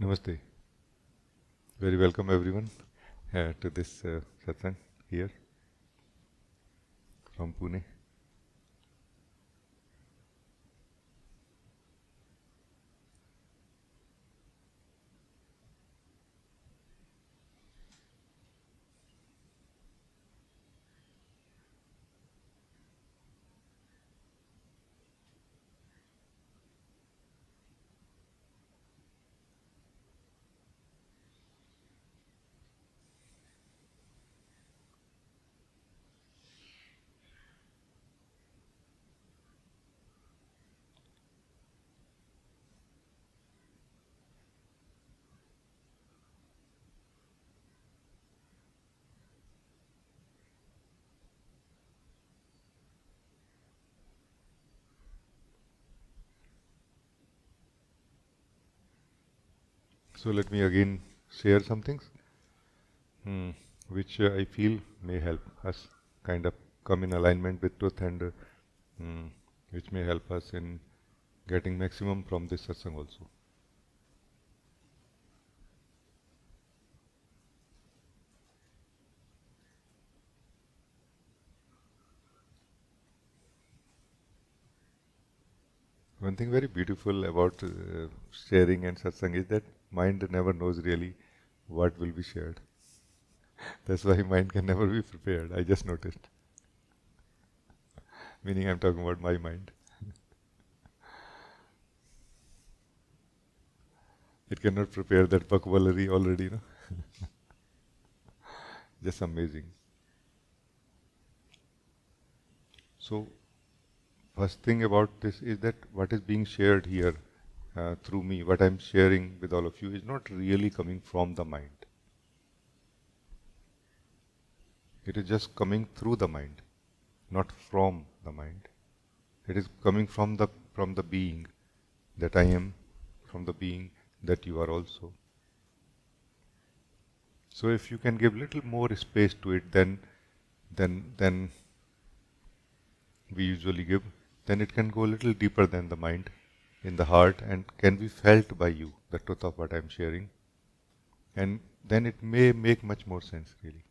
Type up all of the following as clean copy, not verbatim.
Namaste. Very welcome everyone to this satsang here from Pune. So let me again share some things hmm, which I feel may help us kind of come in alignment with truth and hmm, which may help us in getting maximum from this satsang also. One thing very beautiful about sharing and satsang is that mind never knows really what will be shared. That's why mind can never be prepared. I just noticed. Meaning I'm talking about my mind. It cannot prepare that vocabulary already, no? Just amazing. So, first thing about this is that what is being shared here through me, what I'm sharing with all of you, is not really coming from the mind. It is just coming through the mind, not from the mind. It is coming from the being that I am, from the being that you are also. So, if you can give little more space to it than we usually give, then it can go a little deeper than the mind, in the heart, and can be felt by you, the truth of what I'm sharing. And then it may make much more sense, really,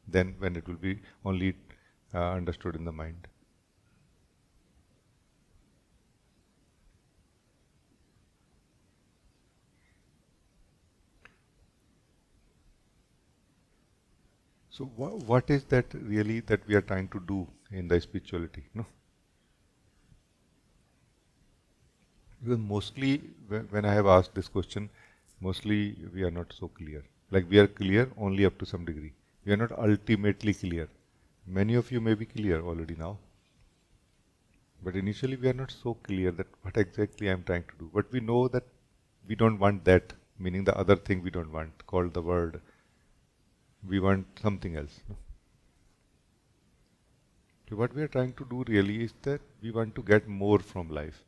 than when it will be only understood in the mind. So, what is that really that we are trying to do in the spirituality? No? Because mostly, when I have asked this question, mostly we are not so clear. Like we are clear only up to some degree. We are not ultimately clear. Many of you may be clear already now, but initially we are not so clear that what exactly I am trying to do. But we know that we don't want that, meaning the other thing we don't want, called the word. We want something else. No? So what we are trying to do really is that we want to get more from life.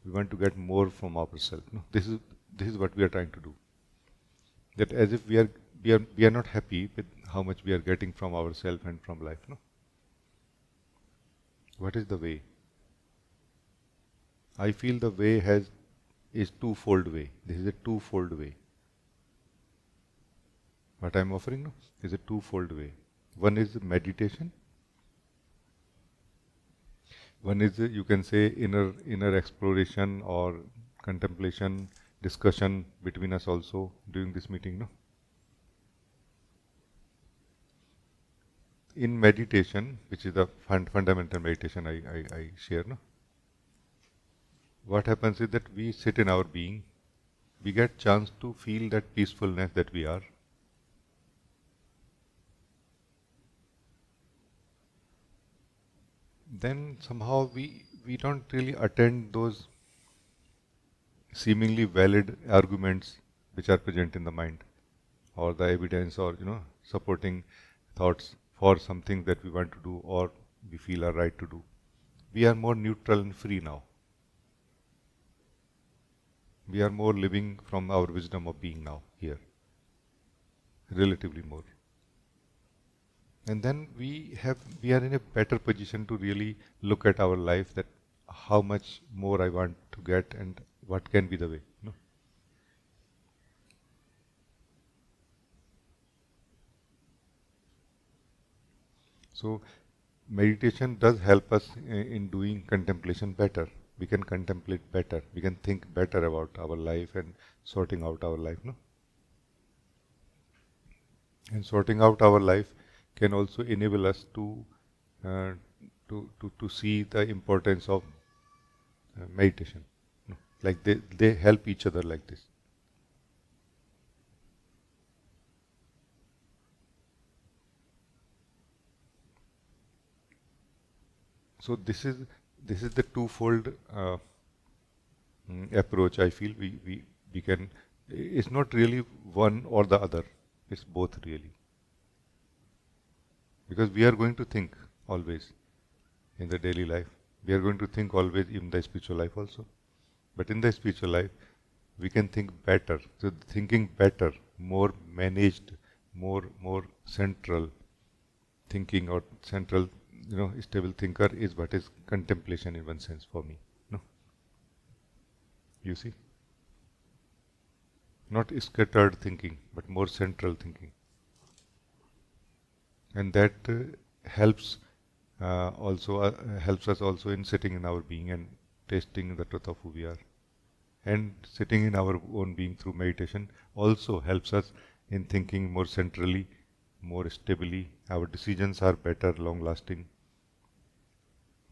We want to get more from ourselves. No? This is what we are trying to do. That as if we are not happy with how much we are getting from ourselves and from life. No? What is the way? I feel the way is twofold way. This is a twofold way. What I am offering now is a twofold way. One is meditation. One is you can say inner exploration or contemplation, discussion between us also during this meeting. No? In meditation, which is the fundamental meditation I share, no? What happens is that we sit in our being, we get chance to feel that peacefulness that we are. Then somehow we don't really attend those seemingly valid arguments which are present in the mind, or the evidence, or supporting thoughts for something that we want to do or we feel are right to do. We are more neutral and free now. We are more living from our wisdom of being now here, relatively more. And then we are in a better position to really look at our life, that how much more I want to get and what can be the way. So meditation does help us in doing contemplation better. We can contemplate better. We can think better about our life and sorting out our life. No? And sorting out our life can also enable us uh, to see the importance of meditation. No? Like they help each other like this. So this is the twofold approach. I feel we can. It's not really one or the other. It's both really, because we are going to think always in the daily life. We are going to think always in the spiritual life also. But in the spiritual life, we can think better. So thinking better, more managed, more central thinking or central, stable thinker is what is contemplation in one sense for me. No, you see, not scattered thinking, but more central thinking, and that helps also helps us also in sitting in our being and tasting the truth of who we are. And sitting in our own being through meditation also helps us in thinking more centrally, more stably. Our decisions are better, long lasting.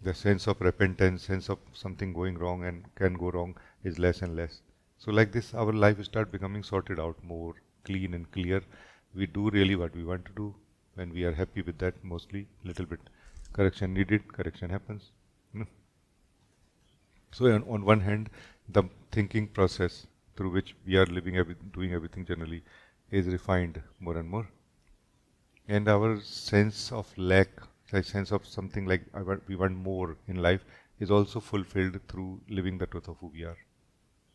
The sense of repentance, sense of something going wrong and can go wrong is less and less. So like this, our life start becoming sorted out, more clean and clear. We do really what we want to do when we are happy with that. Mostly little bit correction needed, correction happens. No? So on one hand, the thinking process through which we are living, doing everything generally, is refined more and more, and our sense of lack, the sense of something like we want more in life, is also fulfilled through living the truth of who we are.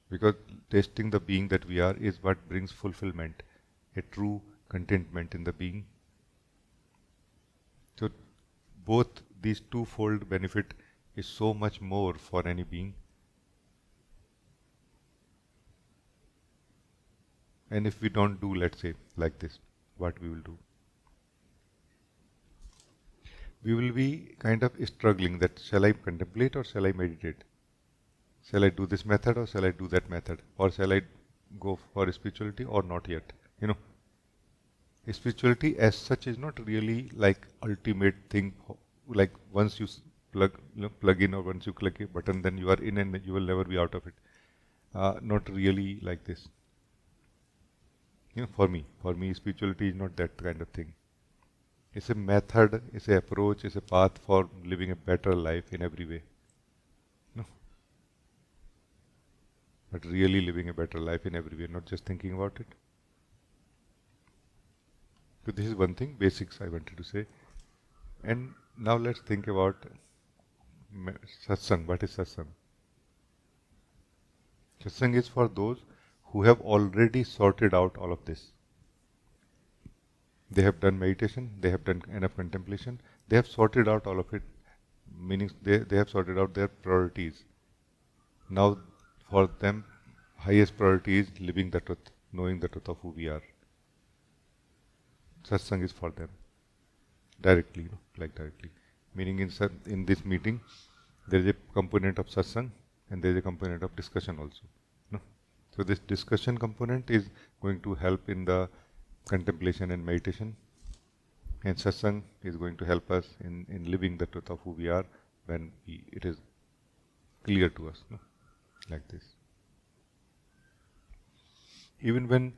Because tasting the being that we are is what brings fulfillment, a true contentment in the being. So both these twofold benefit is so much more for any being. And if we don't do, let's say, like this, what we will do? We will be kind of struggling that shall I contemplate or shall I meditate? Shall I do this method or shall I do that method? Or shall I go for spirituality or not yet? You know, spirituality as such is not really like ultimate thing. Like once you plug in or once you click a button, then you are in and you will never be out of it. Not really like this. For me, spirituality is not that kind of thing. It's a method, it's an approach, it's a path for living a better life in every way. No, but really living a better life in every way, not just thinking about it. So this is one thing, basics I wanted to say. And now let's think about satsang. What is satsang? Satsang is for those who have already sorted out all of this. They have done meditation, they have done enough contemplation, they have sorted out all of it, meaning they have sorted out their priorities. Now, for them, highest priority is living the truth, knowing the truth of who we are. Satsang is for them, directly, like directly. Meaning in this meeting, there is a component of satsang and there is a component of discussion also. No? So this discussion component is going to help in the contemplation and meditation, and satsang is going to help us in living the truth of who we are when it is clear to us, no? Like this. Even when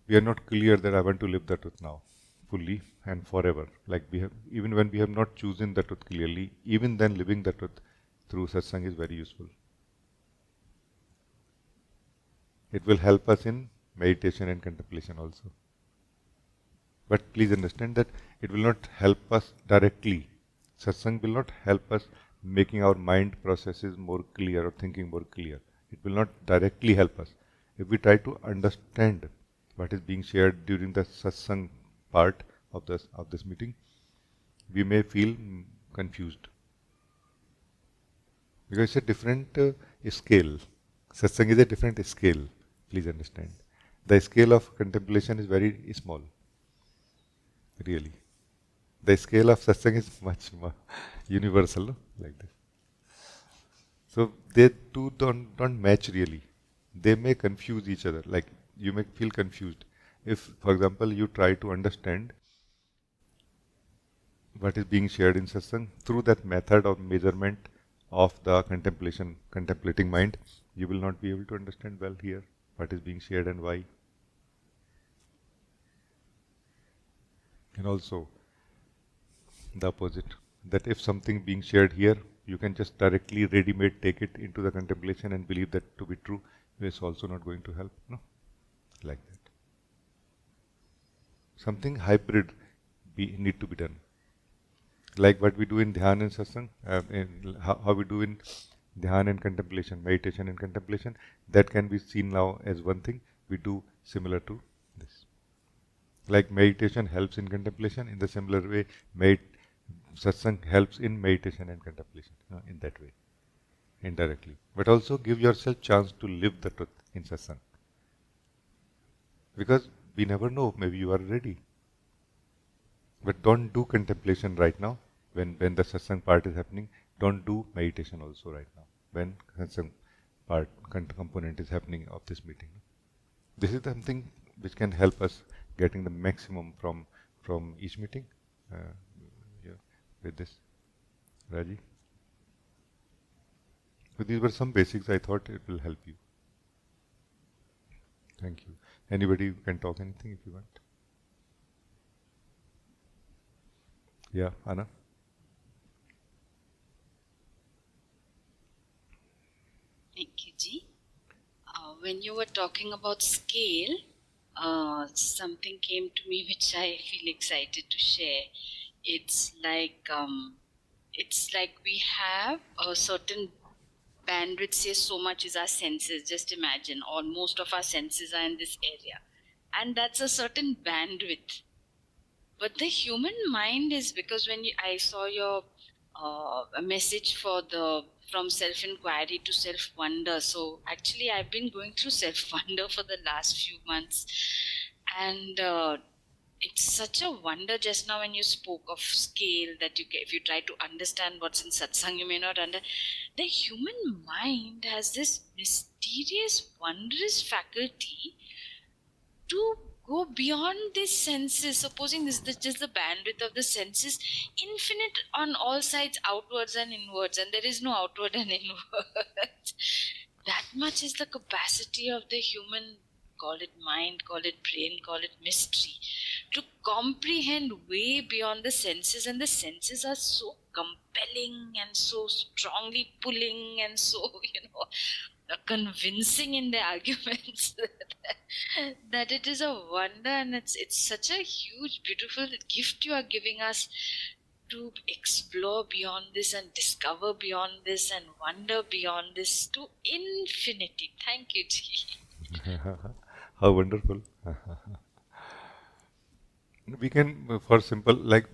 we are not clear that I want to live the truth now, fully and forever, like even when we have not chosen the truth clearly, even then living the truth through satsang is very useful. It will help us in meditation and contemplation also. But please understand that it will not help us directly. Satsang will not help us making our mind processes more clear or thinking more clear. It will not directly help us. If we try to understand what is being shared during the satsang part of this meeting, we may feel confused. Because it's a different scale. Satsang is a different scale, please understand. The scale of contemplation is very small, really. The scale of satsang is much more universal, no? Like this. So they two don't match really. They may confuse each other. Like you may feel confused if, for example, you try to understand what is being shared in satsang through that method of measurement of the contemplating mind. You will not be able to understand well here what is being shared and why. And also the opposite, that if something being shared here, you can just directly ready-made take it into the contemplation and believe that to be true, is also not going to help. No, like that. Something hybrid need to be done. Like what we do in dhyan and satsang, how we do in dhyan and contemplation, meditation and contemplation, that can be seen now as one thing. We do similar to this. Like meditation helps in contemplation, in the similar way, satsang helps in meditation and contemplation, in that way, indirectly. But also give yourself chance to live the truth in satsang. Because we never know, maybe you are ready. But don't do contemplation right now. When the satsang part is happening, don't do meditation also right now. When satsang component is happening of this meeting. This is something which can help us getting the maximum from each meeting. Uh, yeah, with this, Rajee. So these were some basics. I thought it will help you. Thank you. Anybody can talk anything if you want. Yeah, Anna. Thank you, Ji. When you were talking about scale, something came to me which I feel excited to share. It's like we have a certain bandwidth. Say so much is our senses. Just imagine, all most of our senses are in this area, and that's a certain bandwidth. But the human mind is, because I saw your a message for the from self inquiry to self wonder. So actually, I've been going through self wonder for the last few months, and it's such a wonder. Just now when you spoke of scale, that if you try to understand what's in satsang, you may not under. The human mind has this mysterious, wondrous faculty to go beyond these senses. Supposing this just the bandwidth of the senses, infinite on all sides, outwards and inwards, and there is no outward and inwards. That much is the capacity of the human, call it mind, call it brain, call it mystery, to comprehend way beyond the senses. And the senses are so compelling and so strongly pulling and so convincing in their arguments that it is a wonder. And it's such a huge beautiful gift you are giving us, to explore beyond this and discover beyond this and wonder beyond this to infinity. Thank you, Ji. How wonderful. We can, for simple, like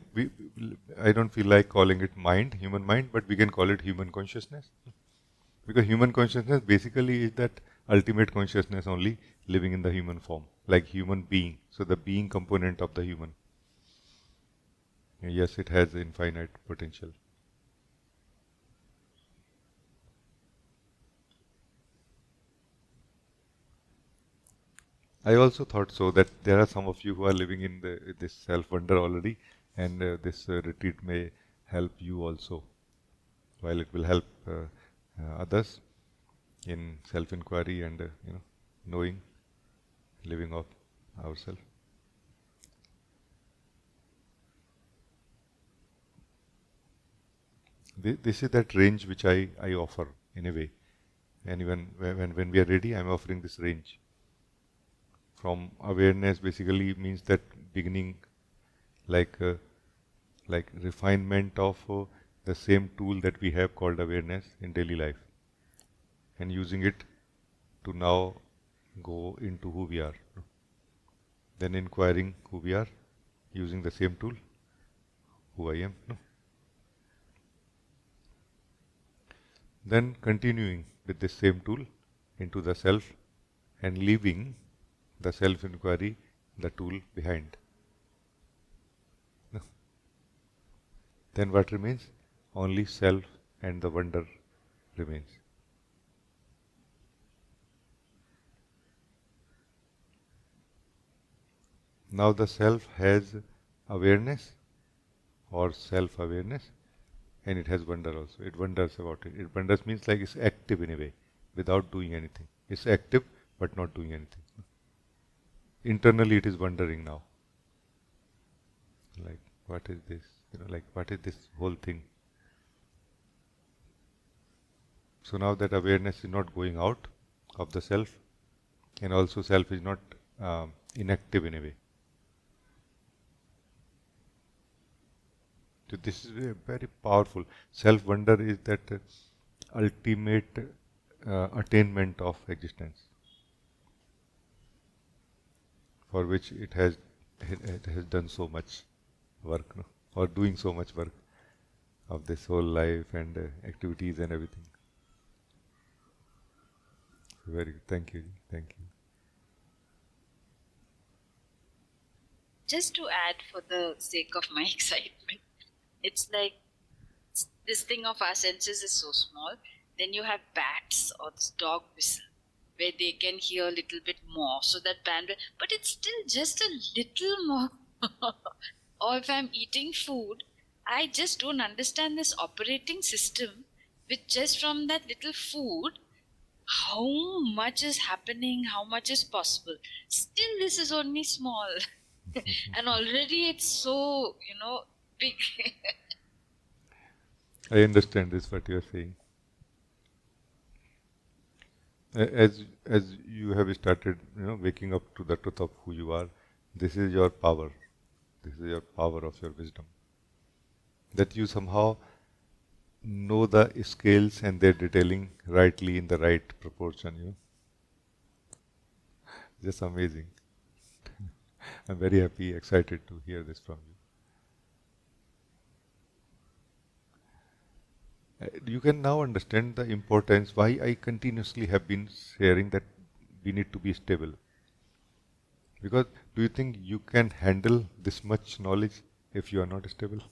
I don't feel like calling it mind, human mind, but we can call it human consciousness. Because human consciousness basically is that ultimate consciousness only living in the human form, like human being. So the being component of the human. Yes, it has infinite potential. I also thought so that there are some of you who are living in this self wonder already, and this retreat may help you also. While it will help others in self inquiry and knowing, living of ourselves. This is that range which I offer in a way. And even when we are ready, I'm offering this range. From awareness basically means that beginning, like refinement of the same tool that we have called awareness in daily life, and using it to now go into who we are. Then inquiring who we are, using the same tool, who I am. Then continuing with this same tool into the self, and leaving the self inquiry, the tool behind. then what remains? Only self and the wonder remains. Now the self has awareness or self-awareness, and it has wonder also. It wonders about it. It wonders means like it's active in a way, without doing anything. It's active but not doing anything. Internally it is wondering now. Like, what is this? Like, what is this whole thing? So now that awareness is not going out of the self, and also self is not inactive in a way. So this is very powerful. Self wonder is that ultimate attainment of existence, for which it has done so much work, no? Or doing so much work of this whole life and activities and everything. So very good. Thank you. Thank you. Just to add for the sake of my excitement, it's like this thing of our senses is so small. Then you have bats or this dog whistle where they can hear a little bit more. So that bandwidth, but it's still just a little more. Or if I'm eating food, I just don't understand this operating system with just from that little food how much is happening, how much is possible. Still, this is only small, and already it's so big. I understand this what you are saying. As you have started, waking up to the truth of who you are, this is your power. This is your power of your wisdom. That you somehow know the scales and their detailing rightly in the right proportion. Just amazing. I'm very happy, excited to hear this from you. You can now understand the importance why I continuously have been sharing that we need to be stable. Because do you think you can handle this much knowledge if you are not stable?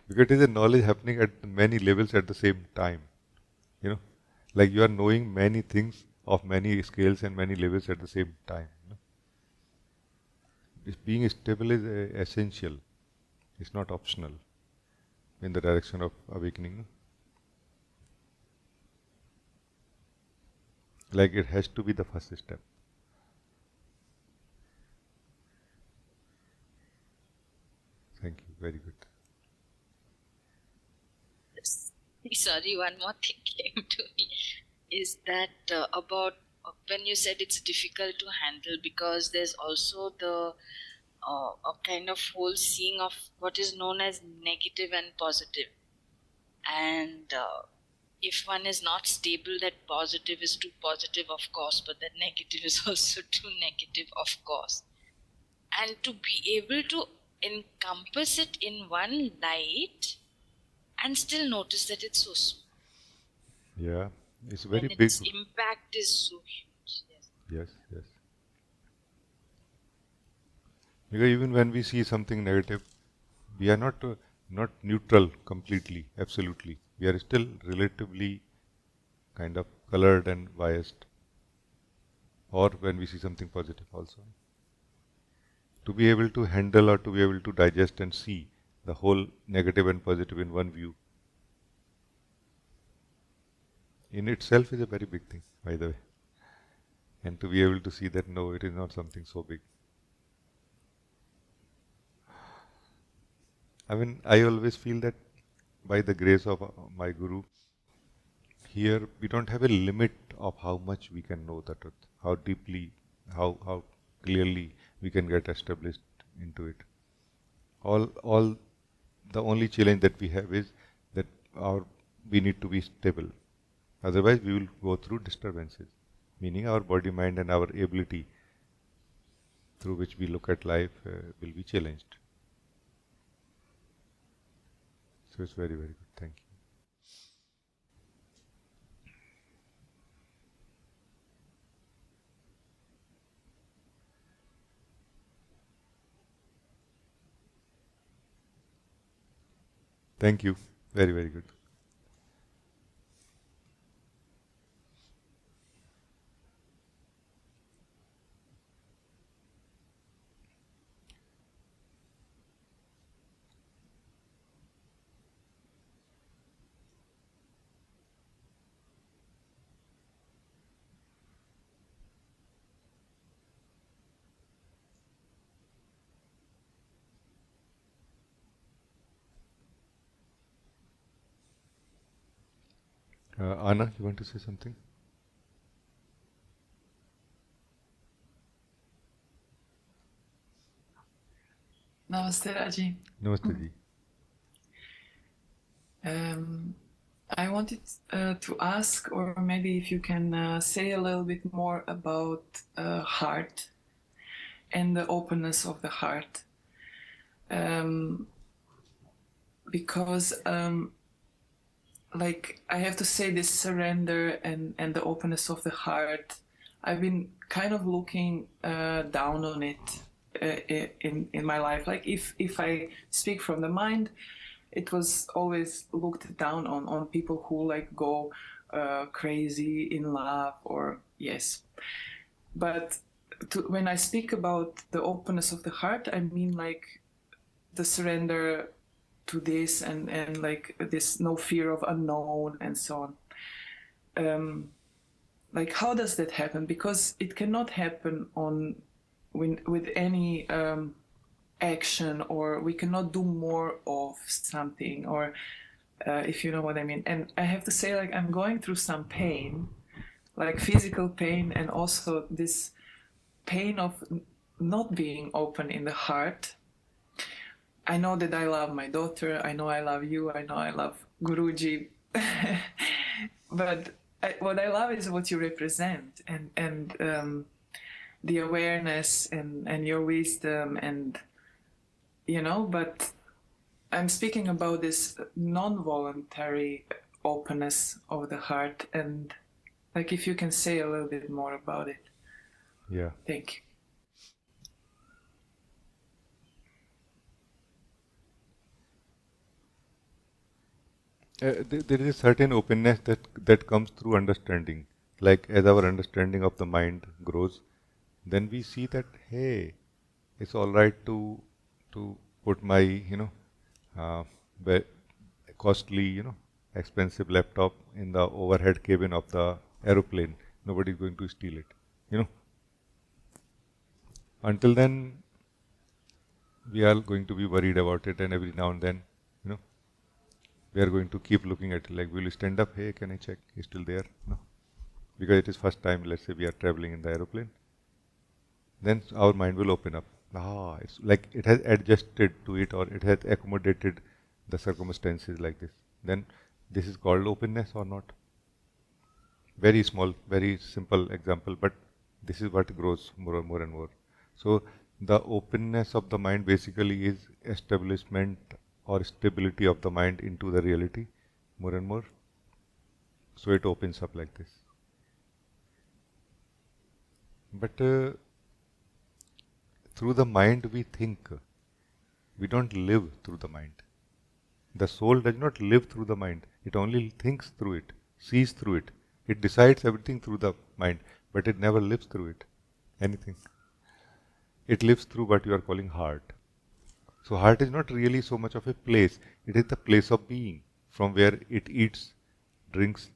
Because it is a knowledge happening at many levels at the same time. You know, like you are knowing many things of many scales and many levels at the same time. Being stable is essential. It's not optional in the direction of awakening. Like it has to be the first step. Thank you. Very good. Sorry, one more thing came to me is that about when you said it's difficult to handle because there's also the a kind of whole seeing of what is known as negative and positive. And if one is not stable, that positive is too positive, of course, but that negative is also too negative, of course. And to be able to encompass it in one light and still notice that it's so small Yeah, it's very and big. its impact is so huge. Yes. Yes, yes. Because even when we see something negative, we are not neutral completely, absolutely. We are still relatively kind of colored and biased. Or when we see something positive also. To be able to handle or to be able to digest and see the whole negative and positive in one view in itself is a very big thing, by the way. And to be able to see that no, it is not something so big. I mean, I always feel that by the grace of my Guru, here we don't have a limit of how much we can know the truth, how deeply, how clearly we can get established into it. All the only challenge that we have is that our we need to be stable. Otherwise, we will go through disturbances, meaning our body, mind, and our ability through which we look at life will be challenged. So it's very, very good. Thank you. Thank you. Very, very good. Anna, you want to say something? Namaste, Rajee. Namaste ji. I wanted to ask, or maybe if you can say a little bit more about heart and the openness of the heart. Because like I have to say, this surrender and the openness of the heart, I've been kind of looking down on it in my life. Like if I speak from the mind, it was always looked down on people who like go crazy in love, or yes. But when I speak about the openness of the heart, I mean like the surrender to this, and like this no fear of unknown and so on. Like how does that happen? Because it cannot happen on with any action, or we cannot do more of something, or if you know what I mean. And I have to say, like, I'm going through some pain, like physical pain, and also this pain of not being open in the heart. I know that I love my daughter, I know I love you, I know I love Guruji, but what I love is what you represent, and the awareness and your wisdom, and you know. But I'm speaking about this non-voluntary openness of the heart, and like if you can say a little bit more about it. Yeah. Thank you. There is a certain openness that comes through understanding. Like as our understanding of the mind grows, then we see that hey, it's all right to put my uh, be- costly expensive laptop in the overhead cabin of the aeroplane. Nobody is going to steal it. You know. Until then, we are going to be worried about it, and every now and then, you know, we are going to keep looking at it. Like, will you stand up? Hey, can I check? Is still there? No, because it is first time. Let's say we are traveling in the aeroplane. Then our mind will open up. Ah, it's like it has adjusted to it, or it has accommodated the circumstances like this. Then this is called openness or not? Very small, very simple example, but this is what grows more and more and more. So the openness of the mind basically is establishment or stability of the mind into the reality more and more. So it opens up like this. But through the mind we think. We don't live through the mind. The soul does not live through the mind. It only thinks through it, sees through it. It decides everything through the mind, but it never lives through it. Anything. It lives through what you are calling heart. So heart is not really so much of a place. It is the place of being, from where it eats, drinks,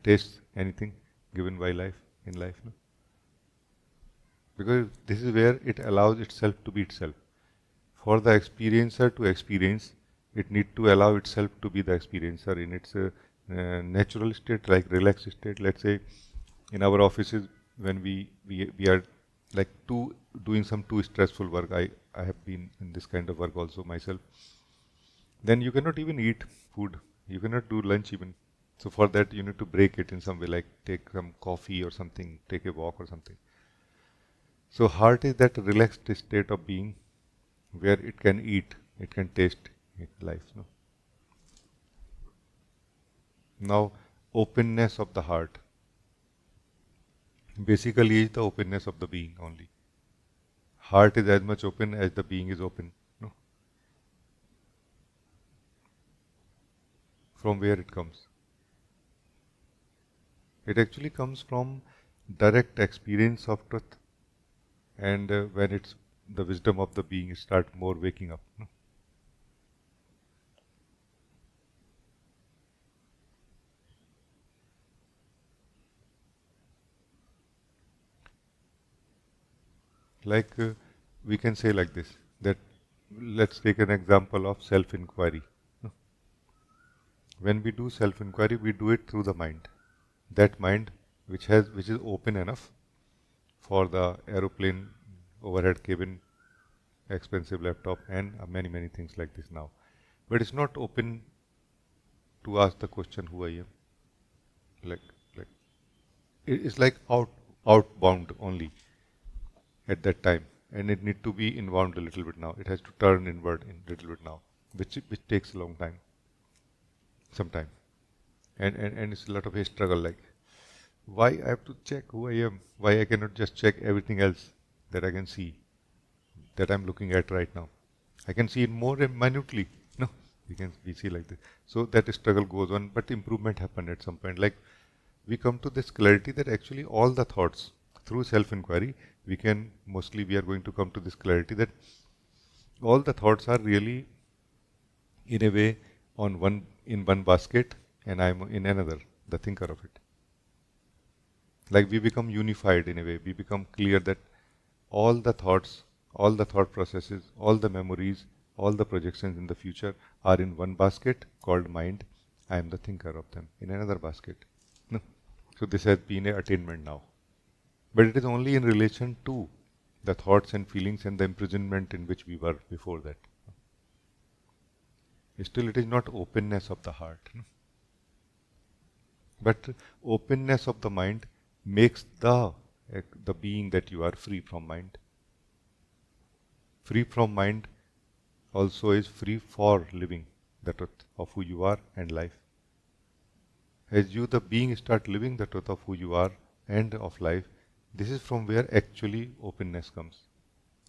tastes anything given by life in life. No? Because this is where it allows itself to be itself. For the experiencer to experience, it needs to allow itself to be the experiencer in its natural state, like relaxed state. Let's say in our offices, when we are like doing some too stressful work. I have been in this kind of work also myself. Then you cannot even eat food. You cannot do lunch even. So for that you need to break it in some way, like take some coffee or something, take a walk or something. So heart is that relaxed state of being where it can eat, it can taste life. No? Now, openness of the heart basically is the openness of the being only. Heart is as much open as the being is open. No? From where it comes? It actually comes from direct experience of truth, and when it's the wisdom of the being start more waking up. No? Like we can say like this, that let's take an example of self-inquiry. No? When we do self-inquiry, we do it through the mind. That mind which is open enough for the aeroplane, overhead cabin, expensive laptop, and many things like this now. But it's not open to ask the question who I am. Like like it's like outbound only at that time, and it need to be inbound a little bit now. It has to turn inward in a little bit now, which takes a long time, sometime, and it's a lot of a struggle. Like why I have to check who I am? Why I cannot just check everything else that I can see, that I'm looking at right now? I can see it more minutely. No, we see like this. So that struggle goes on, but improvement happened at some point. Like we come to this clarity that actually all the thoughts through self-inquiry, we are going to come to this clarity that all the thoughts are really in a way in one basket, and I'm in another, the thinker of it. Like we become unified in a way. We become clear that all the thoughts, all the thought processes, all the memories, all the projections in the future are in one basket called mind. I am the thinker of them in another basket. No. So this has been an attainment now. But it is only in relation to the thoughts and feelings and the imprisonment in which we were before that. Still, it is not openness of the heart. No? But openness of the mind makes the being that you are free from mind. Free from mind also is free for living the truth of who you are and life. As you, the being, start living the truth of who you are and of life, this is from where actually openness comes.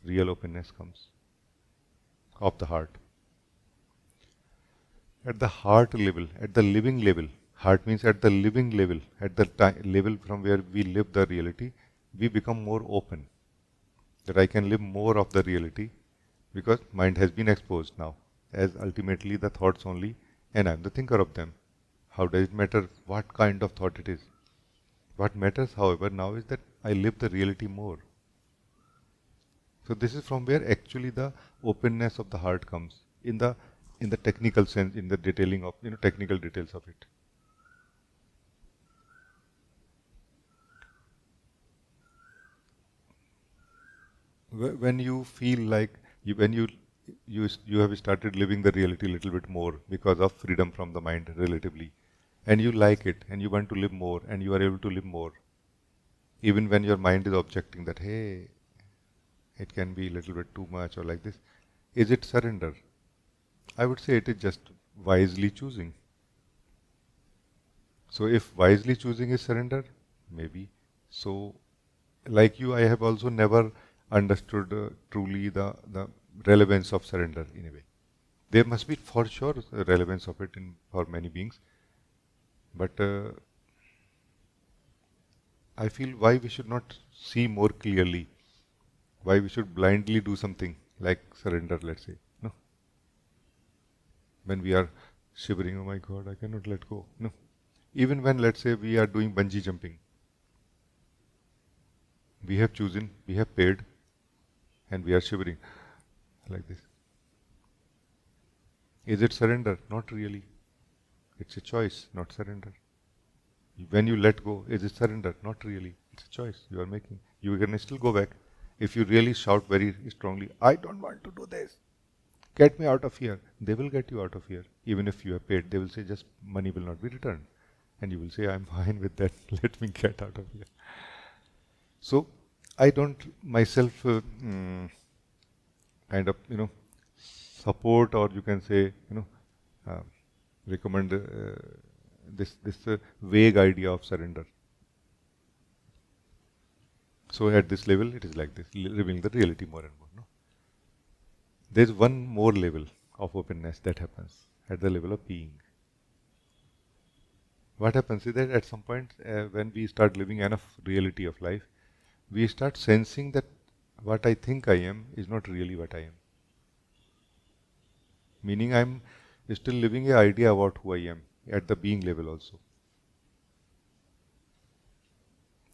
Real openness comes of the heart. At the heart level, at the living level, heart means at the living level, at the level from where we live the reality, we become more open. That I can live more of the reality because mind has been exposed now as ultimately the thoughts only, and I am the thinker of them. How does it matter what kind of thought it is? What matters, however, now is that I live the reality more. So this is from where actually the openness of the heart comes in the technical sense, in the detailing of technical details of it. When you feel like you have started living the reality a little bit more because of freedom from the mind relatively, and you like it and you want to live more and you are able to live more, even when your mind is objecting that hey, it can be a little bit too much or like this, is it surrender? I would say it is just wisely choosing. So if wisely choosing is surrender, maybe. So like you, I have also never understood truly the relevance of surrender in a way. There must be for sure a relevance of it for many beings, but I feel why we should not see more clearly, why we should blindly do something like surrender, let's say. No, when we are shivering, oh my God, I cannot let go. No, even when let's say we are doing bungee jumping, we have chosen, we have paid, and we are shivering like this. Is it surrender? Not really. It's a choice, not surrender. When you let go, is it surrender? Not really. It's a choice you are making. You can still go back. If you really shout very strongly, I don't want to do this. Get me out of here. They will get you out of here. Even if you have paid, they will say just money will not be returned. And you will say, I'm fine with that. Let me get out of here. So I don't myself kind of, support, or you can say, uh, recommend this vague idea of surrender. So at this level, it is like this, living the reality more and more. No? There is one more level of openness that happens at the level of being. what happens is that at some point when we start living enough reality of life, we start sensing that what I think I am is not really what I am. Meaning I'm still living an idea about who I am at the being level also.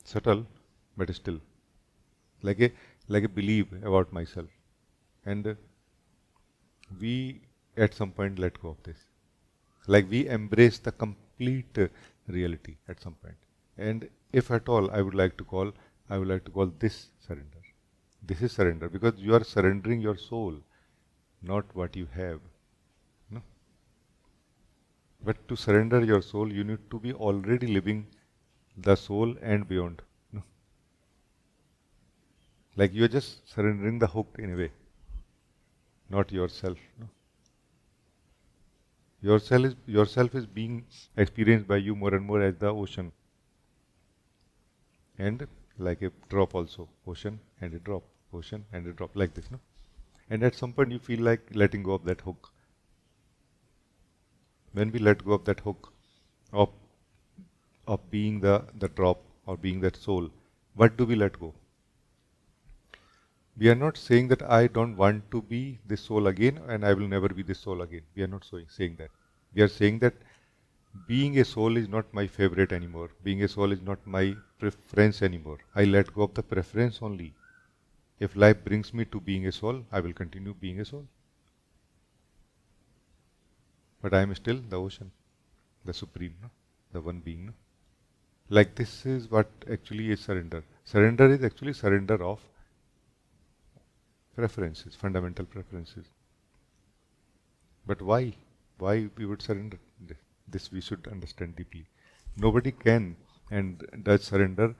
Subtle, but still like a like a belief about myself. And we at some point let go of this. Like we embrace the complete reality at some point. And if at all, I would like to call this surrender. This is surrender because you are surrendering your soul, not what you have. No? But to surrender your soul, you need to be already living the soul and beyond. No? Like you are just surrendering the hook in a way, not yourself. No? Yourself is being experienced by you more and more as the ocean, and like a drop also, ocean and a drop, ocean and a drop, like this. No? And at some point you feel like letting go of that hook. When we let go of that hook of being the drop or being that soul, what do we let go? We are not saying that I don't want to be this soul again and I will never be this soul again. We are not saying that. We are saying that being a soul is not my favorite anymore. Being a soul is not my preference anymore. I let go of the preference only. If life brings me to being a soul, I will continue being a soul. But I am still the ocean, the supreme, no? The one being. No? Like this is what actually is surrender. Surrender is actually surrender of preferences, fundamental preferences. But why? Why we would surrender this? This we should understand deeply. Nobody can and does surrender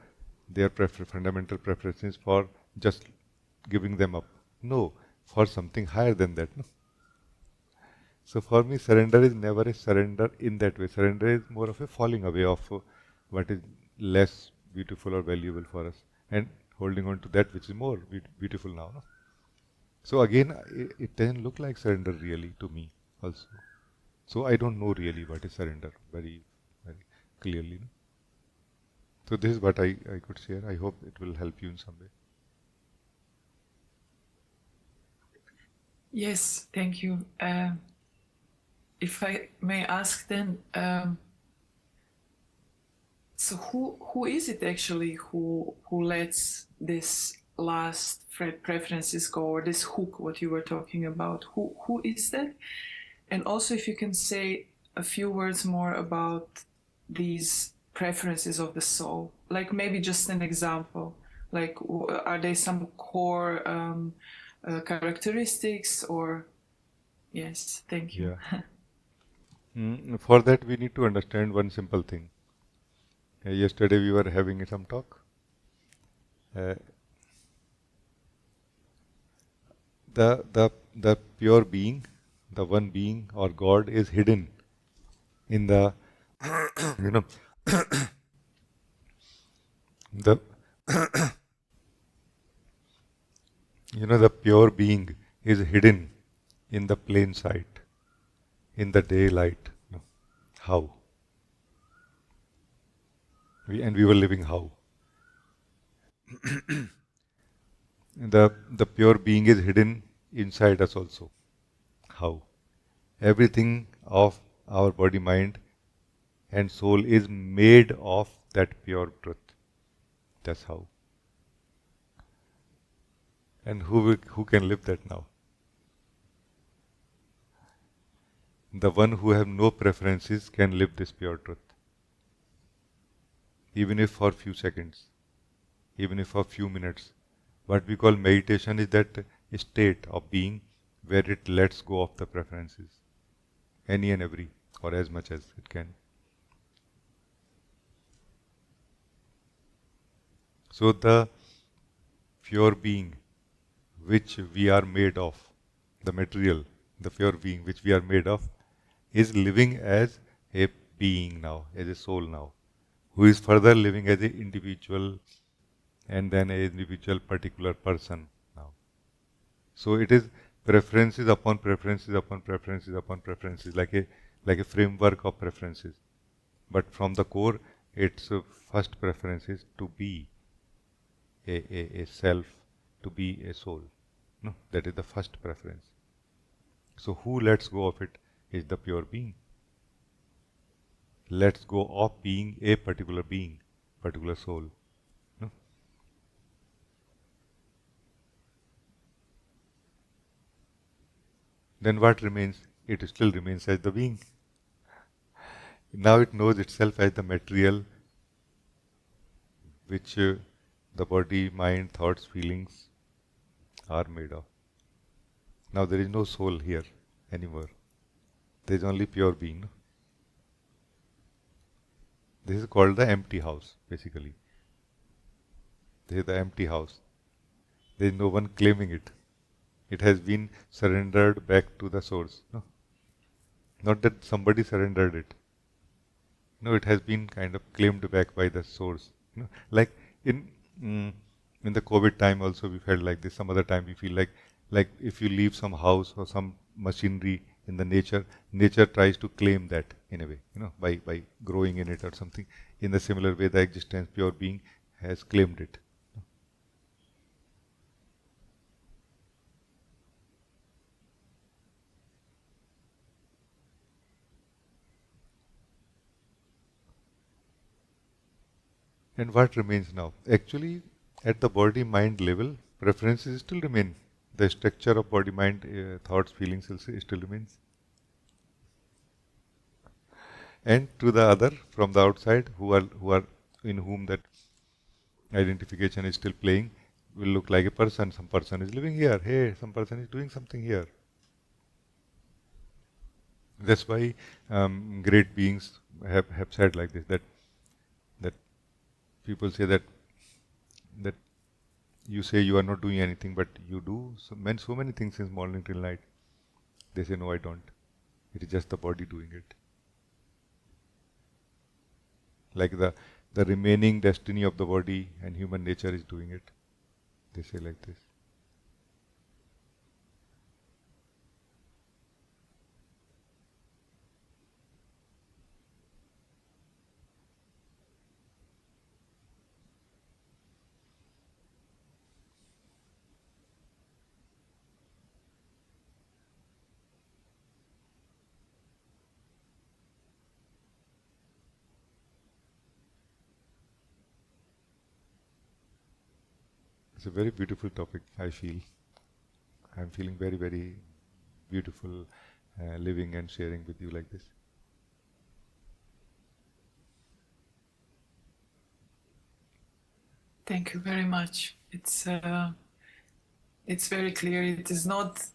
their fundamental preferences for just giving them up. No, for something higher than that. No? So for me, surrender is never a surrender in that way. Surrender is more of a falling away of what is less beautiful or valuable for us and holding on to that which is more beautiful now. No? So again, it doesn't look like surrender really to me also. So I don't know really what is surrender very clearly. No? So this is what I could share. I hope it will help you in some way. Yes, thank you. If I may ask then, so who is it actually who lets this last preferences go, or this hook, what you were talking about? Who is that? And also, if you can say a few words more about these preferences of the soul, like maybe just an example, like are they some core characteristics or? Yes, thank you. Yeah. For that, we need to understand one simple thing. Yesterday, we were having some talk. Uh, the pure being, the one being or God, is hidden in the you know the the pure being is hidden in the plain sight, in the daylight. How? We were living how? The pure being is hidden inside us also. How? Everything of our body, mind, and soul is made of that pure truth. That's how. And who can live that now? The one who have no preferences can live this pure truth, even if for few seconds, even if for few minutes. What we call meditation is that state of being where it lets go of the preferences, any and every, or as much as it can. So the pure being which we are made of, the material, the pure being which we are made of, is living as a being now, as a soul now, who is further living as an individual and then an individual particular person now. So it is preferences upon preferences upon preferences upon preferences, like a framework of preferences. But from the core, its first preference is to be a self, to be a soul. No, that is the first preference. So who lets go of it is the pure being. Lets go of being a particular being, particular soul. No? Then what remains? It still remains as the being. Now it knows itself as the material which the body, mind, thoughts, feelings are made of. Now there is no soul here anymore. There is only pure being. No? This is called the empty house, basically. This is the empty house. There is no one claiming it. It has been surrendered back to the source. No? Not that somebody surrendered it. No, it has been kind of claimed back by the source. You know, like in mm, in the COVID time also we felt like this. Some other time we feel like if you leave some house or some machinery in the nature, nature tries to claim that in a way, by growing in it or something. In the similar way, the existence, pure being, has claimed it. And what remains now? Actually, at the body-mind level, preferences still remain. The structure of body-mind, thoughts, feelings still remains. And to the other, from the outside, who are in whom that identification is still playing, will look like a person. Some person is living here. Hey, some person is doing something here. That's why great beings have said like this, that people say that you say you are not doing anything, but you do so many things since morning till night. They say, no, I don't. It is just the body doing it. Like the remaining destiny of the body and human nature is doing it. They say like this. It's a very beautiful topic, I feel. I'm feeling very, very beautiful living and sharing with you like this. Thank you very much. It's very clear. It is not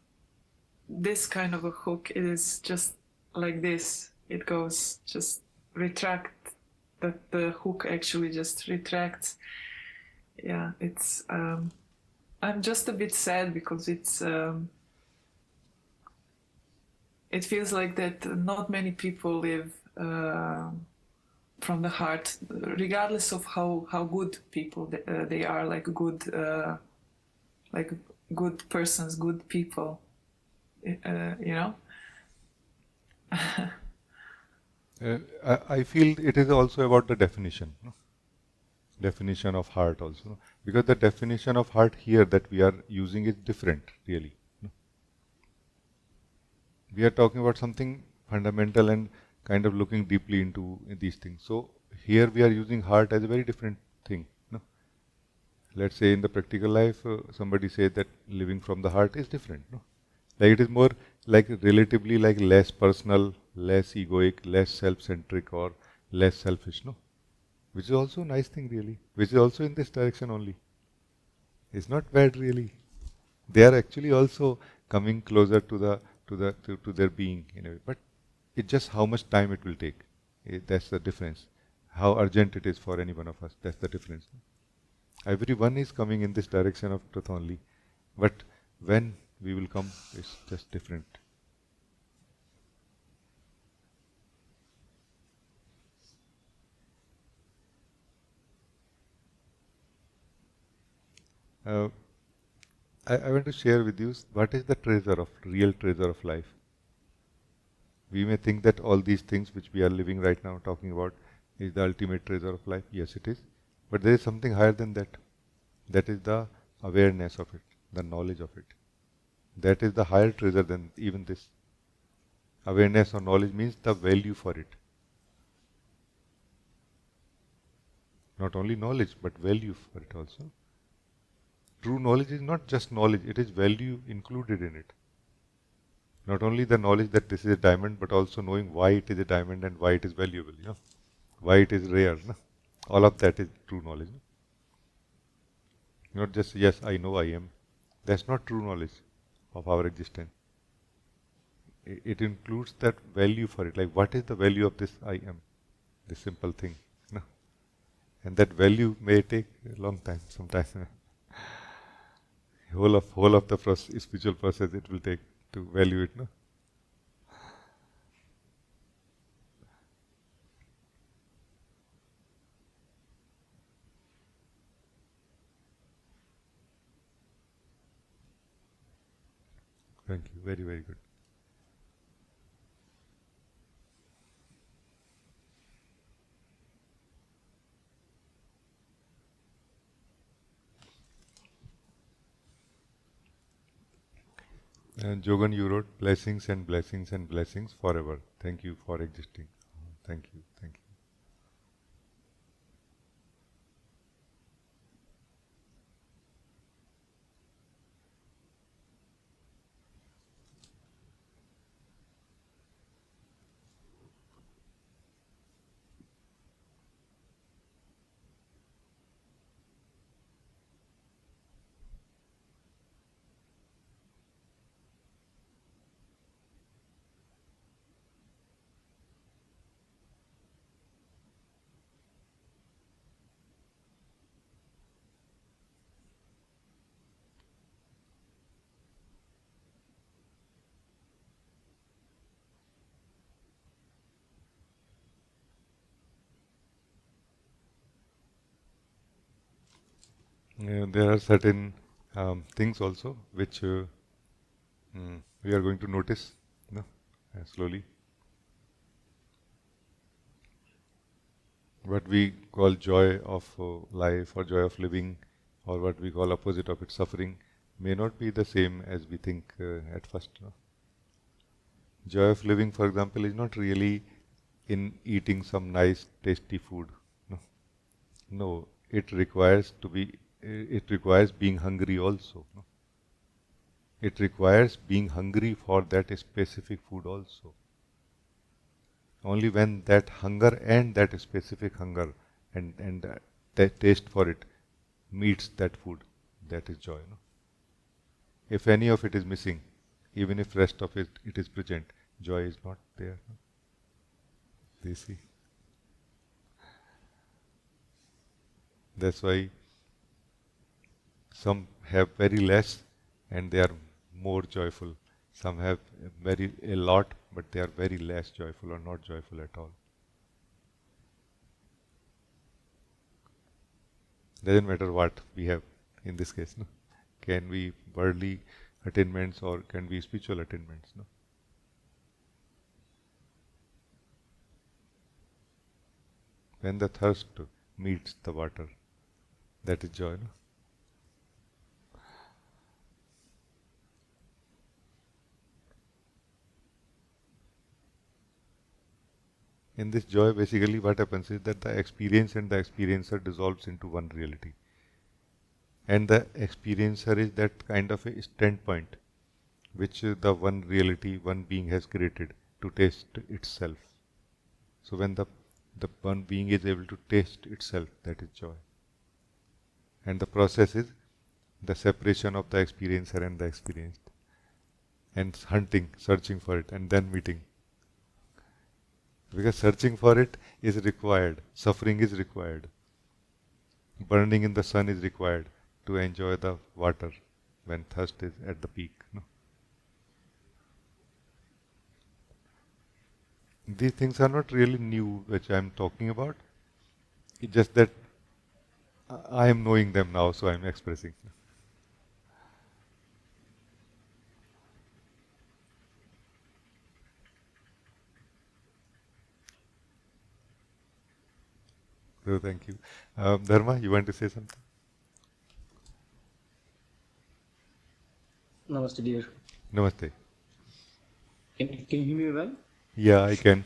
this kind of a hook. It is just like this. It goes just retract. That the hook actually just retracts. Yeah, it's. I'm just a bit sad because it feels like that not many people live from the heart, regardless of how good people they are, like good persons, good people, you know. I feel it is also about the definition. No? Definition of heart also. No? Because the definition of heart here that we are using is different, really. No? We are talking about something fundamental and kind of looking deeply into these things. So here we are using heart as a very different thing. No? Let's say in the practical life, somebody says that living from the heart is different. No? Like it is more like relatively like less personal, less egoic, less self-centric or less selfish. No? Which is also a nice thing really, which is also in this direction only. It's not bad really. They are actually also coming closer to their being in a way. But it's just how much time it will take. That's the difference. How urgent it is for any one of us. That's the difference. Everyone is coming in this direction of truth only. But when we will come is just different. Uh, I want to share with you what is the real treasure of life. We may think that all these things which we are living right now, talking about, is the ultimate treasure of life? Yes, it is. But there is something higher than that. That is the awareness of it, the knowledge of it. That is the higher treasure than even this. Awareness or knowledge means the value for it. Not only knowledge, but value for it also. True knowledge is not just knowledge, it is value included in it. Not only the knowledge that this is a diamond, but also knowing why it is a diamond and why it is valuable, why it is rare. No? All of that is true knowledge. No? Not just, yes, I know I am. That's not true knowledge of our existence. It includes that value for it. Like, what is the value of this I am? This simple thing. No? And that value may take a long time, sometimes. whole of the spiritual process it will take to value it. No? Thank you. Very, very good. And Jogan, you wrote blessings and blessings and blessings forever. Thank you for existing. Thank you. Thank you. There are certain things also which we are going to notice slowly. What we call joy of life or joy of living, or what we call opposite of it, suffering, may not be the same as we think at first. No? Joy of living, for example, is not really in eating some nice, tasty food. No, no, it requires to be. It requires being hungry also. No? It requires being hungry for that specific food also. Only when that hunger and that specific hunger and that taste for it meets that food, that is joy. No? If any of it is missing, even if rest of it is present, joy is not there. No? You see, that's why some have very less and they are more joyful. Some have very a lot, but they are very less joyful or not joyful at all. Doesn't matter what we have in this case. No? Can be worldly attainments or can be spiritual attainments. No? When the thirst meets the water, that is joy. No? In this joy, basically what happens is that the experience and the experiencer dissolves into one reality. And the experiencer is that kind of a standpoint which the one reality, one being has created to taste itself. So when the one being is able to taste itself, that is joy. And the process is the separation of the experiencer and the experienced. And hunting, searching for it, and then meeting. Because searching for it is required, suffering is required, burning in the sun is required to enjoy the water when thirst is at the peak. No? These things are not really new, which I am talking about. It's just that I am knowing them now, so I am expressing. So thank you. Dharma, you want to say something? Namaste, dear. Namaste. Can you hear me well? Yeah, I can.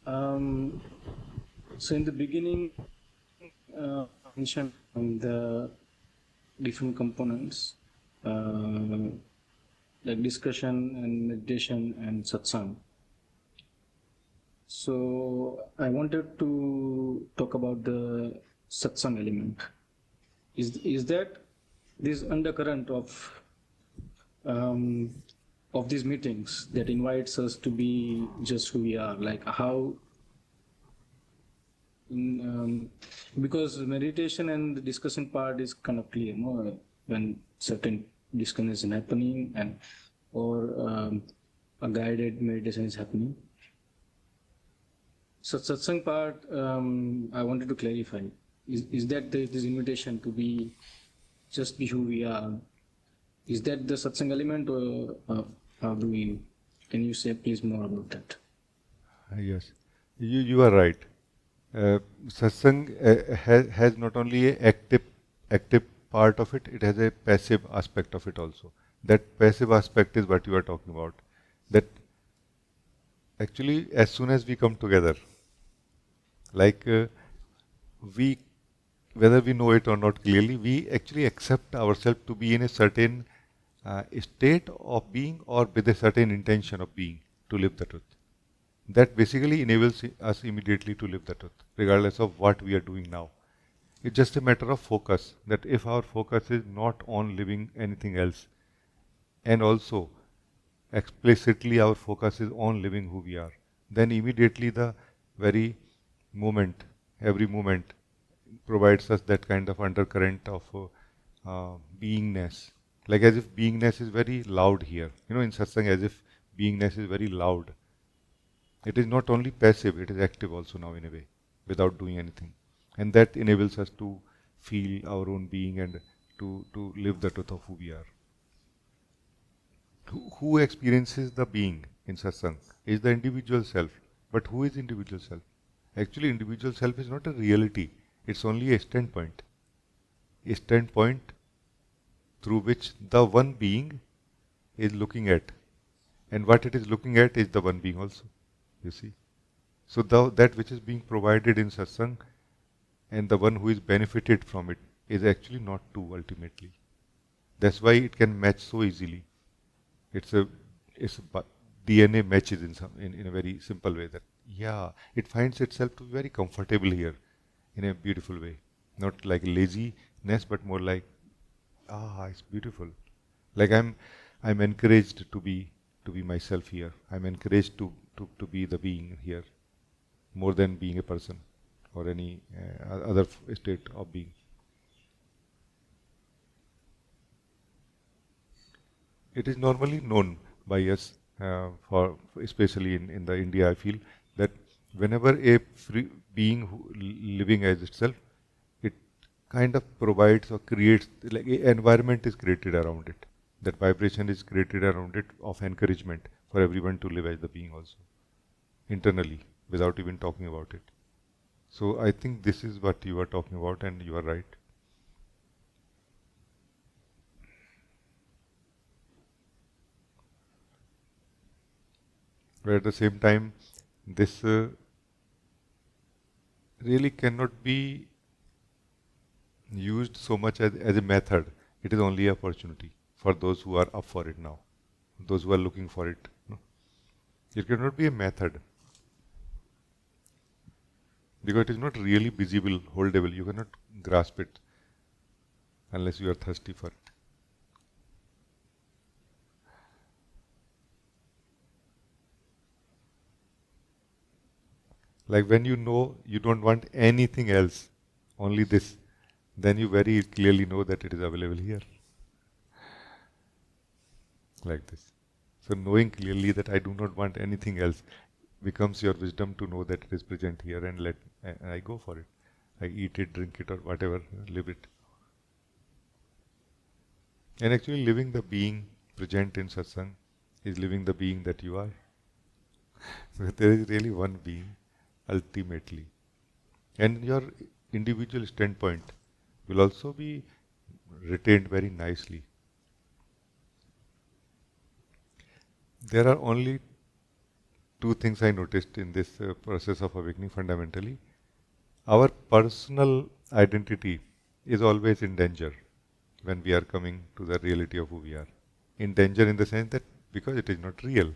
Um, so in the beginning, mentioned the different components, like discussion and meditation and satsang. So I wanted to talk about the satsang element. Is that this undercurrent um, of these meetings that invites us to be just who we are, like how because meditation and the discussion part is kind of clear, no? When certain discussion is happening and or a guided meditation is happening. So satsang part, I wanted to clarify. Is that this invitation to be just be who we are? Is that the satsang element, or how do we? Can you say please more about that? Yes, you are right. Satsang has not only a active part of it, it has a passive aspect of it also. That passive aspect is what you are talking about. That actually, as soon as we come together, like we, whether we know it or not clearly, we actually accept ourselves to be in a certain state of being or with a certain intention of being to live the truth. That basically enables us immediately to live the truth, regardless of what we are doing now. It's just a matter of focus, that if our focus is not on living anything else, and also explicitly our focus is on living who we are, then immediately the very moment, every moment provides us that kind of undercurrent of beingness. Like as if beingness is very loud here. You know, in satsang, as if beingness is very loud. It is not only passive, it is active also now in a way, without doing anything. And that enables us to feel our own being and to live the truth of who we are. Who experiences the being in satsang is the individual self. But who is individual self? Actually, individual self is not a reality. It's only a standpoint. A standpoint through which the one being is looking at. And what it is looking at is the one being also. You see? So that which is being provided in satsang and the one who is benefited from it is actually not two ultimately. That's why it can match so easily. It's a DNA matches in a very simple way that yeah, it finds itself to be very comfortable here in a beautiful way. Not like laziness, but more like it's beautiful. Like I'm encouraged to be myself here. I'm encouraged to be the being here more than being a person or any other state of being. It is normally known by us, for especially in the India, I feel that whenever a free being living as itself, it kind of provides or creates like a environment is created around it. That vibration is created around it of encouragement for everyone to live as the being also internally without even talking about it. So I think this is what you are talking about, and you are right. But at the same time, this really cannot be used so much as a method. It is only an opportunity for those who are up for it now, those who are looking for it. No? It cannot be a method because it is not really visible, holdable. You cannot grasp it unless you are thirsty for it. Like when you know you don't want anything else, only this, then you very clearly know that it is available here. Like this. So knowing clearly that I do not want anything else becomes your wisdom to know that it is present here and I go for it. I eat it, drink it, or whatever, live it. And actually living the being present in satsang is living the being that you are. So there is really one being. ultimately. And your individual standpoint will also be retained very nicely. There are only two things I noticed in this process of awakening fundamentally. Our personal identity is always in danger when we are coming to the reality of who we are. In danger in the sense that because it is not real.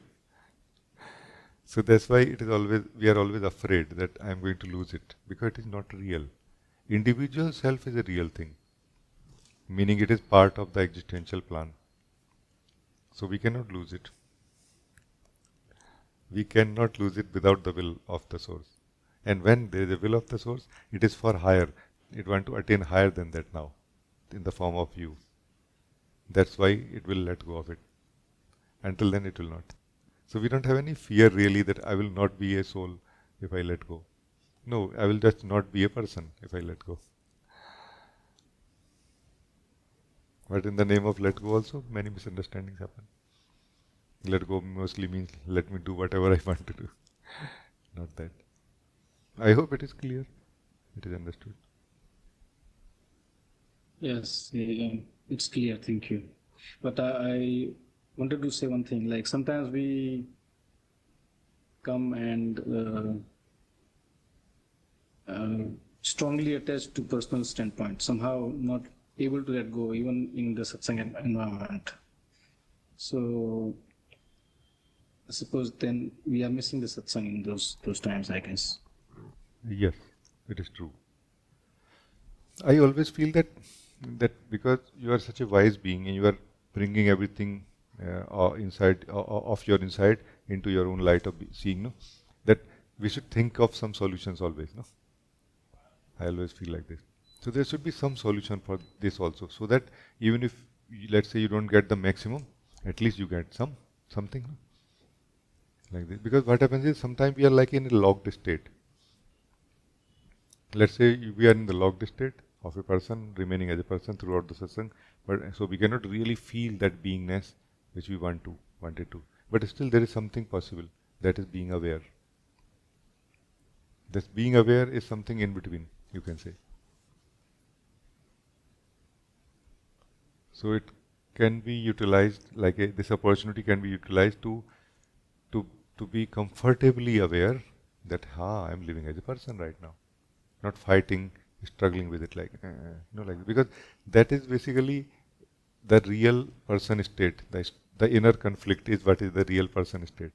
So that's why it is always we are always afraid that I am going to lose it because it is not real. Individual self is a real thing, meaning it is part of the existential plan. So we cannot lose it. We cannot lose it without the will of the source. And when there is a will of the source, it is for higher. It wants to attain higher than that now, in the form of you. That's why it will let go of it. Until then, it will not. So we don't have any fear really that I will not be a soul if I let go. No, I will just not be a person if I let go. But in the name of let go also, many misunderstandings happen. Let go mostly means let me do whatever I want to do. Not that. I hope it is clear. It is understood. Yes, it's clear. Thank you. But I wanted to say one thing. Like sometimes we come and strongly attached to personal standpoint, somehow not able to let go, even in the satsang environment. So I suppose then we are missing the satsang in those times, I guess. Yes, it is true. I always feel that because you are such a wise being and you are bringing everything inside of your inside into your own light of seeing, no, that we should think of some solutions always, no. I always feel like this. So there should be some solution for this also, so that even if let's say you don't get the maximum, at least you get something, no? Like this. Because what happens is sometimes we are like in a locked state. Let's say we are in the locked state of a person remaining as a person throughout the satsang, but so we cannot really feel that beingness which we wanted to. But still there is something possible, that is being aware. This being aware is something in between, you can say. So it can be utilized like this opportunity can be utilized to to be comfortably aware that I am living as a person right now, not fighting, struggling with it like like because that is basically the real person state. The inner conflict is what is the real person state.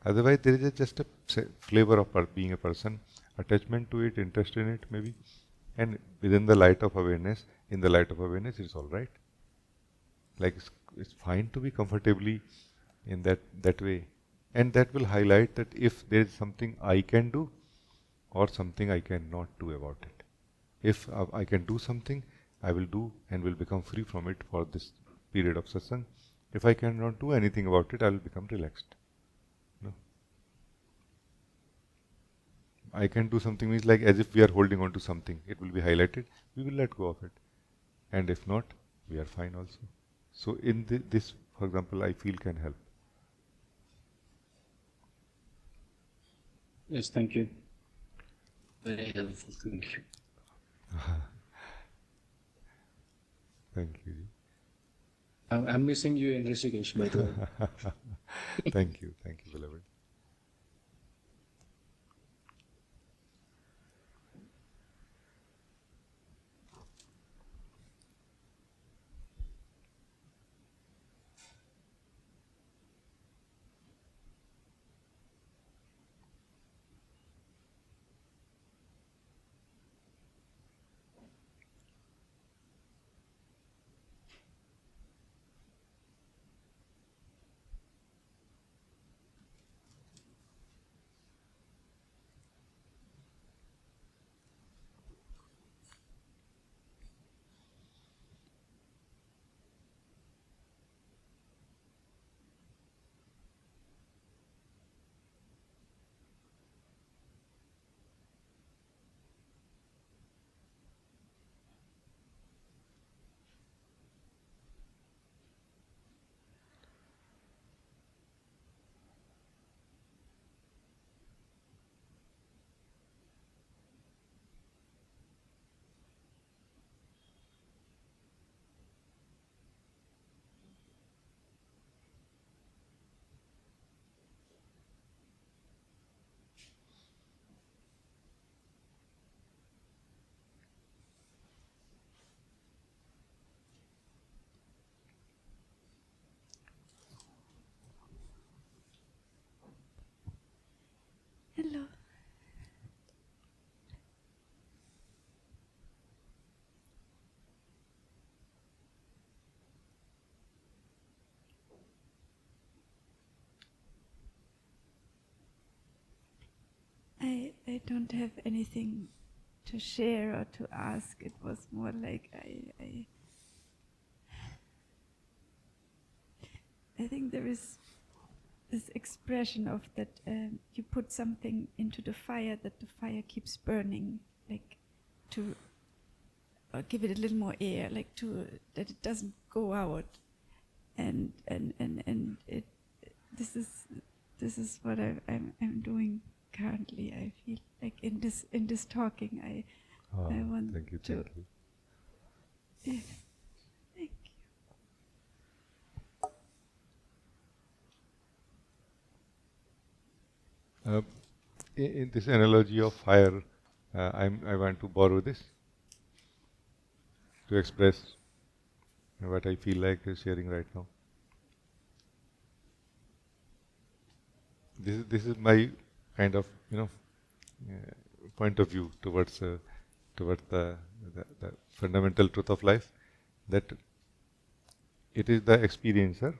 Otherwise, there is just a flavor of being a person, attachment to it, interest in it, maybe, and within the light of awareness, in the light of awareness, it's all right. Like it's fine to be comfortably in that way, and that will highlight that if there is something I can do or something I cannot do about it. If I can do something, I will do and will become free from it for this period of satsang. If I cannot do anything about it, I will become relaxed. No? I can do something means like as if we are holding on to something. It will be highlighted. We will let go of it. And if not, we are fine also. So in this, for example, I feel can help. Yes, thank you. Very helpful. Thank you. Thank you. I'm missing you in Rishikesh, by the way. Thank you, beloved. I don't have anything to share or to ask. It was more like I think there is this expression of that you put something into the fire, that the fire keeps burning, like to give it a little more air, like to that it doesn't go out, and it this is what I'm doing currently. I feel like in this talking, I want Thank you, to. thank you. Yes, thank you. In this analogy of fire, I want to borrow this to express what I feel like sharing right now. This is my kind of point of view towards the fundamental truth of life, that it is the experiencer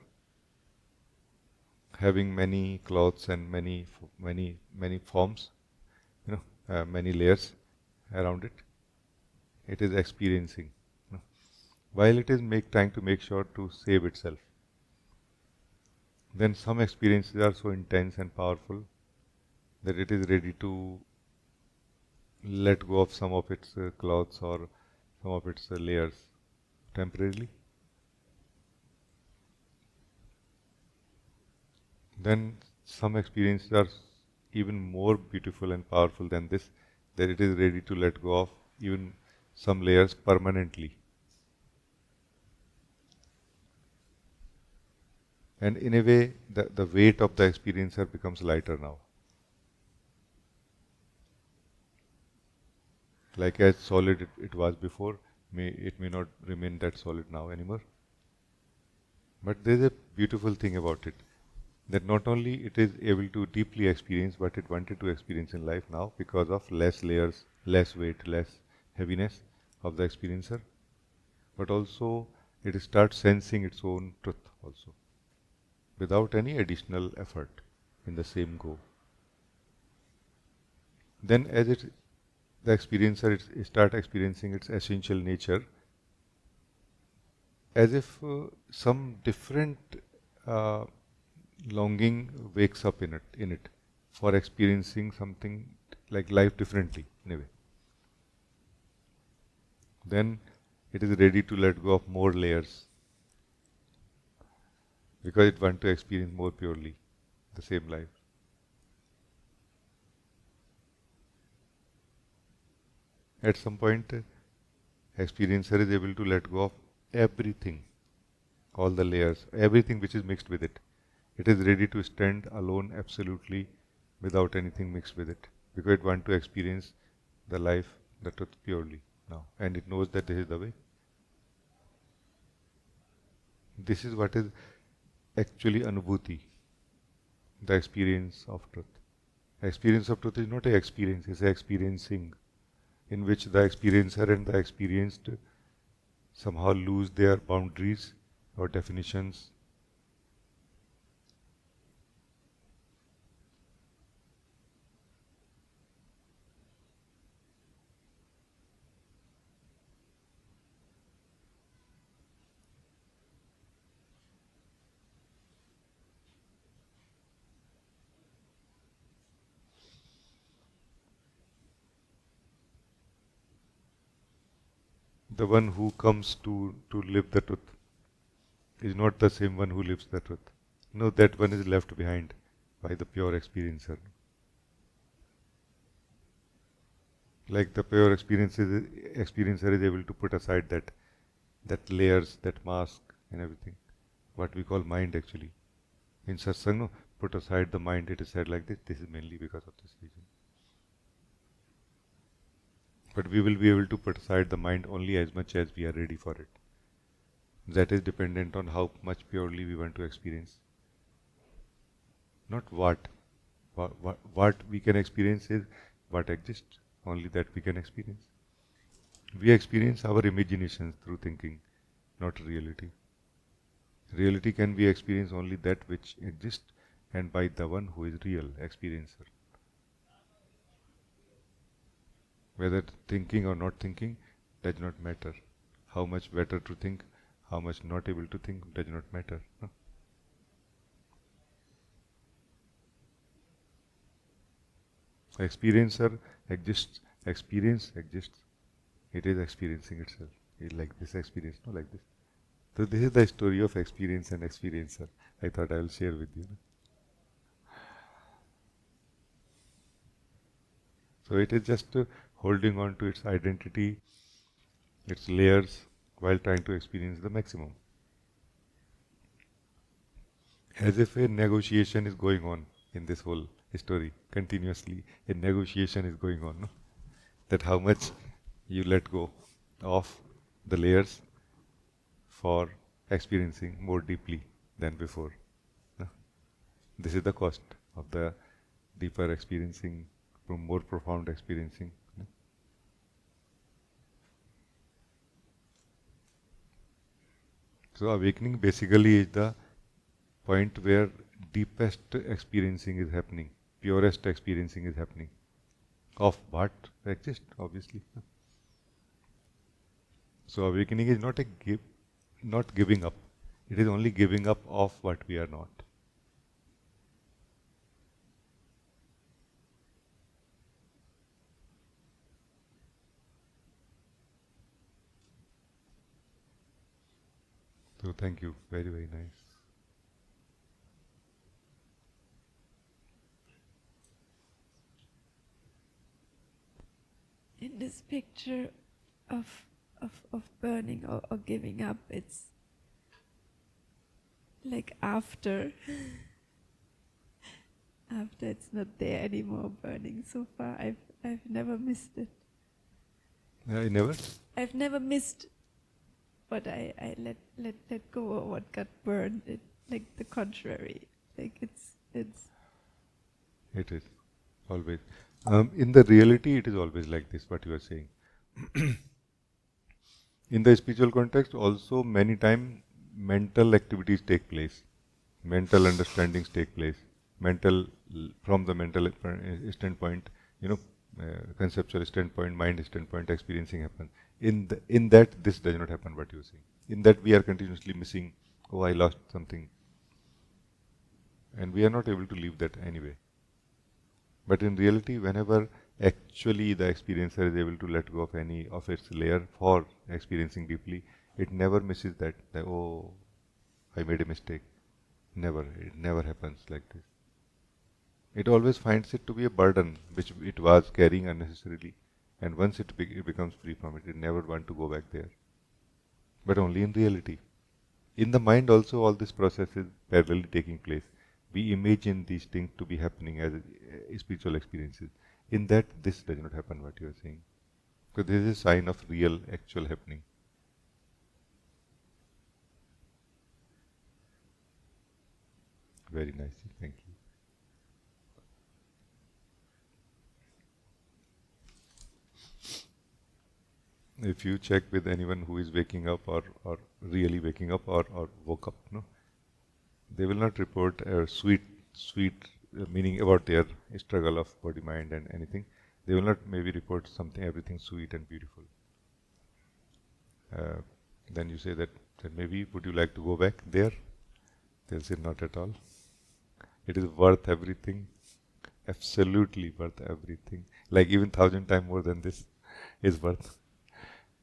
having many clothes and many forms, many layers around it. It is experiencing, while it is trying to make sure to save itself. Then some experiences are so intense and powerful that it is ready to let go of some of its clothes or some of its layers temporarily. Then some experiences are even more beautiful and powerful than this, that it is ready to let go of even some layers permanently. And in a way, the weight of the experiencer becomes lighter now. Like as solid it was before, it may not remain that solid now anymore. But there is a beautiful thing about it, that not only it is able to deeply experience what it wanted to experience in life now because of less layers, less weight, less heaviness of the experiencer, but also it starts sensing its own truth also, without any additional effort in the same go. Then as the experiencer start experiencing its essential nature, as if some different uh, longing wakes up in it for experiencing something like life differently in a way. Then it is ready to let go of more layers because it wants to experience more purely the same life. At some point, experiencer is able to let go of everything, all the layers, everything which is mixed with it. It is ready to stand alone absolutely without anything mixed with it because it wants to experience the life, the truth purely now, and it knows that this is the way. This is what is actually anubhuti, the experience of truth. Experience of truth is not a experience, it's a experiencing, in which the experiencer and the experienced somehow lose their boundaries or definitions. The one who comes to live the truth is not the same one who lives the truth. No, that one is left behind by the pure experiencer. Like the pure experiencer is able to put aside that layers, that mask and everything. What we call mind actually. In Satsang, no, put aside the mind, it is said like this, this is mainly because of this reason. But we will be able to put aside the mind only as much as we are ready for it. That is dependent on how much purely we want to experience. Not what. What we can experience is what exists, only that we can experience. We experience our imaginations through thinking, not reality. Reality can be experienced only that which exists and by the one who is real experiencer. Whether thinking or not thinking does not matter. How much better to think, how much not able to think does not matter. No? Experiencer exists, experience exists. It is experiencing itself. It like this experience, no like this. So this is the story of experience and experiencer. I thought I will share with you. So it is just holding on to its identity, its layers, while trying to experience the maximum. As if a negotiation is going on in this whole story. Continuously, a negotiation is going on. No? That how much you let go of the layers for experiencing more deeply than before. No? This is the cost of the deeper experiencing, more profound experiencing. No? So awakening basically is the point where deepest experiencing is happening, purest experiencing is happening. Of what exists, obviously. So awakening is not not giving up. It is only giving up of what we are not. So thank you. Very, very nice. In this picture of burning or giving up, it's like after after it's not there anymore burning. So far I've never missed it. I never. I've never missed what I let go or what got burned. It like the contrary. Like it's It is always. In the reality, it is always like this. What you are saying. In the spiritual context, also many times mental activities take place, mental understandings take place, from the mental standpoint, conceptual standpoint, mind standpoint, experiencing happens. In that, this does not happen. What you are saying. In that, we are continuously missing. Oh, I lost something, and we are not able to leave that anyway. But in reality, whenever actually the experiencer is able to let go of any of its layer for experiencing deeply, it never misses that oh, I made a mistake. Never. It never happens like this. It always finds it to be a burden which it was carrying unnecessarily. And once it becomes free from it, it never want to go back there. But only in reality. In the mind also all this process is parallelly taking place. We imagine these things to be happening as spiritual experiences. In that, this does not happen, what you are saying. Because this is a sign of real, actual happening. Very nice. Thank you. If you check with anyone who is waking up or really waking up or woke up, no, they will not report a sweet meaning about their struggle of body, mind and anything. They will not maybe report something, everything sweet and beautiful. Then you say that maybe would you like to go back there? They'll say not at all. It is worth everything, absolutely worth everything. Like even 1,000 times more than this is worth.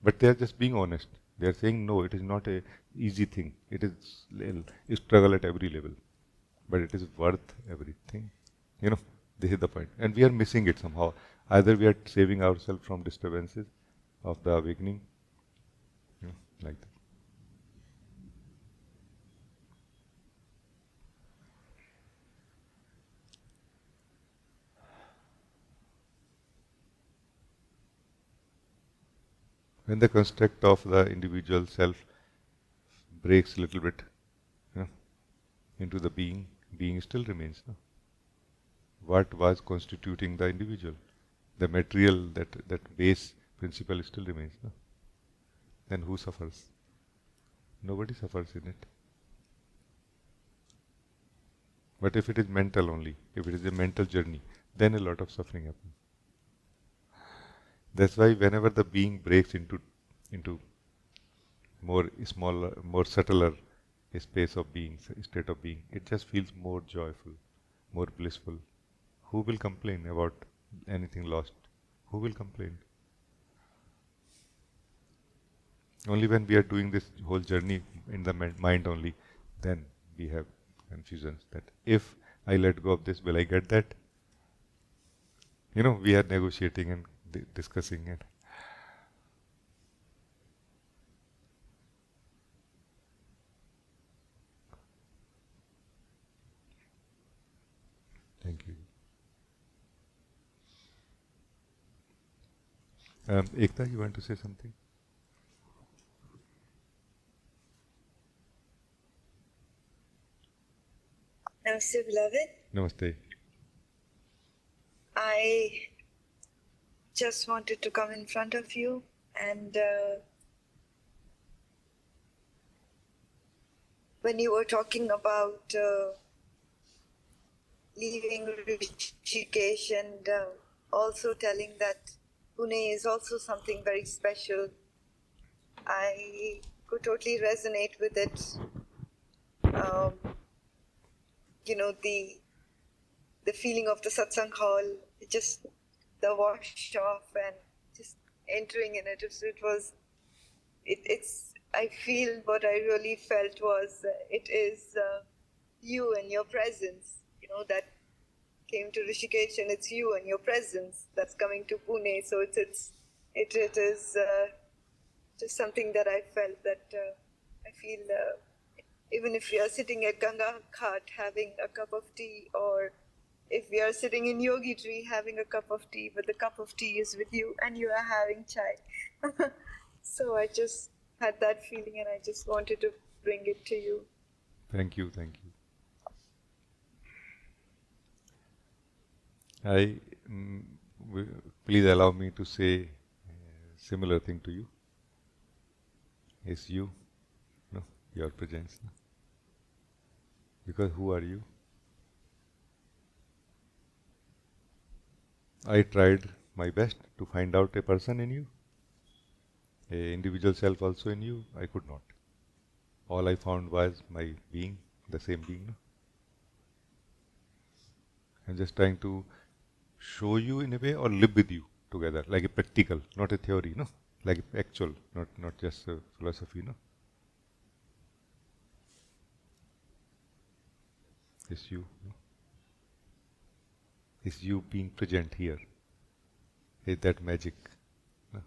But they are just being honest. They are saying no, it is not a easy thing. It is a struggle at every level, but it is worth everything. This is the point, and we are missing it somehow. Either we are saving ourselves from disturbances of the awakening, like that. When the construct of the individual self breaks a little bit, into the being still remains. No? What was constituting the individual? The material, that base principle still remains. No? Then who suffers? Nobody suffers in it. But if it is mental only, if it is a mental journey, then a lot of suffering happens. That's why whenever the being breaks into more smaller, more subtler space of being, state of being, it just feels more joyful, more blissful. Who will complain about anything lost? Who will complain? Only when we are doing this whole journey in the mind only, then we have confusions that if I let go of this, will I get that? We are negotiating and discussing it. Thank you. Ekta, you want to say something? Namaste, beloved. Namaste. I just wanted to come in front of you and when you were talking about leaving Rishikesh and also telling that Pune is also something very special, I could totally resonate with it. The feeling of the satsang hall, just the wash off and just entering in it. It's. I feel what I really felt was it is you and your presence. That came to Rishikesh, and it's you and your presence that's coming to Pune. So it is just something that I felt that I feel. Even if we are sitting at Ganga Ghat having a cup of tea, or if we are sitting in Yogi Tree having a cup of tea, but the cup of tea is with you and you are having chai. So I just had that feeling and I just wanted to bring it to you. Thank you, thank you. I please allow me to say a similar thing to you. It's you, no, your presence. No? Because who are you? I tried my best to find out a person in you, a individual self also in you. I could not. All I found was my being, the same being. No? I'm just trying to show you in a way or live with you together, like a practical, not a theory, no? Like actual, not just a philosophy, no? It's you. No? It's you being present here. Is that magic? No?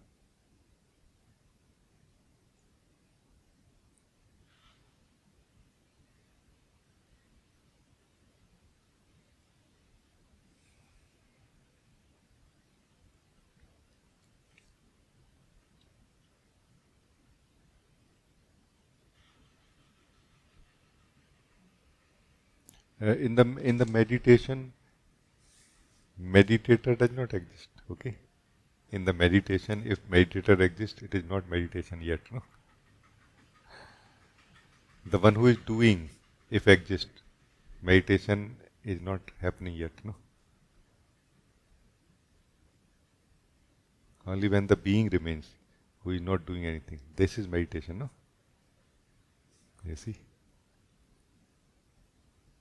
In the meditation, meditator does not exist. Okay. In the meditation, if meditator exists, it is not meditation yet. No. The one who is doing, if exists, meditation is not happening yet. No. Only when the being remains, who is not doing anything. This is meditation. No. You see.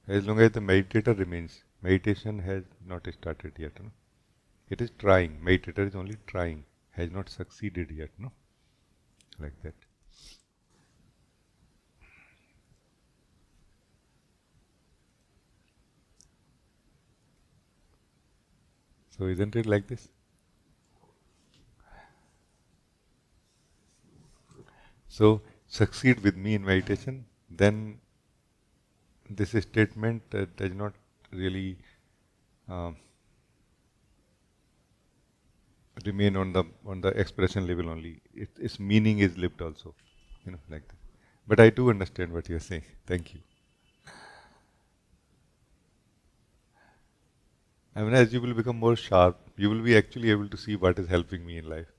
As long as the meditator remains, meditation has not started yet. No? It is trying. Meditator is only trying, has not succeeded yet. No, like that. So isn't it like this? So succeed with me in meditation, then this statement does not really um, remain on the expression level only. Its meaning is lived also, like that. But I do understand what you are saying. Thank you. I mean, as you will become more sharp, you will be actually able to see what is helping me in life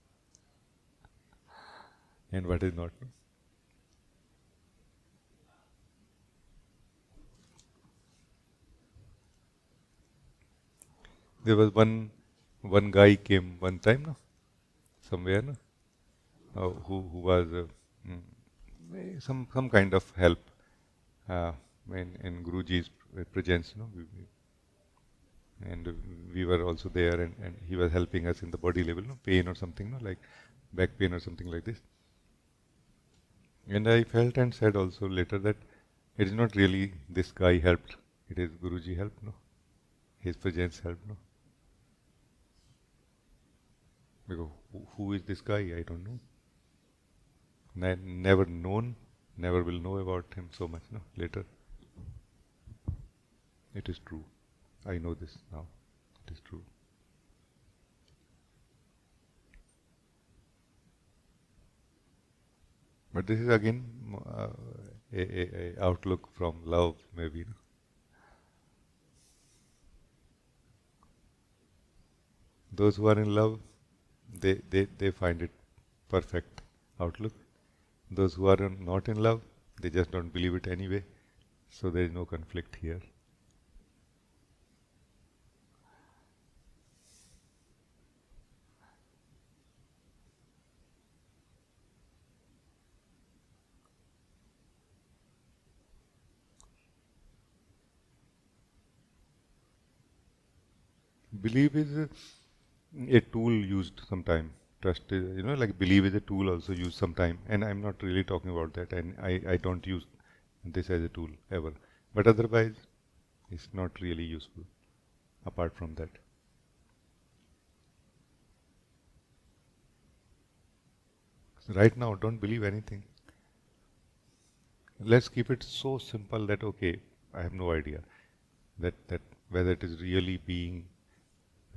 and what is not. There was one guy came one time, no? somewhere, no? Who was some kind of help uh, in Guruji's presence, no? And we were also there, and he was helping us in the body level, no? Pain or something, no? Like back pain or something like this. And I felt and said also later that it is not really this guy helped, it is Guruji helped, no? His presence helped, no? Because who is this guy? I don't know. Never known, never will know about him so much, no? Later. It is true. I know this now. It is true. But this is again a outlook from love, maybe. No? Those who are in love, they find it perfect outlook. Those who are not in love, they just don't believe it anyway. So there is no conflict here. Belief is a tool used sometime. Trust is, like belief is a tool also used sometime. And I'm not really talking about that. And I don't use this as a tool ever. But otherwise, it's not really useful apart from that. So right now, don't believe anything. Let's keep it so simple that, okay, I have no idea that whether it is really being,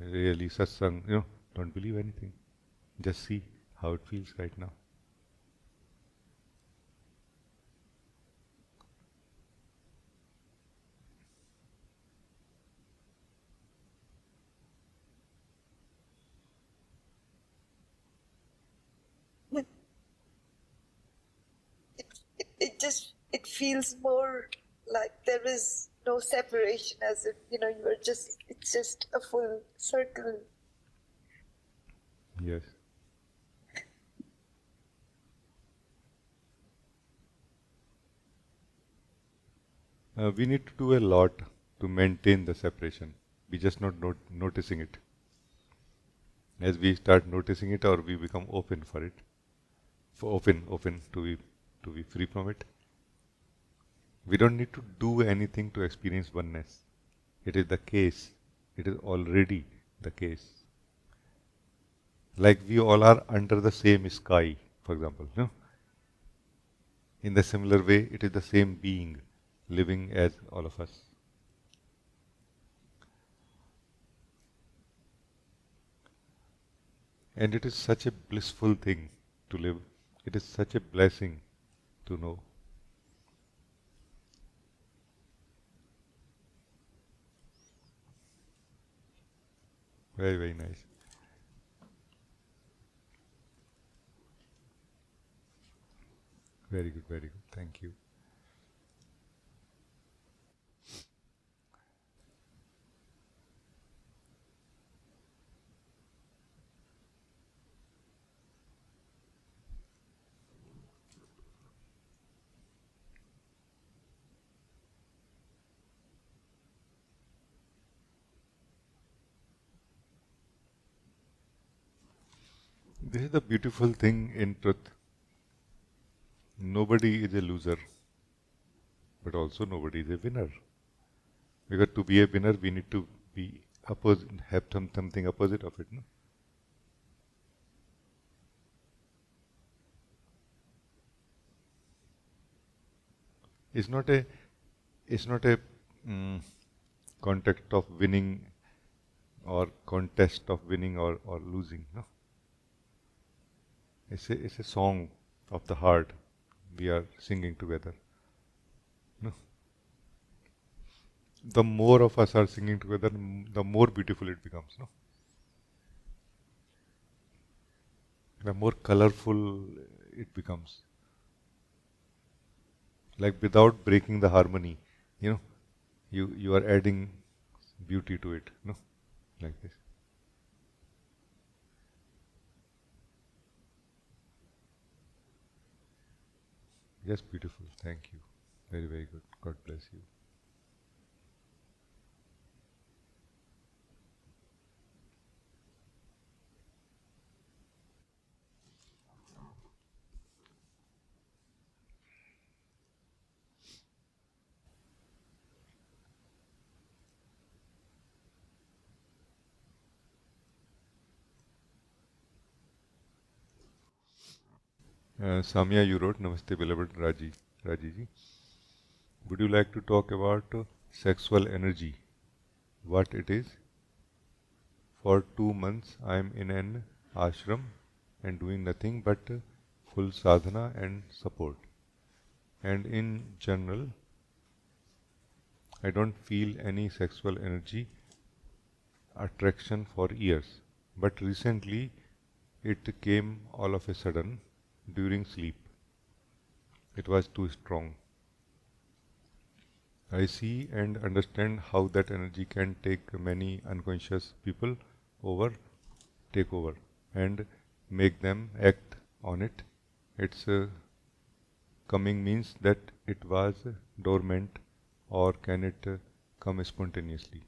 really satsang, don't believe anything. Just see how it feels right now. It just it feels more like there is no separation, as if you are just it's just a full circle. Yes. We need to do a lot to maintain the separation. We just not noticing it. As we start noticing it, or we become open for it, open to be free from it. We don't need to do anything to experience oneness. It is the case. It is already the case. Like we all are under the same sky, for example. In the similar way, it is the same being living as all of us. And it is such a blissful thing to live. It is such a blessing to know. Very, very nice. Very good, very good. Thank you. This is the beautiful thing in truth. Nobody is a loser, but also nobody is a winner. Because to be a winner, we need to be opposite, have something opposite of it. No? It's not a, it's not a context of winning or contest of winning or losing. No, it's a song of the heart we are singing together. No, the more of us are singing together, the more beautiful it becomes. No, the more colorful it becomes. Like without breaking the harmony, you are adding beauty to it. No, like this. Yes, beautiful. Thank you. Very, very good. God bless you. Samya, you wrote, Namaste, beloved Raji. Rajiji, would you like to talk about sexual energy? What it is? For 2 months, I am in an ashram and doing nothing but full sadhana and support. And in general, I don't feel any sexual energy attraction for years. But recently, it came all of a sudden during sleep. It was too strong. I see and understand how that energy can take many unconscious people over, take over, and make them act on it. Its coming means that it was dormant, or can it come spontaneously?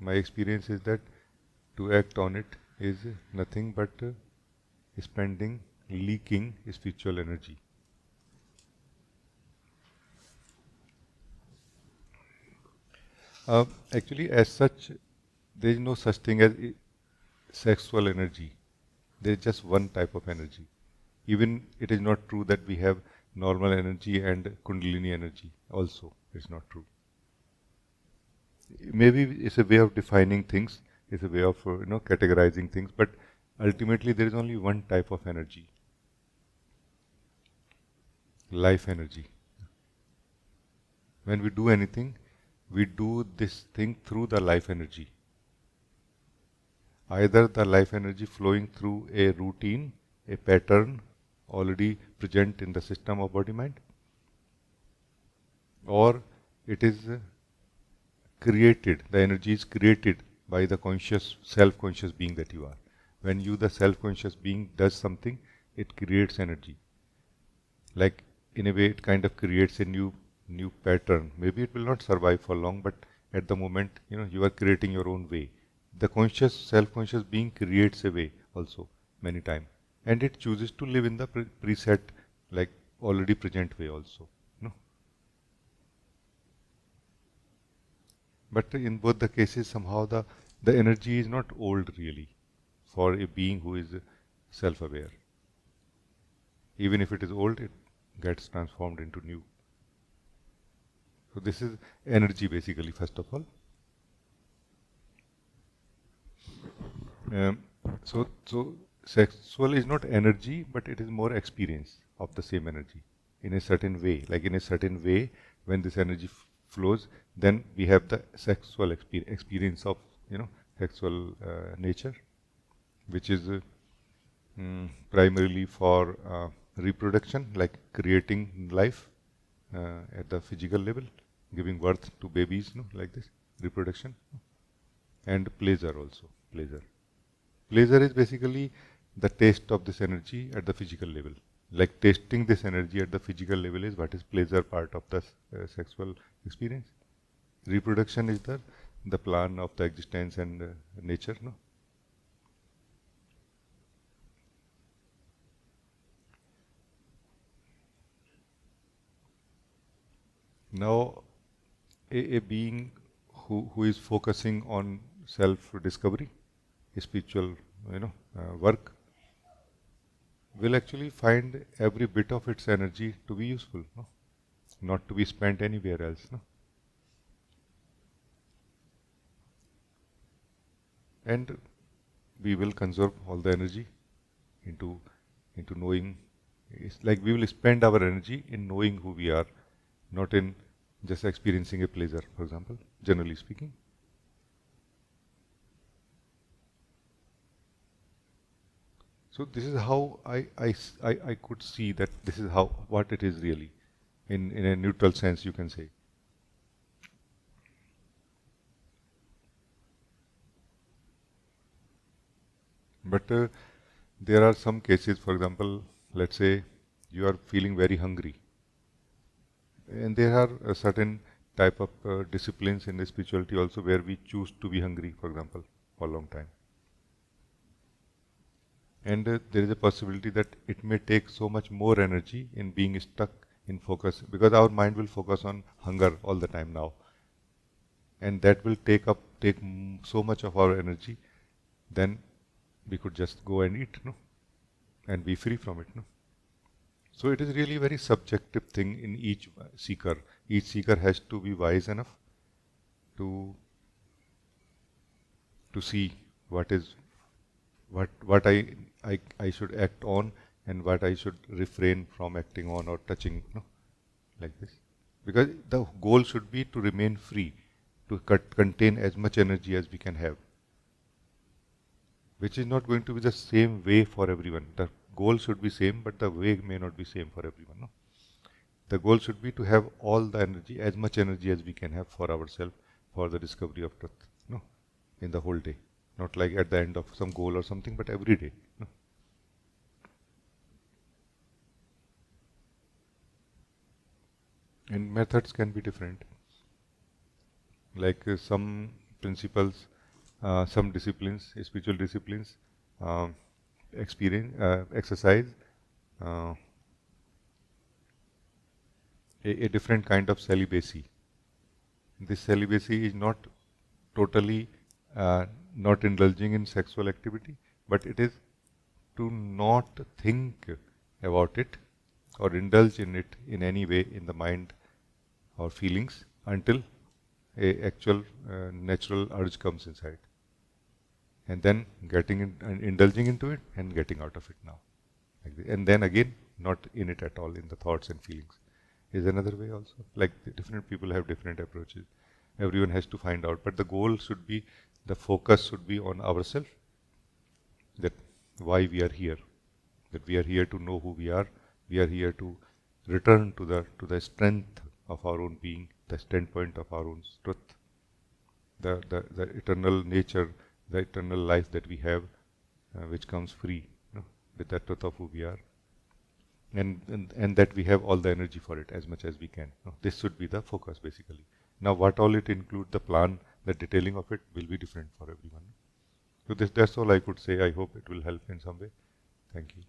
My experience is that to act on it is nothing but spending, leaking spiritual energy. Actually, as such, there is no such thing as sexual energy. There is just one type of energy. Even it is not true that we have normal energy and kundalini energy also. It's not true. Maybe it's a way of defining things, it's a way of categorizing things, but ultimately there is only one type of energy, life energy. When we do anything, we do this thing through the life energy. Either the life energy flowing through a routine, a pattern already present in the system of body mind, or it is created, the energy is created by the conscious, self-conscious being that you are. When you, the self-conscious being, does something, it creates energy. Like, in a way, it kind of creates a new pattern. Maybe it will not survive for long, but at the moment, you are creating your own way. The conscious, self-conscious being creates a way also many times, and it chooses to live in the preset, like already present way also. No, but in both the cases, somehow the energy is not old really, for a being who is self-aware. Even if it is old, it gets transformed into new. So this is energy basically, first of all. Um, so sexual is not energy, but it is more experience of the same energy in a certain way. Like in a certain way, when this energy flows, then we have the sexual experience of sexual nature, which is primarily for reproduction, like creating life at the physical level, giving birth to babies, like this, reproduction, and pleasure also. Pleasure is basically the taste of this energy at the physical level. Like tasting this energy at the physical level is what is pleasure part of the sexual experience. Reproduction is the plan of the existence and nature. No. Now, a being who is focusing on self-discovery, spiritual, work, will actually find every bit of its energy to be useful, no? Not to be spent anywhere else. No? And we will conserve all the energy into knowing. It's like we will spend our energy in knowing who we are, not in just experiencing a pleasure, for example, generally speaking. So this is how I could see that this is how what it is really, in a neutral sense, you can say. But there are some cases, for example, let's say you are feeling very hungry, And there are a certain type of disciplines in the spirituality also where we choose to be hungry, for example, for a long time. And there is a possibility that it may take so much more energy in being stuck in focus, because our mind will focus on hunger all the time now, and that will take so much of our energy. Then we could just go and eat, no, and be free from it, no. So it is really a very subjective thing in each seeker. Each seeker has to be wise enough to see what I should act on, and what I should refrain from acting on or touching, no, like this. Because the goal should be to remain free, to contain as much energy as we can have, which is not going to be the same way for everyone. The goal should be same, but the way may not be same for everyone. No? The goal should be to have all the energy, as much energy as we can have for ourselves, for the discovery of truth, no, in the whole day. Not like at the end of some goal or something, but every day. No? And methods can be different. Like some principles, some disciplines, spiritual disciplines, um, exercise uh, a different kind of celibacy. This celibacy is not totally not indulging in sexual activity, but it is to not think about it or indulge in it in any way in the mind or feelings until a actual natural urge comes inside, and then getting in and indulging into it and getting out of it now, like this. And then again not in it at all, in the thoughts and feelings, is another way also. Like different people have different approaches. Everyone has to find out, but the goal should be, the focus should be on ourselves, that why we are here, that we are here to know who we are here to return to the strength of our own being, the standpoint of our own truth, the eternal nature, the eternal life that we have, which comes free, you know, with the truth of who we are, and that we have all the energy for it as much as we can. You know, this should be the focus basically. Now, what all it includes, the plan, the detailing of it will be different for everyone. So that's all I could say. I hope it will help in some way. Thank you.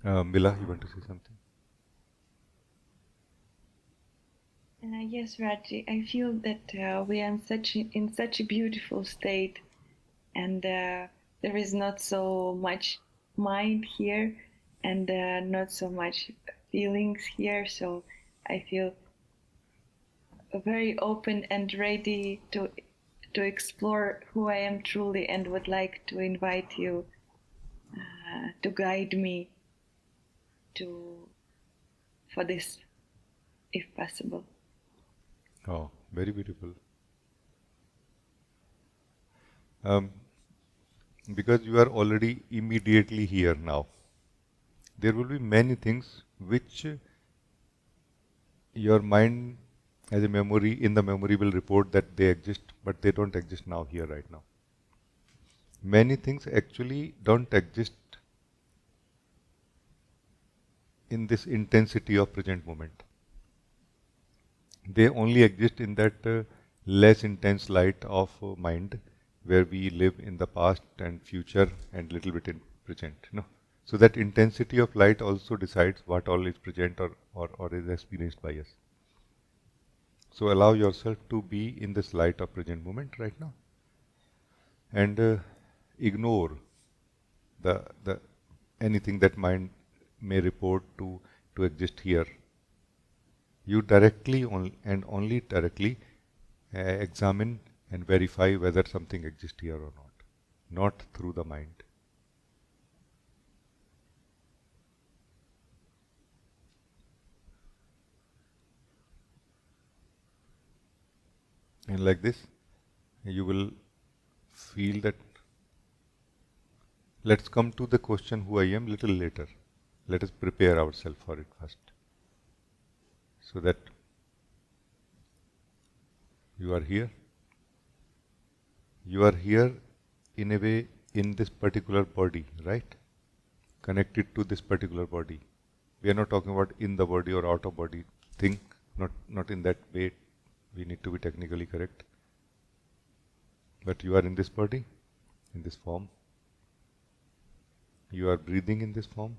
Mila, you want to say something? Yes, Rajee, I feel that we are in such a beautiful state, and there is not so much mind here, and not so much feelings here. So I feel very open and ready to explore who I am truly, and would like to invite you to guide me for this, if possible. Oh, very beautiful. Because you are already immediately here now. There will be many things which your mind as a memory, in the memory, will report that they exist, but they don't exist now, here, right now. Many things actually don't exist in this intensity of present moment. They only exist in that less intense light of mind, where we live in the past and future and little bit in present. No? So that intensity of light also decides what all is present or is experienced by us. So allow yourself to be in this light of present moment right now, and ignore the anything that mind may report to exist here. You directly and only directly examine and verify whether something exists here or not through the mind. And like this, you will feel that Let's come to the question who I am little later. Let us prepare ourselves for it first. So that you are here. You are here in a way in this particular body, right? Connected to this particular body. We are not talking about in the body or out of body thing, not in that way. We need to be technically correct. But you are in this body, in this form. You are breathing in this form,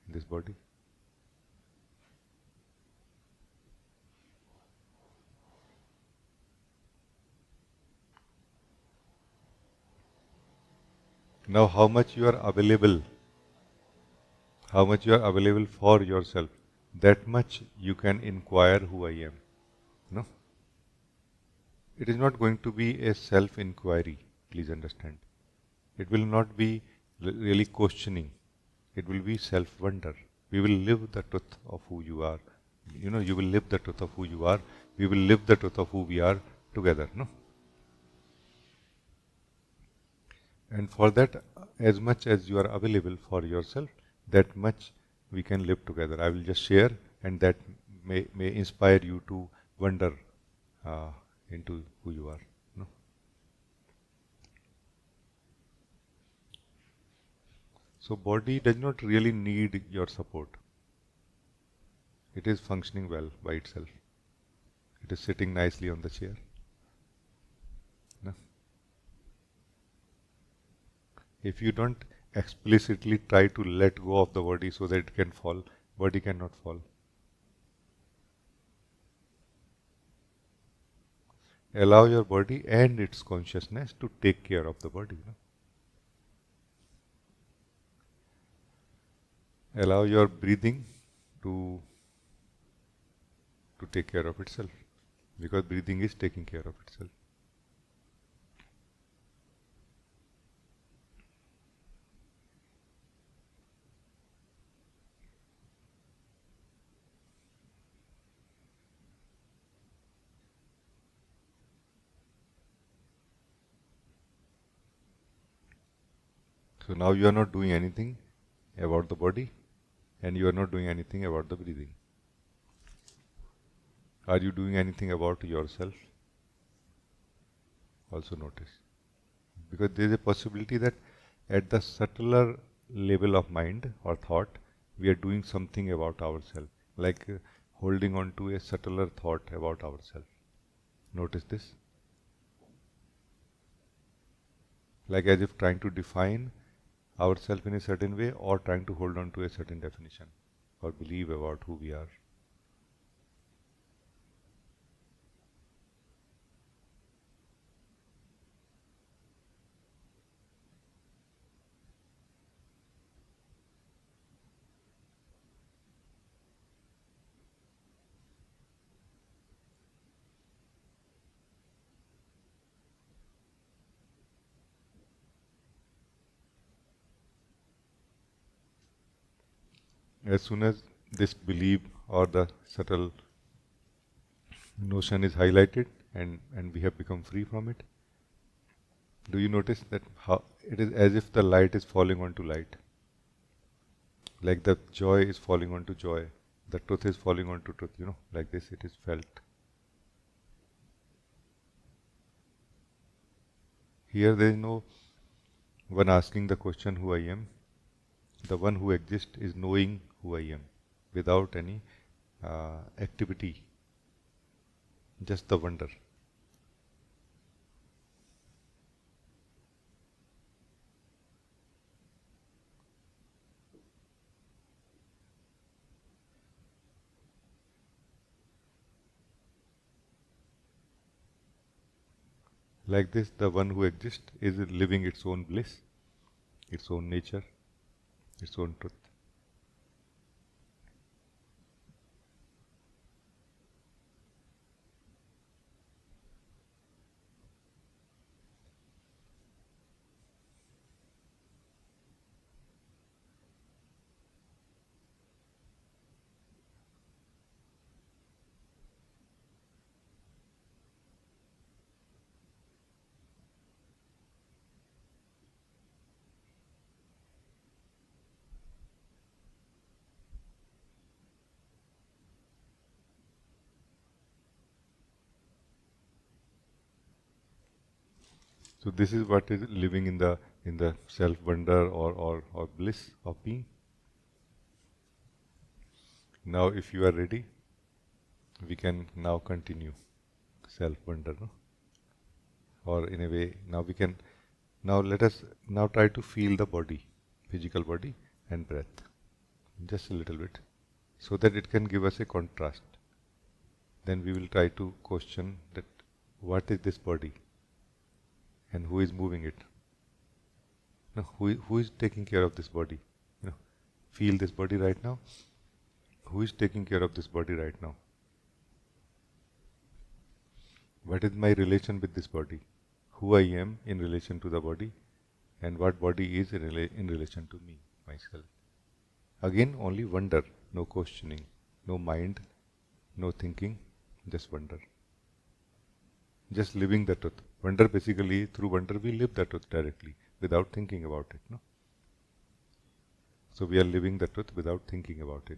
in this body. Now, how much you are available for yourself, that much you can inquire who I am. No? It is not going to be a self-inquiry, please understand. It will not be really questioning. It will be self-wonder. We will live the truth of who you are. You will live the truth of who you are. We will live the truth of who we are together. No? And for that, as much as you are available for yourself, that much we can live together. I will just share, and that may inspire you to wonder uh, into who you are. No? So body does not really need your support. It is functioning well by itself. It is sitting nicely on the chair. No? If you don't explicitly try to let go of the body so that it can fall, body cannot fall. Allow your body and its consciousness to take care of the body. No? Allow your breathing to take care of itself, because breathing is taking care of itself. So now you are not doing anything about the body, and you are not doing anything about the breathing. Are you doing anything about yourself? Also notice. Because there is a possibility that at the subtler level of mind or thought, we are doing something about ourselves, like holding on to a subtler thought about ourselves. Notice this. Like as if trying to define ourselves in a certain way, or trying to hold on to a certain definition or believe about who we are. As soon as this belief or the subtle notion is highlighted, and we have become free from it, do you notice that how it is as if the light is falling onto light? Like the joy is falling onto joy, the truth is falling onto truth, like this it is felt. Here there is no one asking the question who I am. The one who exists is knowing who I am without any activity, just the wonder. Like this, the one who exists is living its own bliss, its own nature, its own truth. So this is what is living in the self wonder or bliss of being. Now if you are ready, we can now continue self wonder, no? Or in a way, now let us now try to feel the body, physical body and breath, just a little bit, so that it can give us a contrast. Then we will try to question that what is this body and who is moving it? No, who is taking care of this body? You know, feel this body right now. Who is taking care of this body right now? What is my relation with this body? Who I am in relation to the body, and what body is in relation to me, myself. Again, only wonder, no questioning, no mind, no thinking, just wonder. Just living the truth. Wonder basically, through wonder we live the truth directly, without thinking about it. No? So we are living the truth without thinking about it.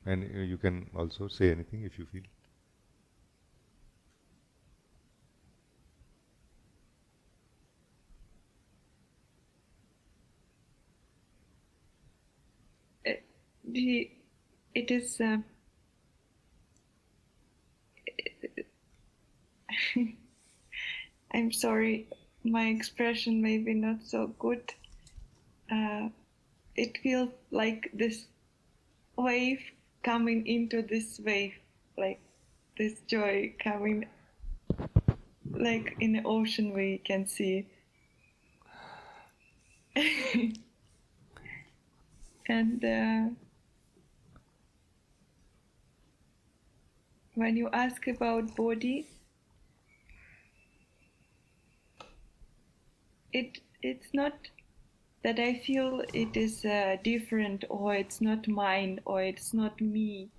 And you can also say anything if you feel. It is. I'm sorry, my expression may be not so good. It feels like this wave coming into this wave, like this joy coming, like in the ocean we can see. And when you ask about body, it's not that I feel it is different, or it's not mine, or it's not me,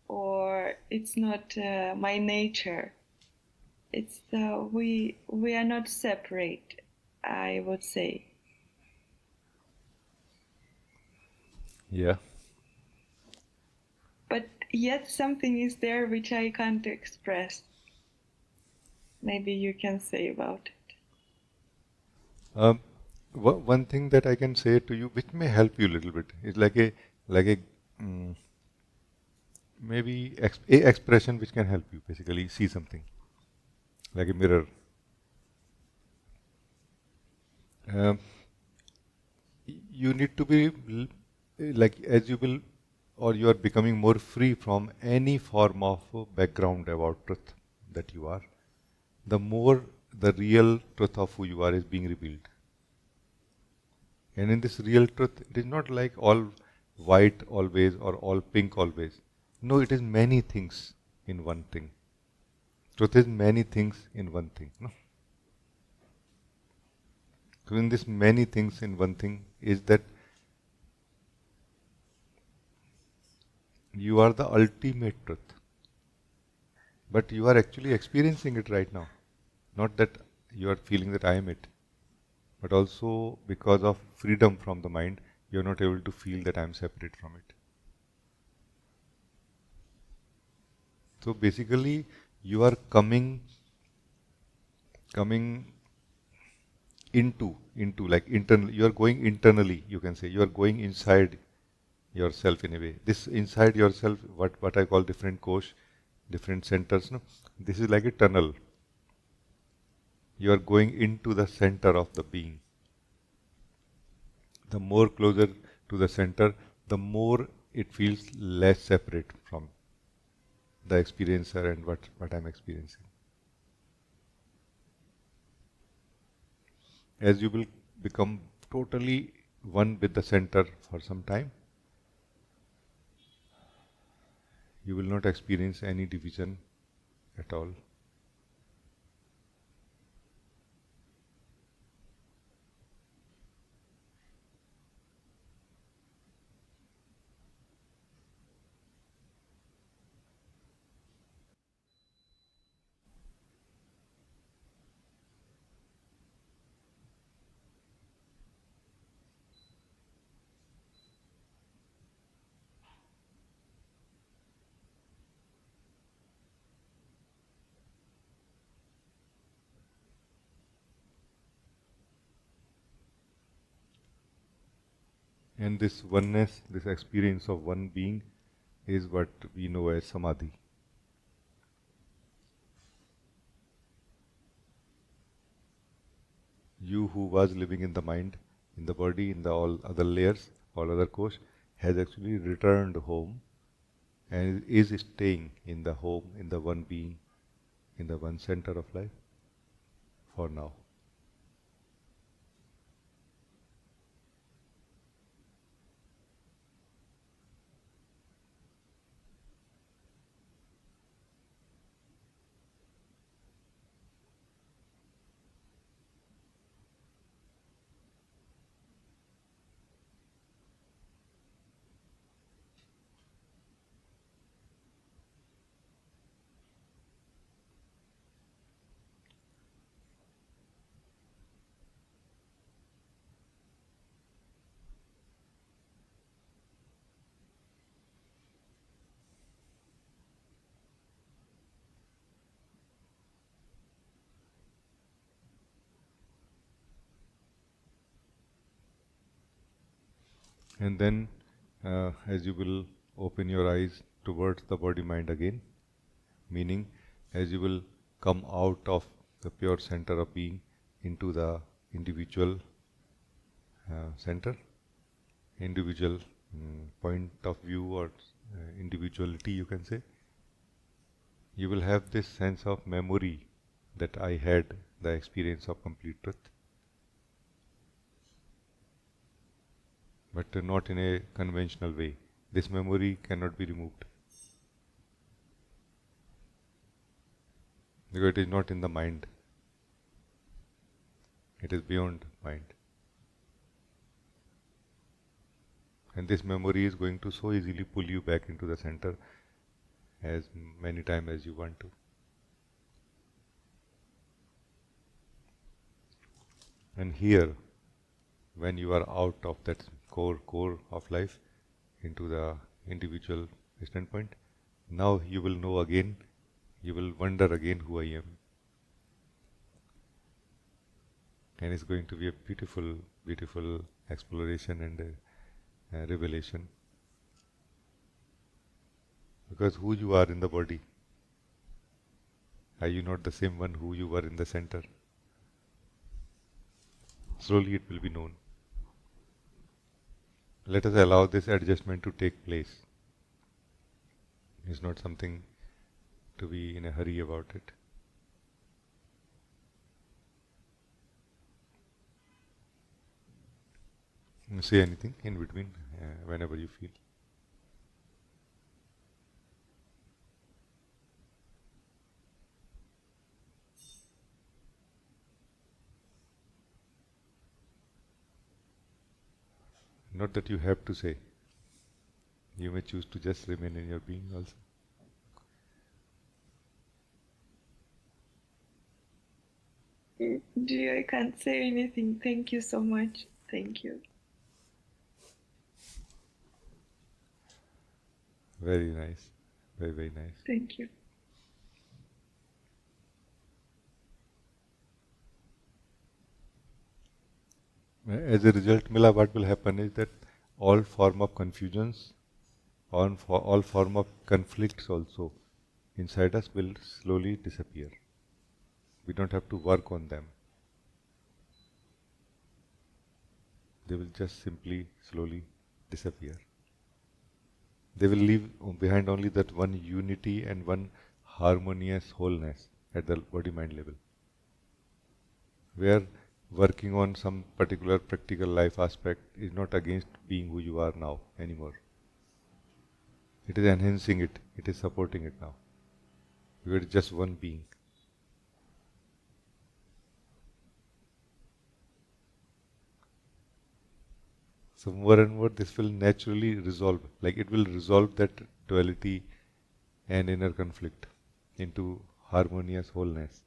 or it's not my nature. It's we are not separate, I would say. Yeah. But yet something is there which I can't express. Maybe you can say about it. One thing that I can say to you, which may help you a little bit, is like a maybe a expression which can help you basically see something, like a mirror. Um, you need to be like as you will, or you are becoming more free from any form of background about truth that you are. The more the real truth of who you are is being revealed. And in this real truth, it is not like all white always or all pink always. No, it is many things in one thing. Truth is many things in one thing. No? So in this many things in one thing is that you are the ultimate truth. But you are actually experiencing it right now. Not that you are feeling that I am it. But also because of freedom from the mind, you are not able to feel that I am separate from it. So basically, you are coming into like internal. You are going internally. You can say you are going inside yourself in a way. This inside yourself, what I call different kosh, different centers. No, this is like a tunnel. You are going into the center of the being. The more closer to the center, the more it feels less separate from the experiencer and what I'm experiencing. As you will become totally one with the center for some time, you will not experience any division at all. And this oneness, this experience of one being, is what we know as samadhi. You who was living in the mind, in the body, in the all other layers, all other kosh, has actually returned home and is staying in the home, in the one being, in the one center of life for now. And then, as you will open your eyes towards the body mind again, meaning as you will come out of the pure center of being into the individual center, individual point of view, or individuality, you can say, you will have this sense of memory that I had the experience of complete truth, but not in a conventional way. This memory cannot be removed because it is not in the mind, it is beyond mind. And this memory is going to so easily pull you back into the center as many times as you want to. And here, when you are out of that core of life into the individual standpoint, now you will know again, you will wonder again who I am. And it's going to be a beautiful, beautiful exploration and revelation. Because who you are in the body, are you not the same one who you were in the center? Slowly it will be known. Let us allow this adjustment to take place. It's not something to be in a hurry about it. Say anything in between whenever you feel. Not that you have to say. You may choose to just remain in your being also. Gee, I can't say anything. Thank you so much. Thank you. Very nice. Very, very nice. Thank you. As a result, Mila, what will happen is that all form of confusions, all form of conflicts also inside us will slowly disappear. We don't have to work on them. They will just simply, slowly disappear. They will leave behind only that one unity and one harmonious wholeness at the body-mind level, where working on some particular practical life aspect is not against being who you are now anymore. It is enhancing it, it is supporting it now. You are just one being. So more and more this will naturally resolve, like it will resolve that duality and inner conflict into harmonious wholeness.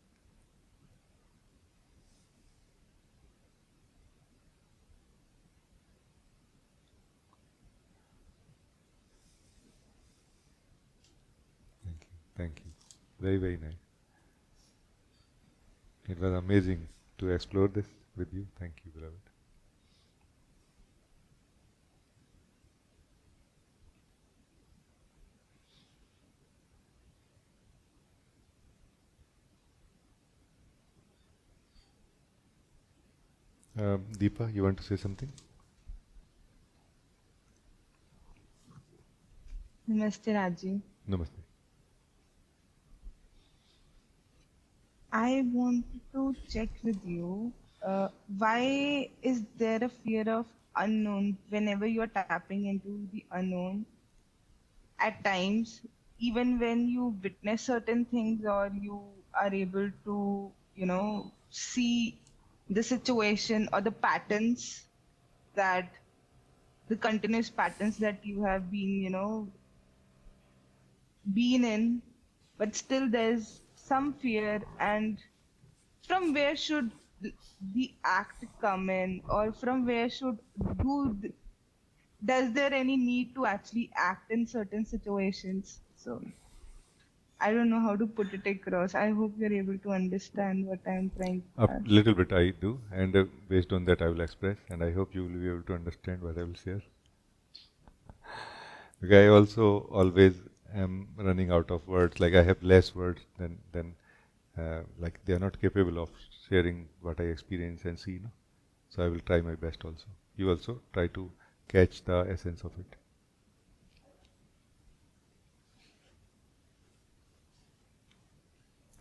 Thank you. Thank you. Very, very nice. It was amazing to explore this with you. Thank you, beloved. Deepa, you want to say something? Namaste, Rajee. Namaste. I want to check with you. Why is there a fear of unknown whenever you're tapping into the unknown? At times, even when you witness certain things or you are able to, see the situation or the patterns that the continuous patterns that you have been, been in, but still there's some fear. And from where should the act come in, or from where should do does there any need to actually act in certain situations? So I don't know how to put it across. I hope you're able to understand what I'm trying A to ask. little bit I do, and based on that I will express, and I hope you will be able to understand what I will share. Because I also always am running out of words. Like I have less words than like they are not capable of sharing what I experience and see. No? So I will try my best also. You also try to catch the essence of it.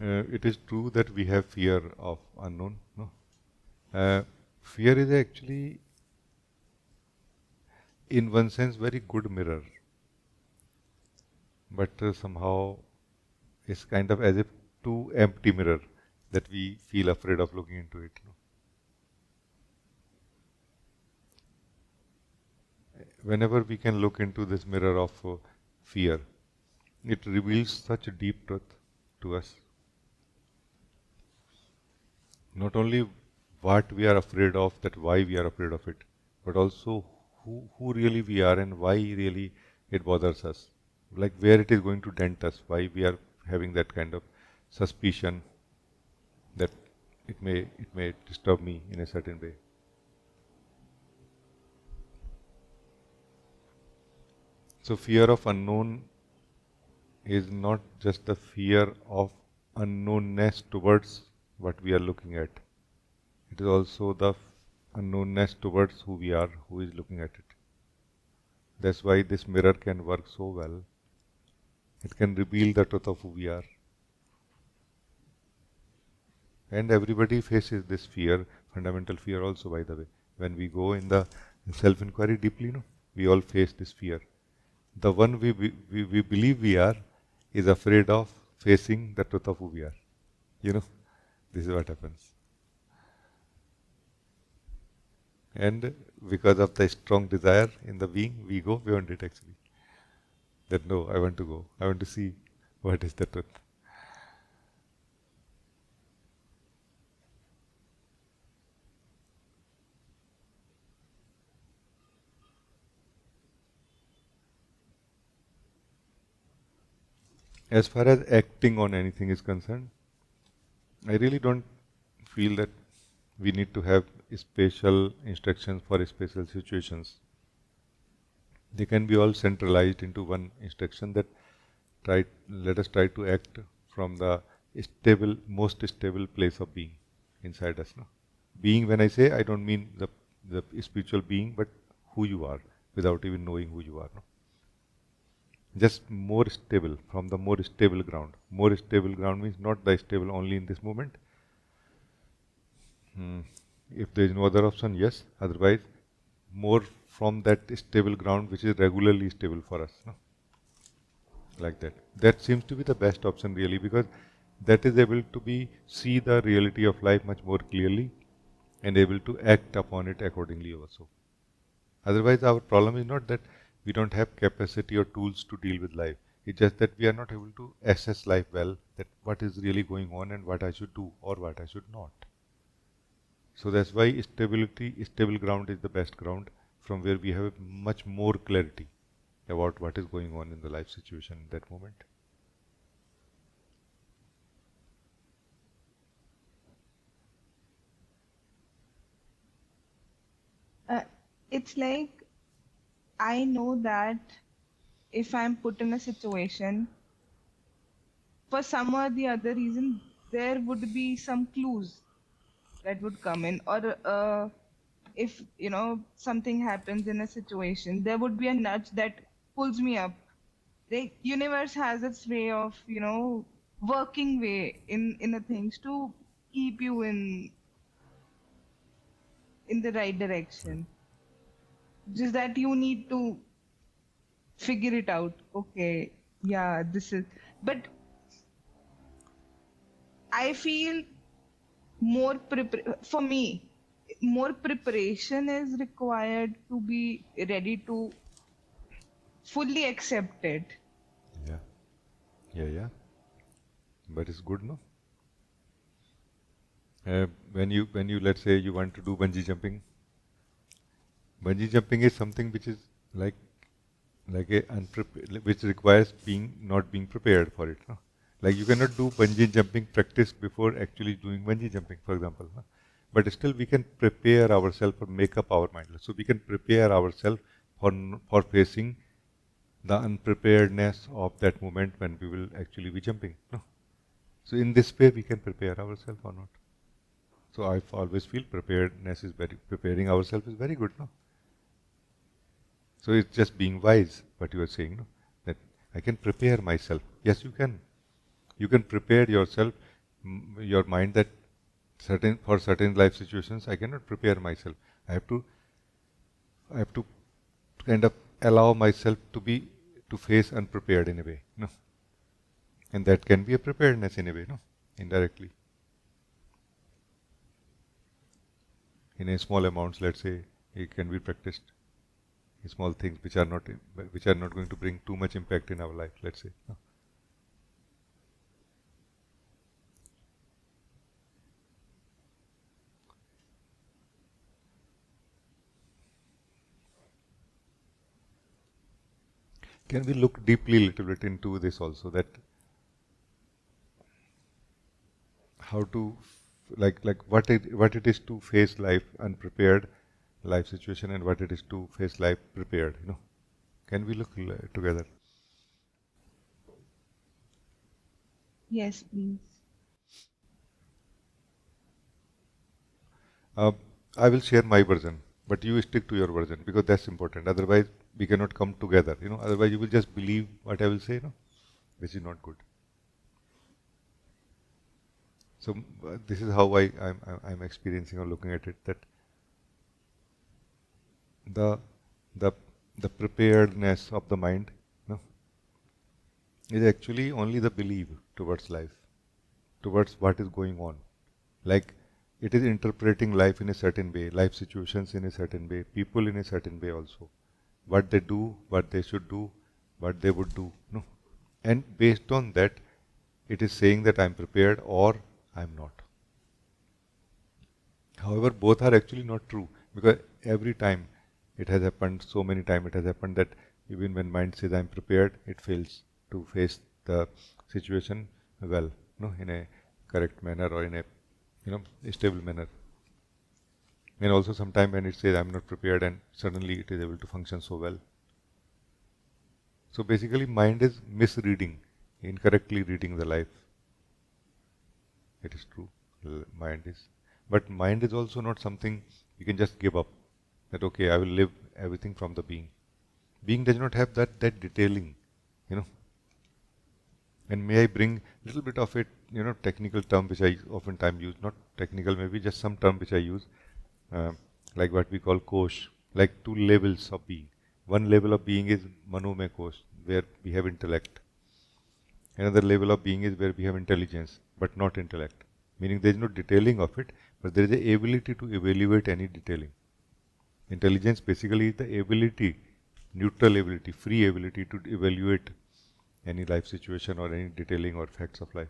It is true that we have fear of unknown. No, fear is actually, in one sense, very good mirror, but somehow it's kind of as if too empty mirror that we feel afraid of looking into it. No? Whenever we can look into this mirror of fear, it reveals such a deep truth to us. Not only what we are afraid of, that why we are afraid of it, but also who really we are and why really it bothers us. Like where it is going to dent us, why we are having that kind of suspicion that it may disturb me in a certain way. So fear of unknown is not just the fear of unknownness towards what we are looking at. It is also the unknownness towards who we are, who is looking at it. That's why this mirror can work so well. It can reveal the truth of who we are. And everybody faces this fear, fundamental fear also, by the way. When we go in the self-inquiry deeply, we all face this fear. The one we believe we are is afraid of facing the truth of who we are. This is what happens. And because of the strong desire in the being, we go beyond it actually. That no, I want to go. I want to see what is the truth. As far as acting on anything is concerned, I really don't feel that we need to have special instructions for special situations. They can be all centralized into one instruction that let us try to act from the most stable place of being inside us. No? Being, when I say, I don't mean the spiritual being, but who you are, without even knowing who you are. No? Just more stable, from the more stable ground. More stable ground means not the stable only in this moment. If there is no other option, yes. Otherwise, more from that stable ground which is regularly stable for us. No? Like that. That seems to be the best option really, because that is able to see the reality of life much more clearly and able to act upon it accordingly also. Otherwise, our problem is not that we don't have capacity or tools to deal with life. It's just that we are not able to assess life well, that what is really going on and what I should do or what I should not. So that's why stable ground is the best ground, from where we have much more clarity about what is going on in the life situation in that moment. It's like I know that if I'm put in a situation, for some or the other reason, there would be some clues that would come in, or if something happens in a situation, there would be a nudge that pulls me up. The universe has its way of working way in the things to keep you in the right direction. Just that you need to figure it out. Okay, yeah, this is. But I feel for me, more preparation is required to be ready to fully accept it. Yeah, yeah. But it's good, no? When you let's say you want to do bungee jumping is something which is like which requires being not being prepared for it. No? Like you cannot do bungee jumping practice before actually doing bungee jumping, for example. No? But still, we can prepare ourselves or make up our mind. So we can prepare ourselves for facing the unpreparedness of that moment when we will actually be jumping. No? So in this way, we can prepare ourselves or not. So I always feel preparing ourselves is very good. No? So it's just being wise, what you are saying, no? That I can prepare myself. Yes, you can. You can prepare yourself, your mind that for certain life situations, I cannot prepare myself. I have to, I have to kind of allow myself to face unprepared in a way, no? And that can be a preparedness in a way, no? Indirectly. In a small amounts, let's say, it can be practiced. Small things which are not going to bring too much impact in our life, let's say. No? Can we look deeply a little bit into this also, that how to what it is to face life unprepared, life situation, and what it is to face life prepared, can we look together? Yes, please. uh, I will share my version, but you stick to your version because that's important. Otherwise we cannot come together, otherwise you will just believe what I will say, which is not good. So this is how I'm experiencing or looking at it, that the the the preparedness of the mind, no, is actually only the belief towards life, towards what is going on. Like it is interpreting life in a certain way, life situations in a certain way, people in a certain way also. What they do, what they should do, what they would do. No. And based on that, it is saying that I'm prepared or I'm not. However, both are actually not true, because every time it has happened, so many times it has happened that even when mind says I'm prepared, it fails to face the situation well, no, in a correct manner or in a stable manner. And also sometimes when it says I'm not prepared, and suddenly it is able to function so well. So basically, mind is misreading, incorrectly reading the life. It is true, mind is. But mind is also not something you can just give up. That okay, I will live everything from the being. Being does not have that detailing, you know. And may I bring a little bit of it, technical term which I oftentimes use, not technical, maybe just some term which I use, uh, like what we call kosh, like two levels of being. One level of being is manomay kosh, where we have intellect. Another level of being is where we have intelligence, but not intellect. Meaning there is no detailing of it, but there is the ability to evaluate any detailing. Intelligence basically is the ability, neutral ability, free ability to evaluate any life situation or any detailing or facts of life.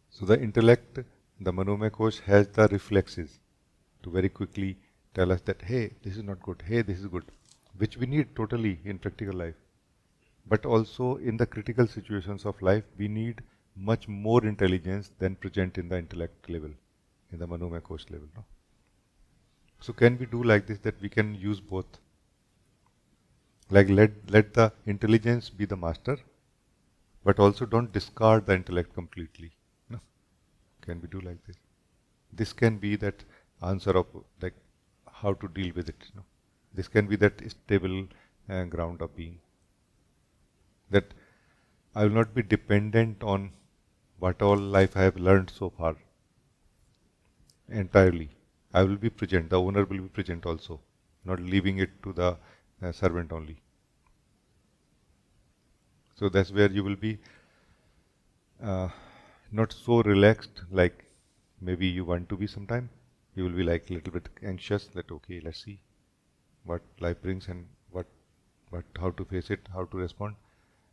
So the intellect, the manomay kosh, has the reflexes to very quickly tell us that, hey, this is not good, hey, this is good, which we need totally in practical life. But also in the critical situations of life, we need much more intelligence than present in the intellect level, in the manomay kosh level. No? So can we do like this, that we can use both? Like let the intelligence be the master, but also don't discard the intellect completely. No? Can we do like this? This can be that answer of like how to deal with it. This can be that stable ground of being. That I will not be dependent on what all life I have learned so far entirely. I will be present. The owner will be present also, not leaving it to the servant only. So that's where you will be not so relaxed like maybe you want to be sometime. You will be like a little bit anxious that okay, let's see what life brings and what how to face it, how to respond.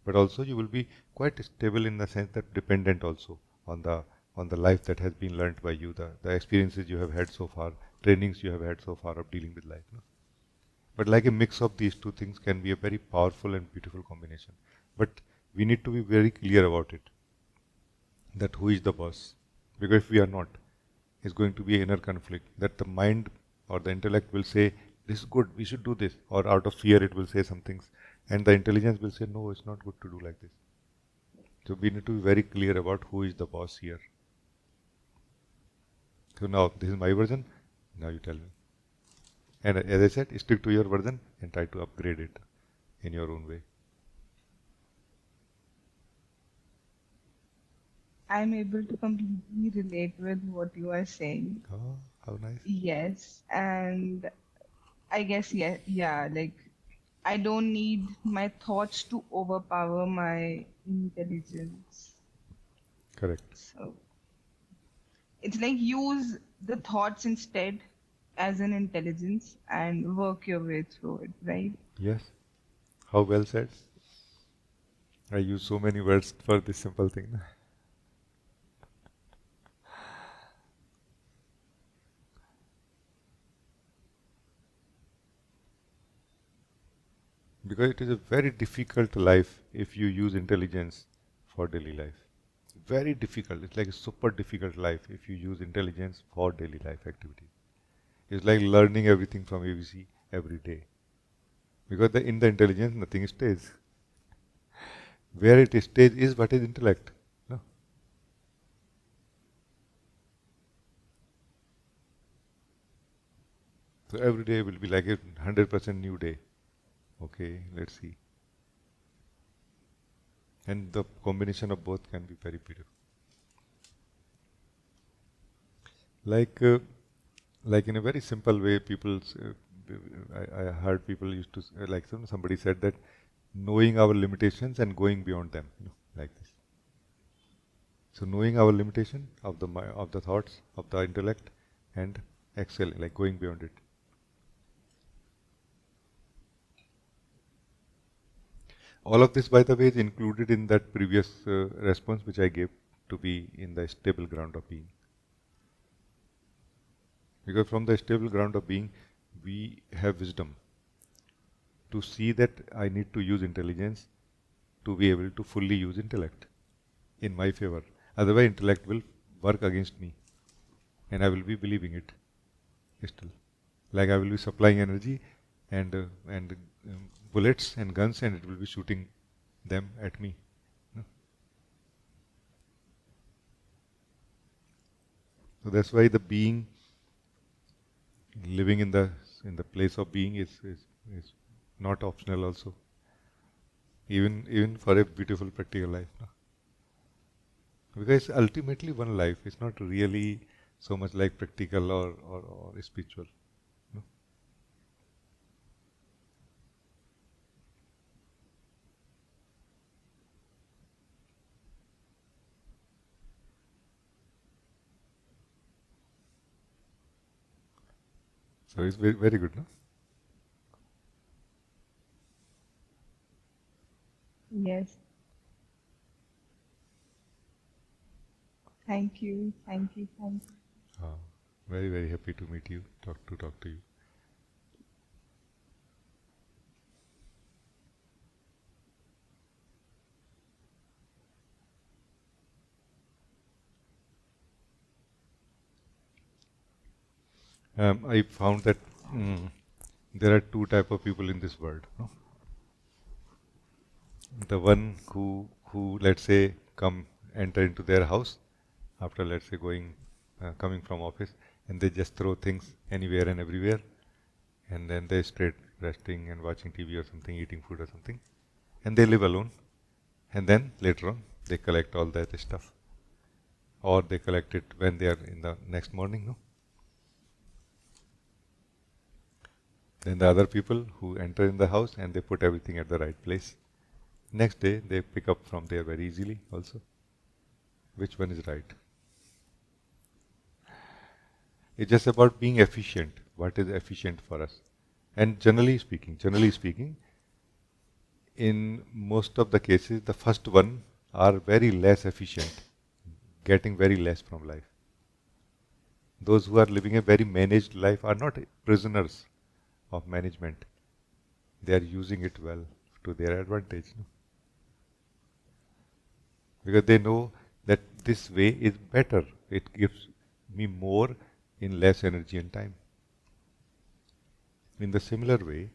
But also you will be quite stable in the sense that dependent also on the life that has been learnt by you, the experiences you have had so far, trainings you have had so far of dealing with life. But like a mix of these two things can be a very powerful and beautiful combination. But we need to be very clear about it, that who is the boss. Because if we are not, it's going to be an inner conflict that the mind or the intellect will say, this is good, we should do this. Or out of fear, it will say some things. And the intelligence will say, no, it's not good to do like this. So we need to be very clear about who is the boss here. So now, this is my version. Now you tell me. And as I said, stick to your version and try to upgrade it in your own way. I'm able to completely relate with what you are saying. Oh, how nice. Yes, and I guess yeah, like I don't need my thoughts to overpower my intelligence. Correct. So it's like use the thoughts instead as an intelligence and work your way through it, right? Yes. How well said. I use so many words for this simple thing. Because it is a very difficult life if you use intelligence for daily life. Very difficult. It's like a super difficult life if you use intelligence for daily life activity. It's like learning everything from ABC every day. Because in the intelligence nothing stays. Where it stays is what is intellect. No? So every day will be like a 100% new day. Okay, let's see. And the combination of both can be very beautiful. Like, like in a very simple way, I heard people used to like somebody said that knowing our limitations and going beyond them, like this. So knowing our limitation of the thoughts of the intellect and excel, like going beyond it. All of this, by the way, is included in that previous response which I gave, to be in the stable ground of being. Because from the stable ground of being, we have wisdom to see that I need to use intelligence to be able to fully use intellect in my favor. Otherwise, intellect will work against me and I will be believing it still. Like I will be supplying energy and bullets and guns, and it will be shooting them at me. So that's why the being, living in the place of being is not optional also. Even for a beautiful practical life. No? Because ultimately one life is not really so much like practical or spiritual. No? So it's very, very good, no? Yes. Thank you. Thank you. Thank you. Very, very happy to meet you, talk to you. I found that there are two type of people in this world. No? The one who let's say enter into their house after let's say coming from office, and they just throw things anywhere and everywhere, and then they straight resting and watching TV or something, eating food or something, and they live alone. And then later on, they collect all that stuff, or they collect it when they are in the next morning. No. Then the other people who enter in the house and they put everything at the right place. Next day they pick up from there very easily also. Which one is right? It's just about being efficient. What is efficient for us? And generally speaking, in most of the cases, the first one are very less efficient, getting very less from life. Those who are living a very managed life are not prisoners of management. They are using it well to their advantage. No? Because they know that this way is better. It gives me more in less energy and time. In the similar way,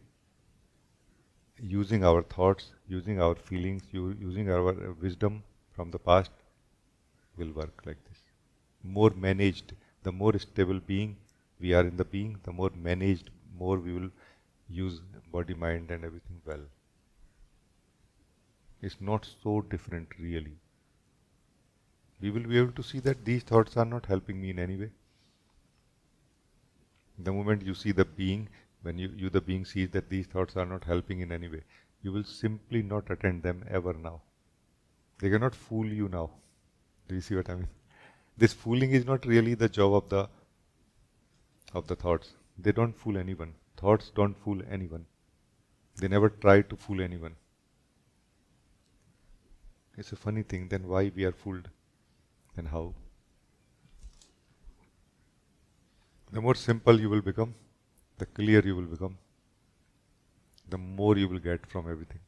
using our thoughts, using our feelings, using our wisdom from the past will work like this. More managed, the more stable being we are in the being, the more managed, more we will use body, mind and everything well. It's not so different really. We will be able to see that these thoughts are not helping me in any way. The moment you see the being, when you the being sees that these thoughts are not helping in any way, you will simply not attend them ever now. They cannot fool you now. Do you see what I mean? This fooling is not really the job of the thoughts. They don't fool anyone. Thoughts don't fool anyone. They never try to fool anyone. It's a funny thing, then why we are fooled and how? The more simple you will become, the clearer you will become, the more you will get from everything.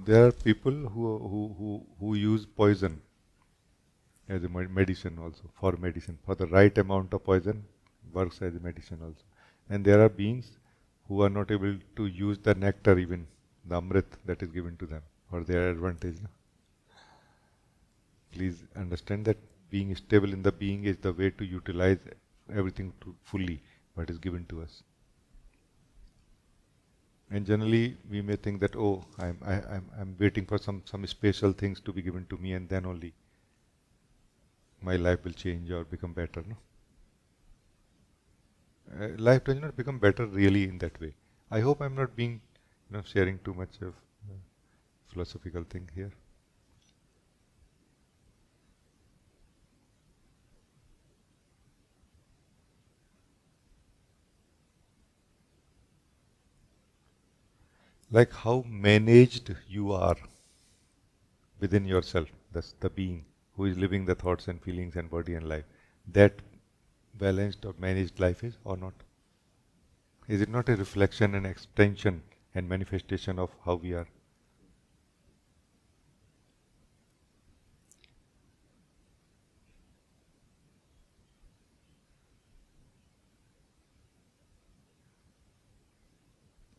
There are people who use poison as a medicine also, for medicine. For the right amount of poison works as a medicine also. And there are beings who are not able to use the nectar even, the amrit that is given to them for their advantage. No? Please understand that being stable in the being is the way to utilize everything to fully what is given to us. And generally we may think that, oh, I'm waiting for some special things to be given to me and then only my life will change or become better. No? Life does not become better really in that way. I hope I'm not being, sharing too much of philosophical thing here. Like how managed you are within yourself, that's the being who is living the thoughts and feelings and body and life. That balanced or managed life is or not? Is it not a reflection and extension and manifestation of how we are?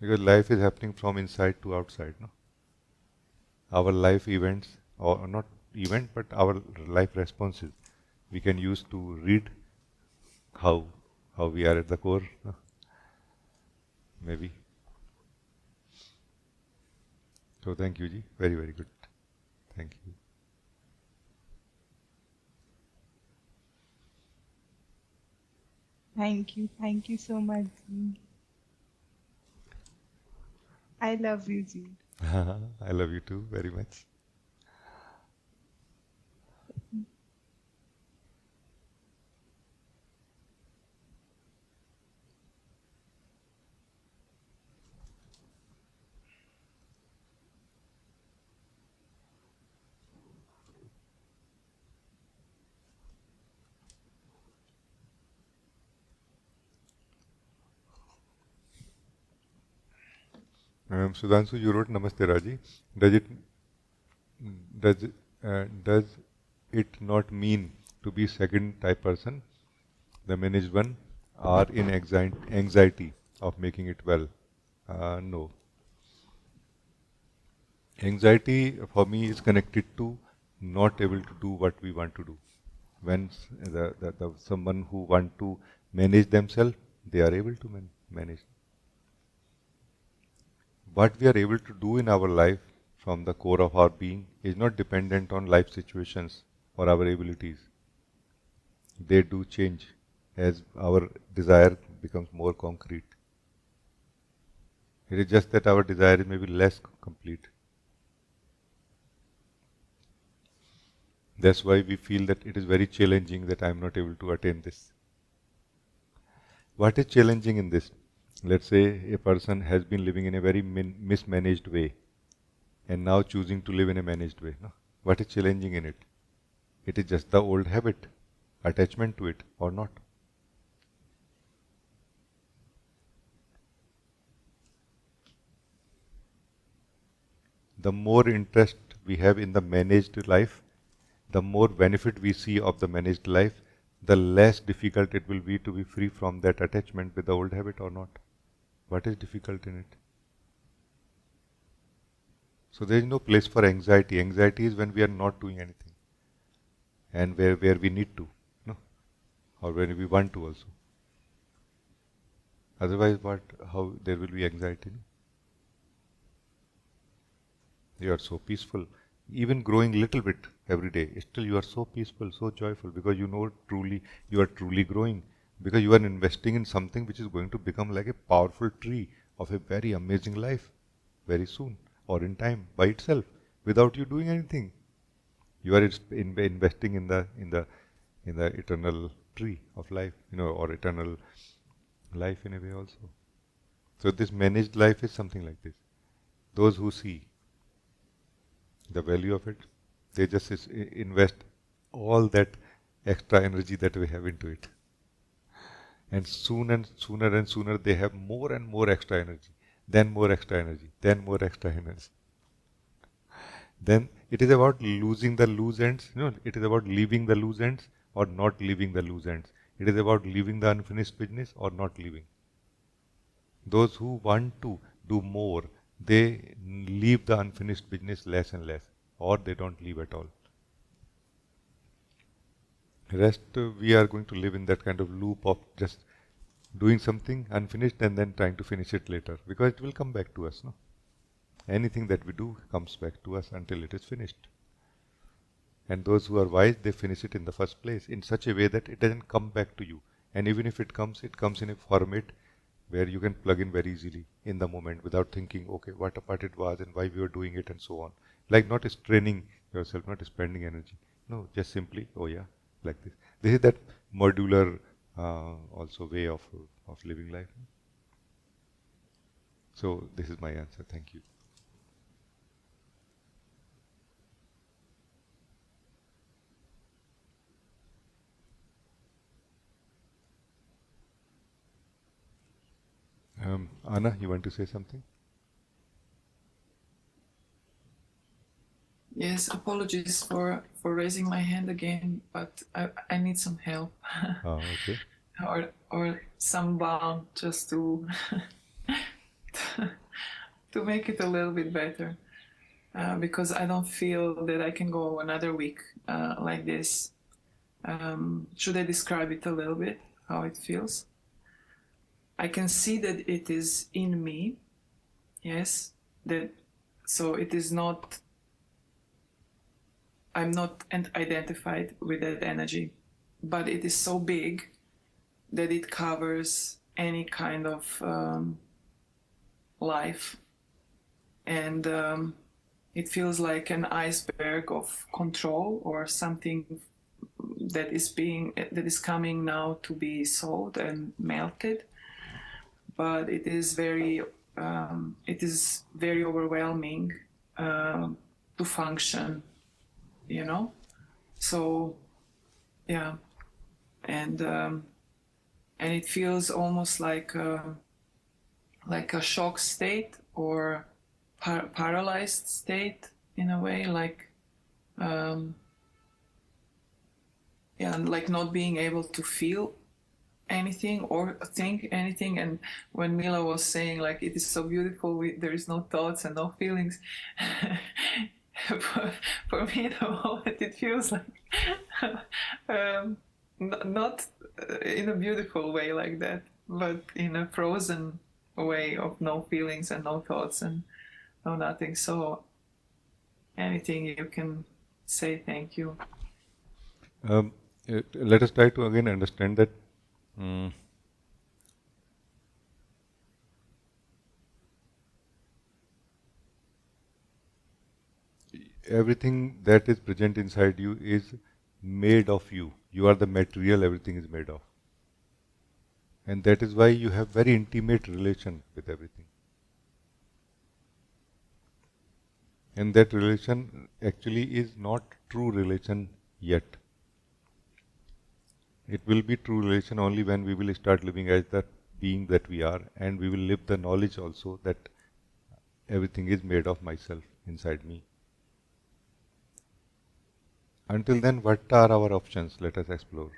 Because life is happening from inside to outside. No? Our life events, or not event, but our life responses, we can use to read how we are at the core. No? Maybe. So thank you, Ji. Very, very good. Thank you. Thank you. Thank you so much, Ji. I love you, Ji. I love you too very much. Sudhanshu, you wrote Namaste Raji. Does it does it not mean to be second type person, the managed one, are in anxiety of making it well. No. Anxiety for me is connected to not able to do what we want to do. When someone who want to manage themselves, they are able to manage. What we are able to do in our life from the core of our being is not dependent on life situations or our abilities. They do change as our desire becomes more concrete. It is just that our desire is maybe less complete. That's why we feel that it is very challenging that I am not able to attain this. What is challenging in this? Let's say a person has been living in a very mismanaged way and now choosing to live in a managed way. No? What is challenging in it? It is just the old habit, attachment to it or not. The more interest we have in the managed life, the more benefit we see of the managed life, the less difficult it will be to be free from that attachment with the old habit or not. What is difficult in it? So there is no place for anxiety. Anxiety is when we are not doing anything and where we need to, no? Or when we want to also. Otherwise, how there will be anxiety? No? You are so peaceful. Even growing little bit every day, still you are so peaceful, so joyful because you know truly you are truly growing because you are investing in something which is going to become like a powerful tree of a very amazing life very soon or in time by itself without you doing anything. You are investing in the eternal tree of life, or eternal life in a way also. So this managed life is something like this. Those who see the value of it, they just invest all that extra energy that we have into it. And sooner they have more and more extra energy, then more extra energy, then more extra energy. Then it is about losing the loose ends. It is about leaving the loose ends or not leaving the loose ends. It is about leaving the unfinished business or not leaving. Those who want to do more, they leave the unfinished business less and less, or they don't leave at all. Rest, we are going to live in that kind of loop of just doing something unfinished and then trying to finish it later, because it will come back to us. No? Anything that we do comes back to us until it is finished. And those who are wise, they finish it in the first place in such a way that it doesn't come back to you. And even if it comes in a format where you can plug in very easily in the moment without thinking, okay, what it was and why we were doing it and so on. Like not straining yourself, not spending energy. No, just simply, oh yeah, like this. This is that modular also way of living life. So this is my answer. Thank you. Anna, you want to say something? Yes, apologies for raising my hand again, but I need some help. Okay. or some balm just to to make it a little bit better, because I don't feel that I can go another week like this. Should I describe it a little bit, how it feels? I can see that it is in me, yes, so it is not, I'm not identified with that energy, but it is so big that it covers any kind of life, and it feels like an iceberg of control or something that is coming now to be solved and melted, but it is very overwhelming to function, so yeah, and it feels almost like a shock state or paralyzed state in a way, like and like not being able to feel anything or think anything. And when Mila was saying like it is so beautiful, there is no thoughts and no feelings, for me at the moment it feels like not in a beautiful way like that, but in a frozen way of no feelings and no thoughts and no nothing. So anything you can say, thank you. Let us try to again understand that everything that is present inside you is made of you. You are the material everything is made of. And that is why you have very intimate relation with everything. And that relation actually is not true relation yet. It will be true relation only when we will start living as the being that we are, and we will live the knowledge also that everything is made of myself inside me. Until then, what are our options? Let us explore.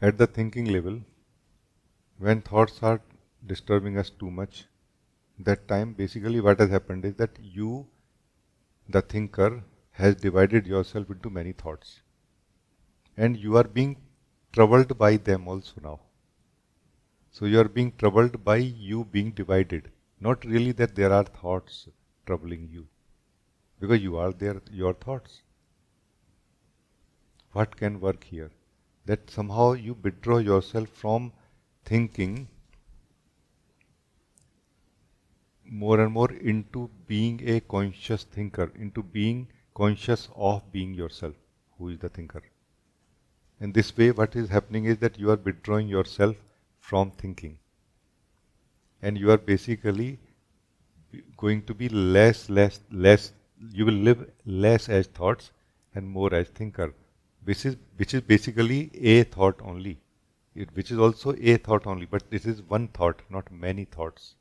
At the thinking level, when thoughts are disturbing us too much, that time basically what has happened is that you, the thinker, has divided yourself into many thoughts. And you are being troubled by them also now. So you are being troubled by you being divided. Not really that there are thoughts troubling you, because you are there, your thoughts. What can work here? That somehow you withdraw yourself from thinking more and more into being a conscious thinker, into being conscious of being yourself, who is the thinker. In this way, what is happening is that you are withdrawing yourself from thinking. And you are basically going to be less, you will live less as thoughts and more as thinker. Which is basically a thought only. Which is also a thought only, but this is one thought, not many thoughts.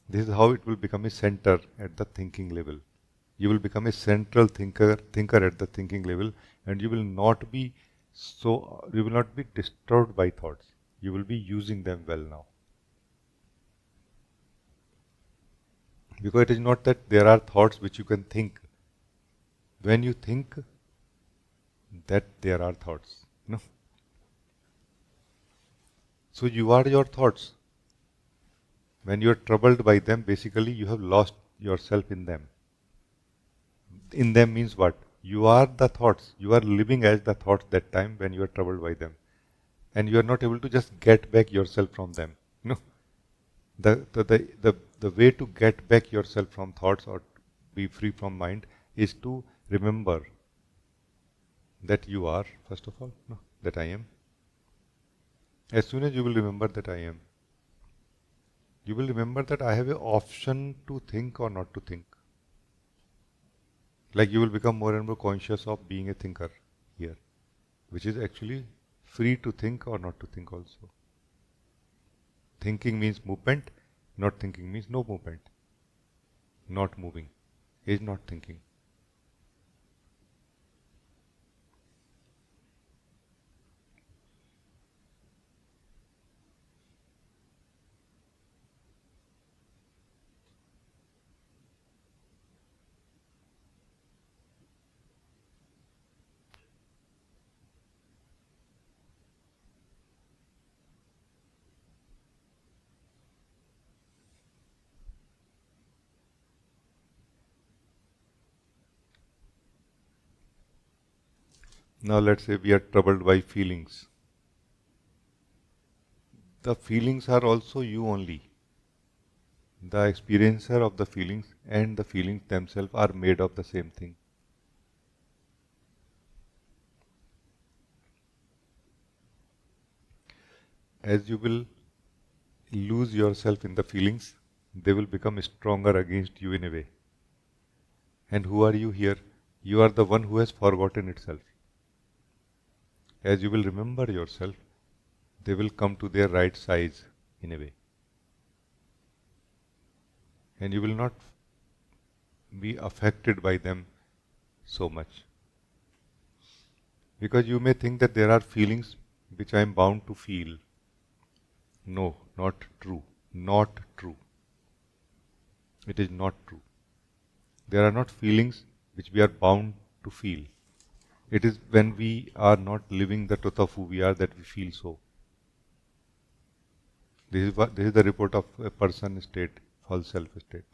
This is how it will become a center at the thinking level. You will become a central thinker at the thinking level, and you will not be disturbed by thoughts. You will be using them well now. Because it is not that there are thoughts which you can think. When you think that there are thoughts. No. So you are your thoughts. When you are troubled by them, basically you have lost yourself in them. In them means what? You are the thoughts. You are living as the thoughts that time when you are troubled by them. And you are not able to just get back yourself from them. No. The way to get back yourself from thoughts or be free from mind is to remember that you are, first of all, no, that I am. As soon as you will remember that I am, you will remember that I have an option to think or not to think. Like you will become more and more conscious of being a thinker here, which is actually free to think or not to think also. Thinking means movement, not thinking means no movement. Not moving is not thinking. Now let's say we are troubled by feelings. The feelings are also you only. The experiencer of the feelings and the feelings themselves are made of the same thing. As you will lose yourself in the feelings, they will become stronger against you in a way. And who are you here? You are the one who has forgotten itself. As you will remember yourself, they will come to their right size in a way. And you will not be affected by them so much. Because you may think that there are feelings which I am bound to feel. No, not true. Not true. It is not true. There are not feelings which we are bound to feel. It is when we are not living the truth of who we are that we feel so. This is the report of a person state, false self state.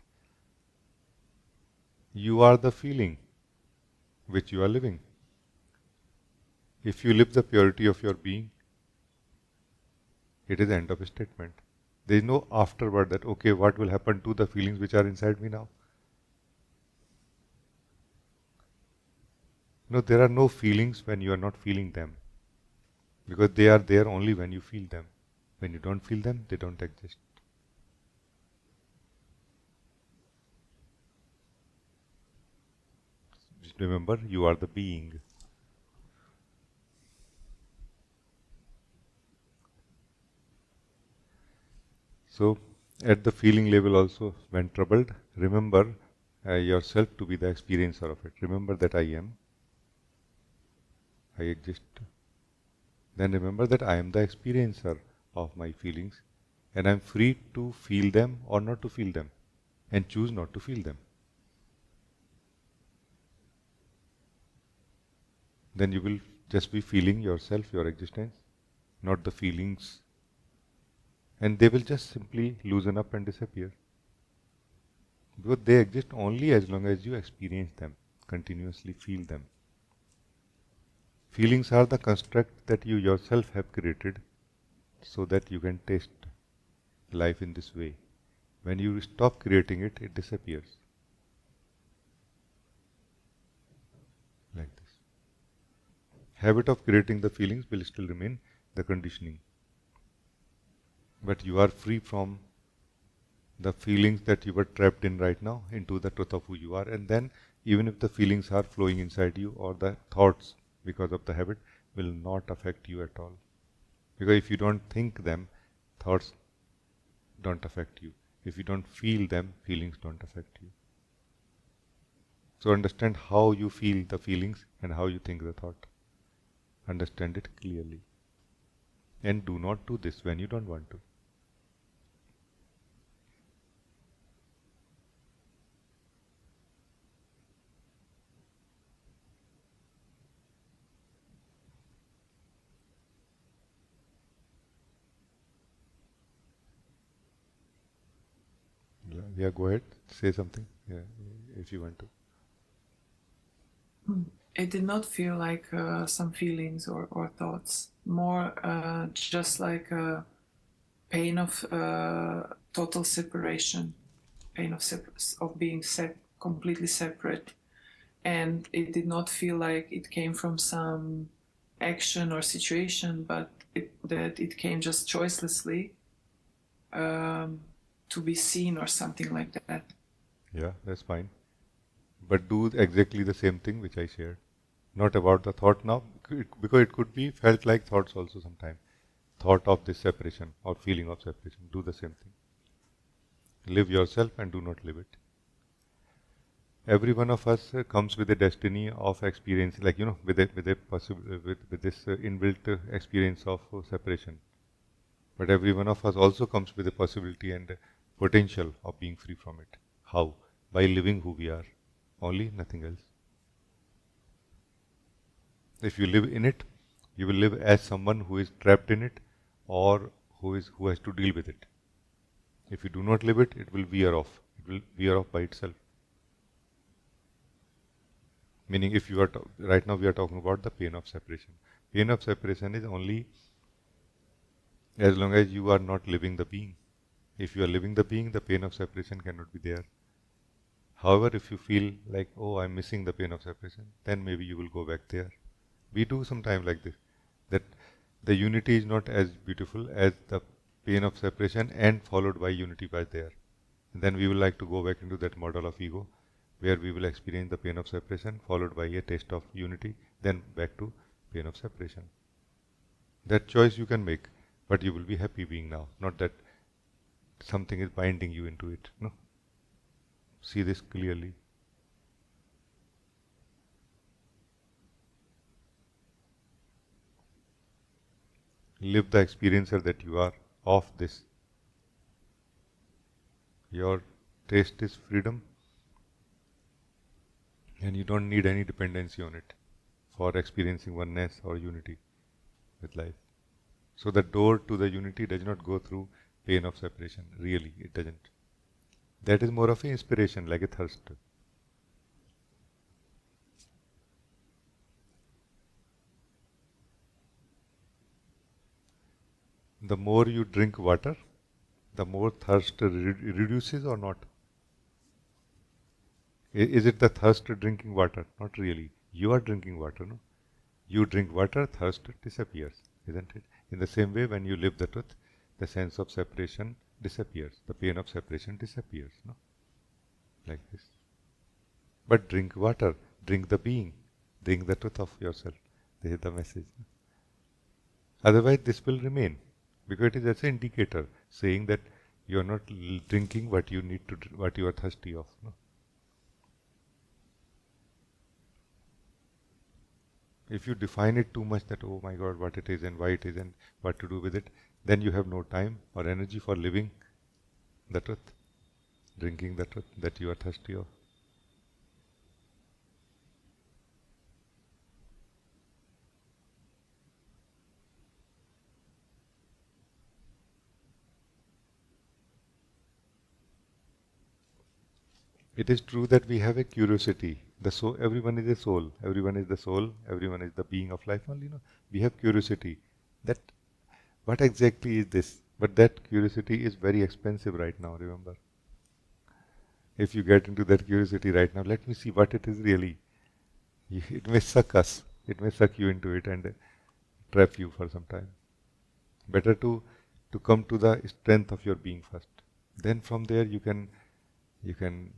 You are the feeling which you are living. If you live the purity of your being, it is the end of a statement. There is no afterward that, okay, what will happen to the feelings which are inside me now? No, there are no feelings when you are not feeling them. Because they are there only when you feel them. When you don't feel them, they don't exist. Just remember, you are the being. So, at the feeling level also, when troubled, remember yourself to be the experiencer of it. Remember that I am, I exist. Then remember that I am the experiencer of my feelings and I am free to feel them or not to feel them and choose not to feel them. Then you will just be feeling yourself, your existence, not the feelings, and they will just simply loosen up and disappear. Because they exist only as long as you experience them, continuously feel them. Feelings are the construct that you yourself have created so that you can taste life in this way. When you stop creating it, it disappears. Like this. Habit of creating the feelings will still remain the conditioning. But you are free from the feelings that you were trapped in right now into the truth of who you are. And then even if the feelings are flowing inside you or the thoughts because of the habit will not affect you at all. Because if you don't think them, thoughts don't affect you. If you don't feel them, feelings don't affect you. So understand how you feel the feelings and how you think the thought. Understand it clearly. And do not do this when you don't want to. Yeah, go ahead. Say something. Yeah, if you want to. It did not feel like some feelings or thoughts, more just like a pain of total separation, pain of being completely separate. And it did not feel like it came from some action or situation, but that it came just choicelessly to be seen or something like that. Yeah, that's fine. But do exactly the same thing which I shared. Not about the thought now, because it could be felt like thoughts also sometimes. Thought of this separation or feeling of separation. Do the same thing. Live yourself and do not live it. Every one of us comes with a destiny of experience, like with this inbuilt experience of separation. But every one of us also comes with a possibility and potential of being free from it. How? By living who we are. Only, nothing else. If you live in it, you will live as someone who is trapped in it or who has to deal with it. If you do not live it, it will veer off. It will veer off by itself. Meaning, if you are right now we are talking about the pain of separation. Pain of separation is only as long as you are not living the being. If you are living the being, the pain of separation cannot be there. However, if you feel like, oh, I'm missing the pain of separation, then maybe you will go back there. We do sometimes like this, that the unity is not as beautiful as the pain of separation and followed by unity by there. And then we will like to go back into that model of ego where we will experience the pain of separation followed by a taste of unity, then back to pain of separation. That choice you can make, but you will be happy being now, not that something is binding you into it. No. See this clearly. Live the experiencer that you are of this. Your taste is freedom, and you don't need any dependency on it for experiencing oneness or unity with life. So the door to the unity does not go through pain of separation. Really, it doesn't. That is more of an inspiration, like a thirst. The more you drink water, the more thirst reduces or not? Is it the thirst drinking water? Not really. You are drinking water, no? You drink water, thirst disappears, isn't it? In the same way, when you live the truth, the sense of separation disappears. The pain of separation disappears, no? Like this. But drink water, drink the being, drink the truth of yourself. This is the message. Otherwise, this will remain, because it is as an indicator saying that you are not drinking what you need to, what you are thirsty of. No? If you define it too much, that oh my God, what it is and why it is and what to do with it, then you have no time or energy for living the truth, drinking the truth that you are thirsty of. It is true that we have a curiosity. The soul, everyone is a soul. Everyone is the soul. Everyone is the being of life. Only, we have curiosity. That what exactly is this? But that curiosity is very expensive right now. Remember, if you get into that curiosity right now, let me see what it is really. It may suck us. It may suck you into it and trap you for some time. Better to come to the strength of your being first. Then from there you can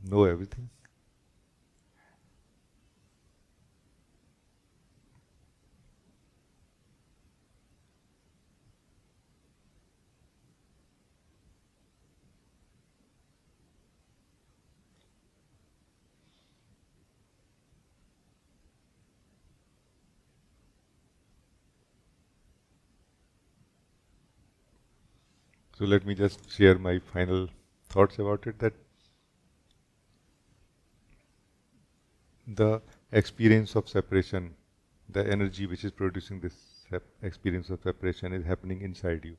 know everything. So let me just share my final thoughts about it, that the experience of separation, the energy which is producing this experience of separation is happening inside you.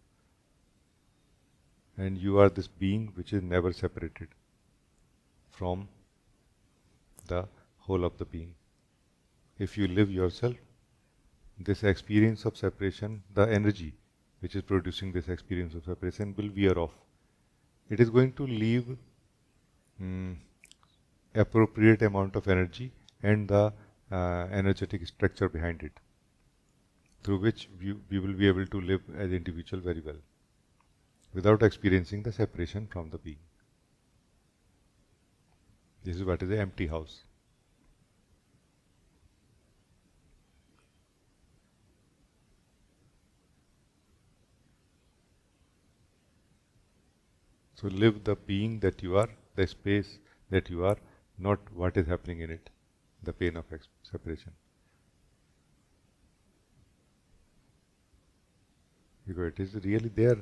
And you are this being which is never separated from the whole of the being. If you live yourself, this experience of separation, the energy which is producing this experience of separation will wear off. It is going to leave appropriate amount of energy and the energetic structure behind it, through which we will be able to live as individual very well, without experiencing the separation from the being. This is what is the empty house. So live the being that you are, the space that you are, not what is happening in it, the pain of separation. Because it is really there,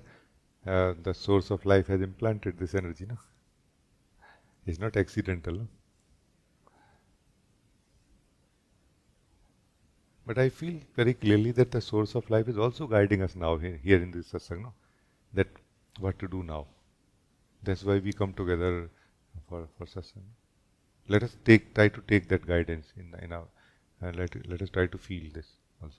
the source of life has implanted this energy, no? It's not accidental. No? But I feel very clearly that the source of life is also guiding us now here in this satsang, no? That what to do now. That's why we come together for satsang. Let us try to take that guidance in our, and let us try to feel this also.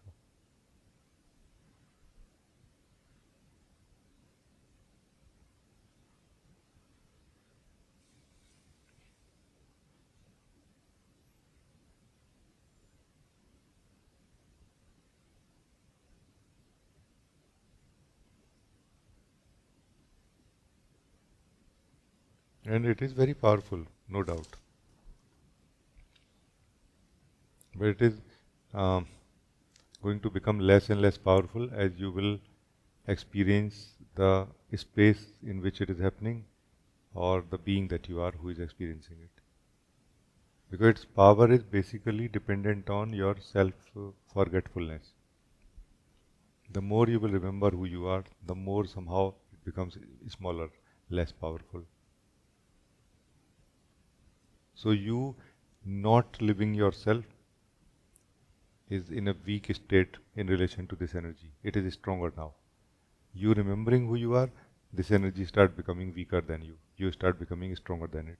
And it is very powerful, no doubt. But it is going to become less and less powerful as you will experience the space in which it is happening, or the being that you are who is experiencing it. Because its power is basically dependent on your self forgetfulness. The more you will remember who you are, the more somehow it becomes smaller, less powerful. So you not living yourself is in a weak state in relation to this energy. It is stronger now. You remembering who you are, this energy start becoming weaker than you. You start becoming stronger than it.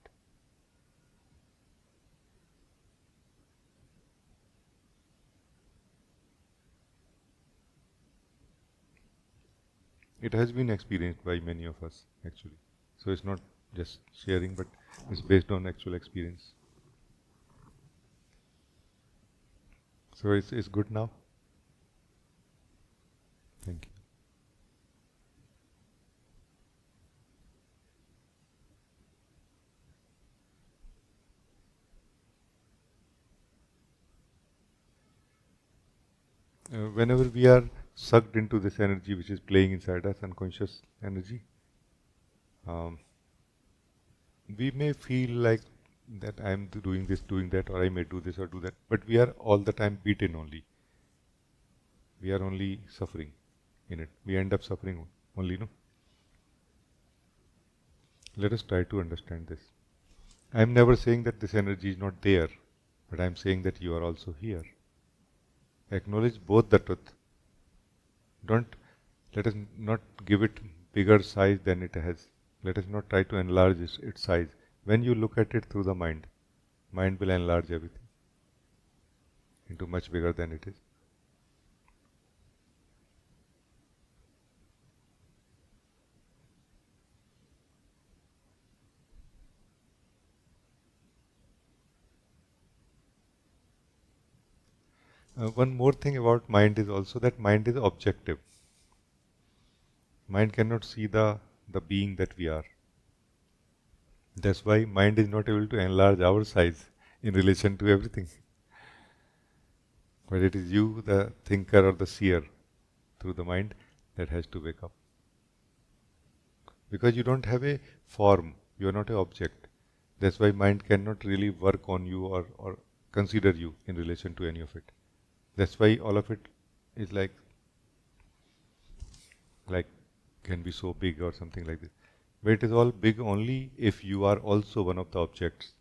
It has been experienced by many of us actually. So it's not just sharing, but it's based on actual experience. So it's good now. Thank you. Whenever we are sucked into this energy which is playing inside us, unconscious energy, um, we may feel like that I am doing this, doing that, or I may do this or do that, but we are all the time beaten only. We are only suffering in it. We end up suffering only, no? Let us try to understand this. I am never saying that this energy is not there, but I am saying that you are also here. Acknowledge both the truth. Don't let us not give it bigger size than it has. Let us not try to enlarge its size. When you look at it through the mind, mind will enlarge everything into much bigger than it is. One more thing about mind is also that mind is objective. Mind cannot see the being that we are. That's why mind is not able to enlarge our size in relation to everything. But it is you, the thinker or the seer, through the mind that has to wake up. Because you don't have a form, you are not an object. That's why mind cannot really work on you or consider you in relation to any of it. That's why all of it is like can be so big or something like this. But it is all big only if you are also one of the objects.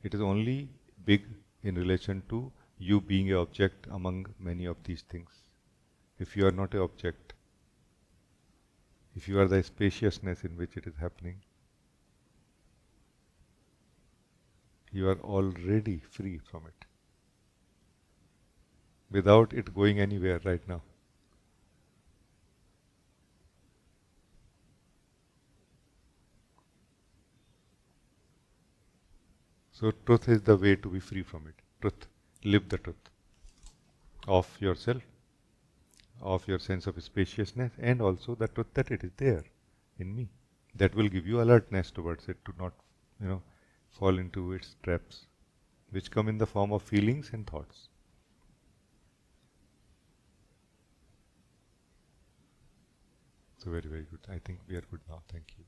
It is only big in relation to you being an object among many of these things. If you are not an object, if you are the spaciousness in which it is happening, you are already free from it without it going anywhere right now. So truth is the way to be free from it. Truth. Live the truth of yourself, of your sense of spaciousness, and also the truth that it is there in me. That will give you alertness towards it to not, fall into its traps, which come in the form of feelings and thoughts. So very, very good. I think we are good now. Thank you.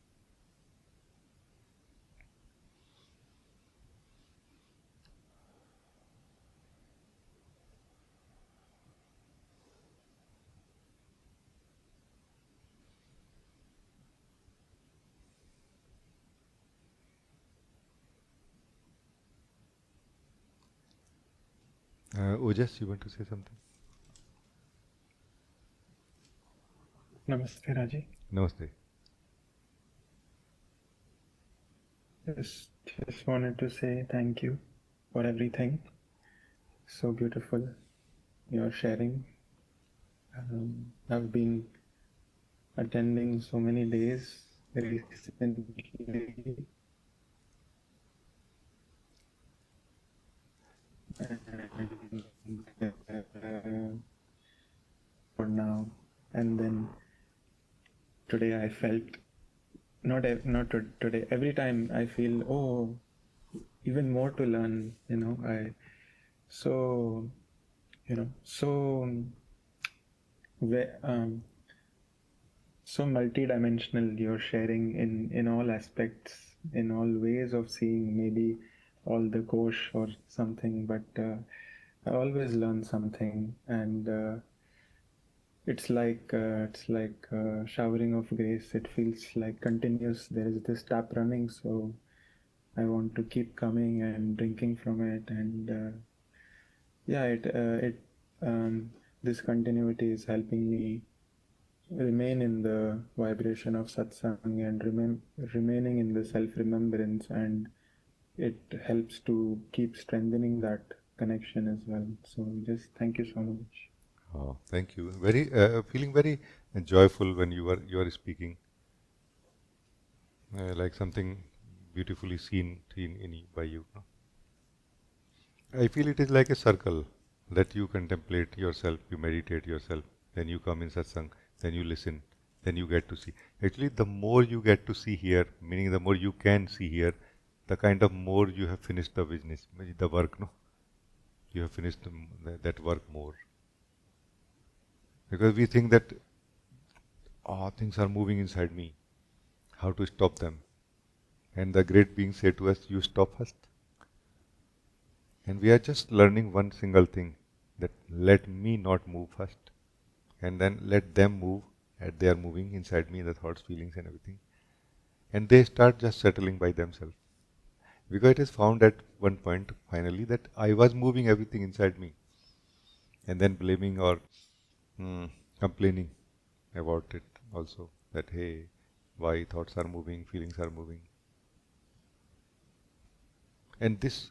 Ojas, you want to say something? Namaste, Rajee. Namaste. Just wanted to say thank you for everything. So beautiful, your sharing. I've been attending so many days recently. And, for now, and then today I felt not today. Every time I feel even more to learn. So so so multidimensional, you're sharing in all aspects, in all ways of seeing, maybe all the kosh or something, but I always learn something, and it's like showering of grace. It feels like continuous. There is this tap running, so I want to keep coming and drinking from it, and yeah, it this continuity is helping me remain in the vibration of satsang and remaining in the self-remembrance, and it helps to keep strengthening that connection as well. So just thank you so much. Oh, thank you. Very feeling very joyful when you are speaking, like something beautifully seen in by you. No? I feel it is like a circle that you contemplate yourself, you meditate yourself, then you come in satsang, then you listen, then you get to see. Actually, the more you get to see here, meaning the more you can see here, the kind of more you have finished the business, the work. No, you have finished that work more, because we think that things are moving inside me. How to stop them? And the great being said to us, "You stop first." And we are just learning one single thing, that let me not move first, and then let them move as they are moving inside me, the thoughts, feelings, and everything. And they start just settling by themselves. Because it is found at one point, finally, that I was moving everything inside me, and then blaming or complaining about it also, that hey, why thoughts are moving, feelings are moving. And this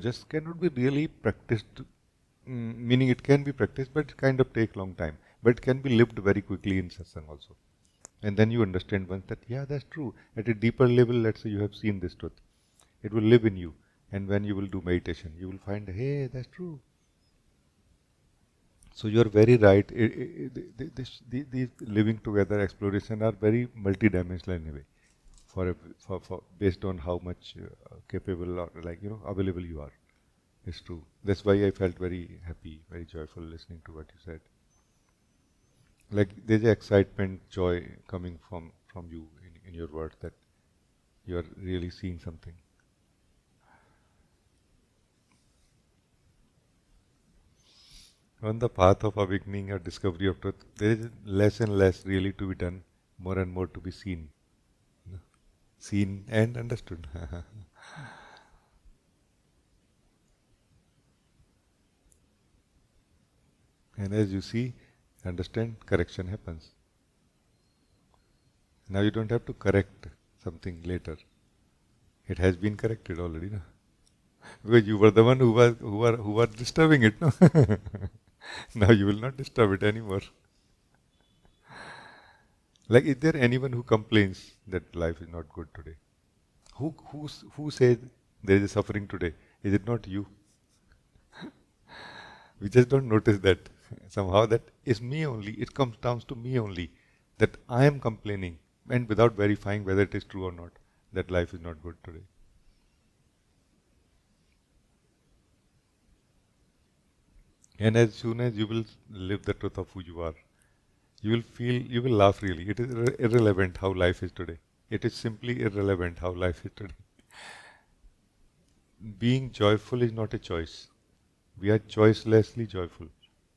just cannot be really practiced, meaning it can be practiced, but it kind of take long time. But it can be lived very quickly in satsang also. And then you understand once that, yeah, that's true. At a deeper level, let's say you have seen this truth. It will live in you. And when you will do meditation, you will find, hey, that's true. So you are very right. These living together exploration are very multidimensional in a way, for based on how much capable or available you are. It's true. That's why I felt very happy, very joyful listening to what you said. Like there's excitement, joy coming from you in your words, that you are really seeing something. On the path of awakening or discovery of truth, there is less and less really to be done, more and more to be seen. Seen and understood. And as you see, understand, correction happens. Now you don't have to correct something later. It has been corrected already, no? Because you were the one who were disturbing it, no? Now you will not disturb it anymore. Like, is there anyone who complains that life is not good today? Who says there is suffering today? Is it not you? We just don't notice that. Somehow that is me only. It comes down to me only. That I am complaining, and without verifying whether it is true or not, that life is not good today. And as soon as you will live the truth of who you are, you will laugh really. It is irrelevant how life is today. It is simply irrelevant how life is today. Being joyful is not a choice. We are choicelessly joyful.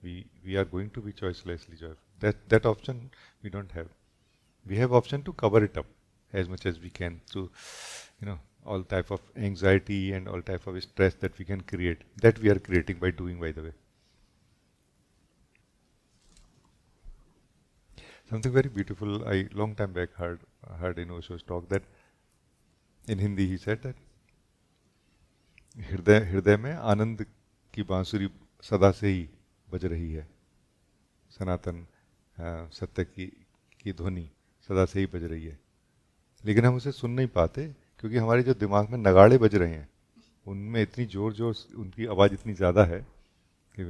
We are going to be choicelessly joyful. That option we don't have. We have option to cover it up as much as we can through, all type of anxiety and all type of stress that we can create. That we are creating by doing, by the way. Something very beautiful. I long time back heard in Osho's talk that in Hindi he said that हृदय हृदय में आनंद की बांसुरी सदा से ही बज रही है, सनातन सत्य की ध्वनि सदा से ही बज रही है, लेकिन हम उसे सुन नहीं पाते क्योंकि हमारे जो दिमाग में नगाड़े बज रहे हैं उनमें इतनी जोर जोर उनकी आवाज़ इतनी ज़्यादा है कि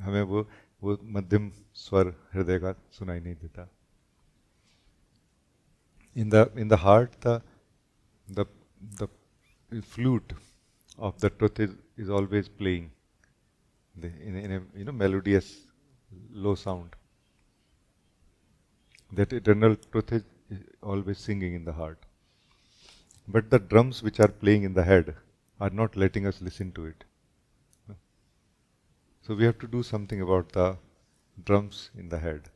हमें वो मध्यम स्वर हृदय का सुनाई नहीं देता. In the heart, the flute of the truth is always playing in a melodious low sound. That eternal truth is always singing in the heart. But the drums which are playing in the head are not letting us listen to it. So we have to do something about drums in the head.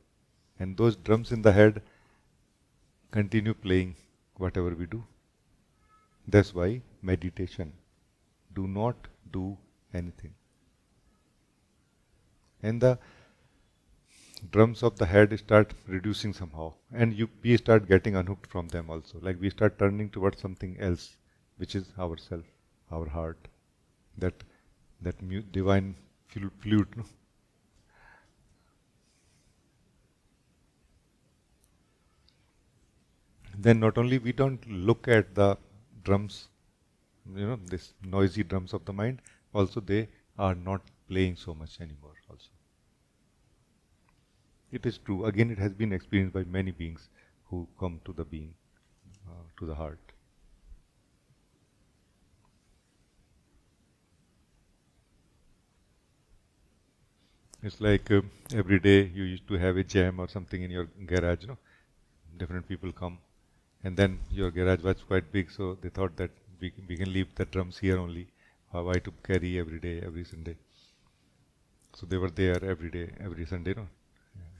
And those drums in the head continue playing whatever we do. That's why meditation. Do not do anything. And the drums of the head start reducing somehow. And we start getting unhooked from them also. Like we start turning towards something else, which is ourself, our heart. That divine flute. No? Then not only we don't look at the drums, this noisy drums of the mind, also they are not playing so much anymore also. It is true. Again, it has been experienced by many beings who come to the being, to the heart. It's like every day you used to have a jam or something in your garage, different people come, and then your garage was quite big, so they thought that we can leave the drums here only. Why to carry every day, every Sunday? So they were there every day, every Sunday,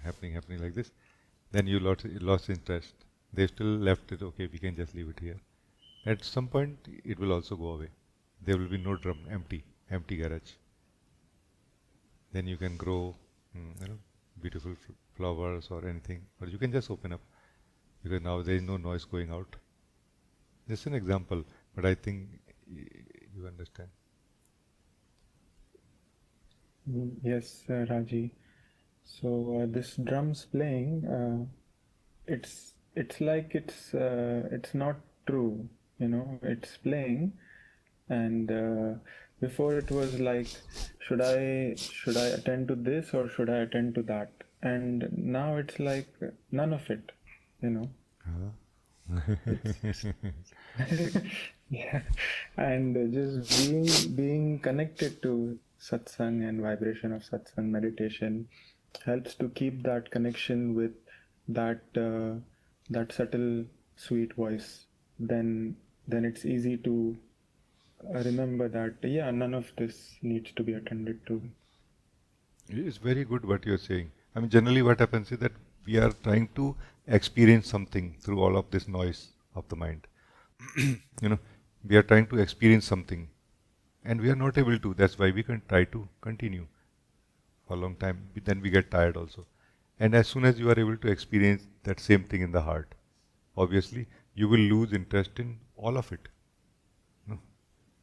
happening like this. Then you lost interest. They still left it. Okay, we can just leave it here. At some point, it will also go away. There will be no drum, empty garage. Then you can grow, beautiful flowers or anything, or you can just open up because now there is no noise going out. Just an example, but I think you understand. Yes, Raji. So this drums playing, it's like it's not true, it's playing, and before it was like, should I attend to this or should I attend to that? And now it's like none of it, you know. It's yeah, and just being connected to satsang and vibration of satsang meditation helps to keep that connection with that that subtle sweet voice. Then it's easy to remember that none of this needs to be attended to. It's very good what you're saying. I mean, generally what happens is that we are trying to experience something through all of this noise of the mind. We are trying to experience something and we are not able to. That's why we can try to continue for a long time. Then we get tired also. And as soon as you are able to experience that same thing in the heart, obviously you will lose interest in all of it. No?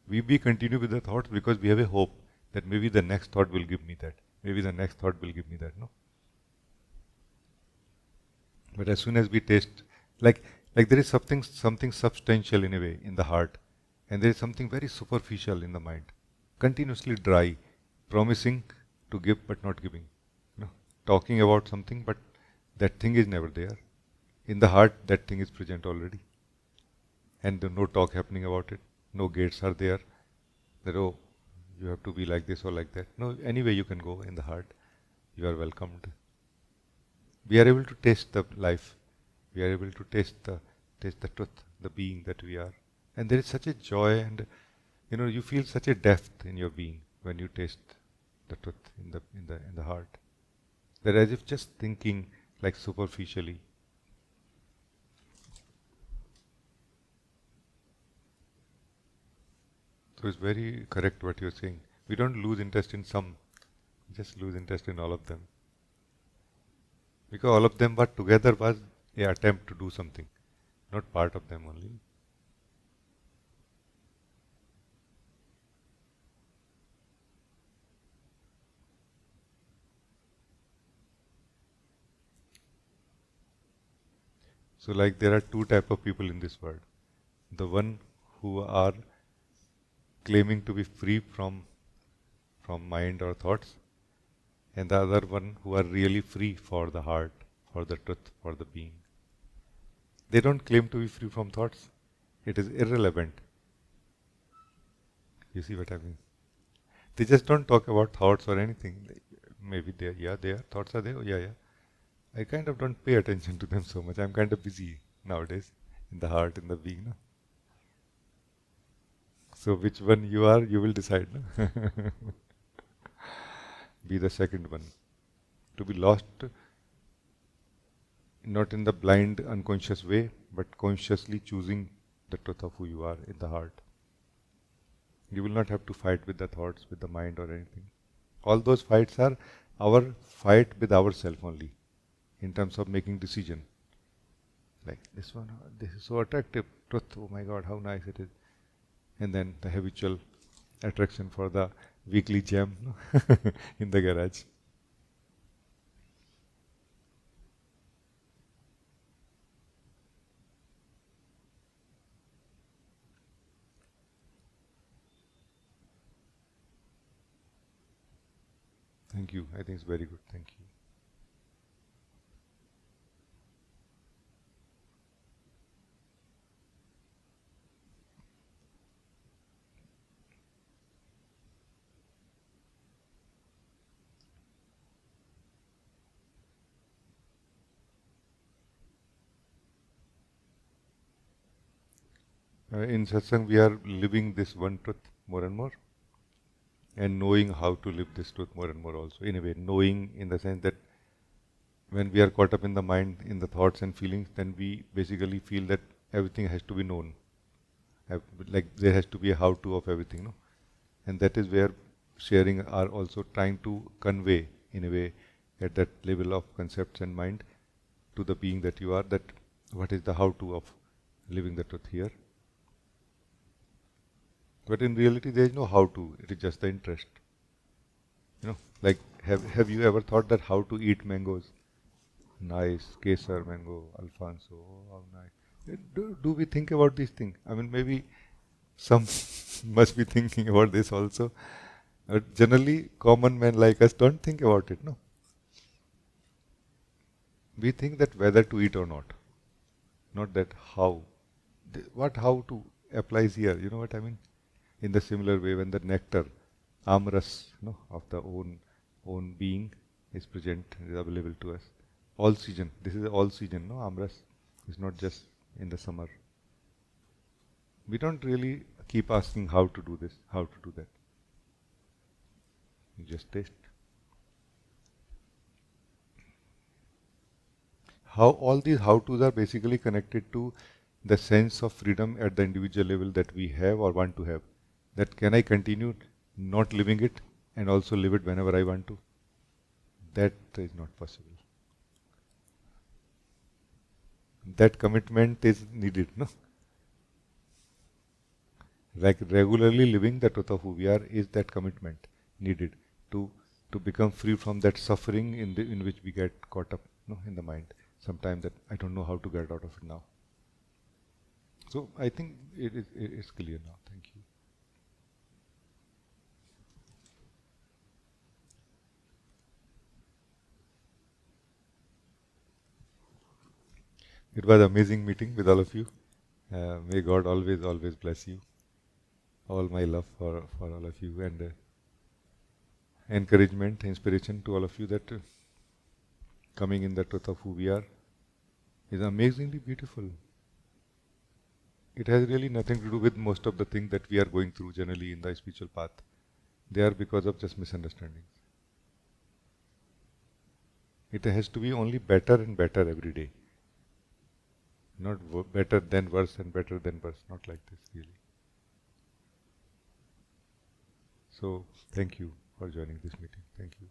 We continue with the thoughts because we have a hope that maybe the next thought will give me that. Maybe the next thought will give me that. No. But as soon as we taste, like there is something substantial in a way in the heart, and there is something very superficial in the mind, continuously dry, promising to give but not giving, talking about something but that thing is never there. In the heart, that thing is present already, and no talk happening about it. No gates are there. That you have to be like this or like that. No, anyway you can go in the heart. You are welcomed. We are able to taste the life. We are able to taste the truth, the being that we are. And there is such a joy, and you feel such a depth in your being when you taste the truth in the heart. That as if just thinking like superficially. So it's very correct what you're saying. We don't lose interest in some, just lose interest in all of them. Because all of them were together was a attempt to do something, not part of them only. So like there are two type of people in this world. The one who are claiming to be free from mind or thoughts, and the other one who are really free for the heart, for the truth, for the being. They don't claim to be free from thoughts. It is irrelevant. You see what I mean? They just don't talk about thoughts or anything. Maybe their thoughts are there. Oh, yeah. I kind of don't pay attention to them so much. I'm kind of busy nowadays in the heart, in the being. No? So which one you are, you will decide. No? Be the second one. To be lost not in the blind, unconscious way, but consciously choosing the truth of who you are in the heart. You will not have to fight with the thoughts, with the mind or anything. All those fights are our fight with ourselves only, in terms of making decision. Like this one, this is so attractive, truth, oh my God, how nice it is. And then the habitual attraction for the weekly jam in the garage. Thank you. I think it's very good. Thank you. In Satsang, we are living this one truth more and more, and knowing how to live this truth more and more also. In a way, knowing in the sense that when we are caught up in the mind, in the thoughts and feelings, then we basically feel that everything has to be known. Like there has to be a how-to of everything, no? And that is where sharing are also trying to convey, in a way, at that level of concepts and mind, to the being that you are, that what is the how-to of living the truth here. But in reality, there is no how-to. It is just the interest. Like have you ever thought that how to eat mangoes? Nice, Kesar mango, Alfonso, oh, how nice. Do we think about these things? I mean, maybe some must be thinking about this also. But generally, common men like us don't think about it, no? We think that whether to eat or not that how. What how to applies here, you know what I mean? In the similar way, when the nectar, amras, of the own being is present, is available to us. All season. This is all season, no? Amras is not just in the summer. We don't really keep asking how to do this, how to do that. You just taste. How all these how-tos are basically connected to the sense of freedom at the individual level that we have or want to have. That can I continue not living it and also live it whenever I want to? That is not possible. That commitment is needed, no? Like regularly living the truth of who we are is that commitment needed to become free from that suffering in which we get caught up, in the mind. Sometimes that I don't know how to get out of it now. So I think it's clear now. Thank you. It was amazing meeting with all of you. May God always bless you. All my love for all of you, and encouragement, inspiration to all of you, that coming in the truth of who we are is amazingly beautiful. It has really nothing to do with most of the things that we are going through generally in the spiritual path. They are because of just misunderstandings. It has to be only better and better every day. Not better than worse and better than worse. Not like this, really. So, thank you for joining this meeting. Thank you.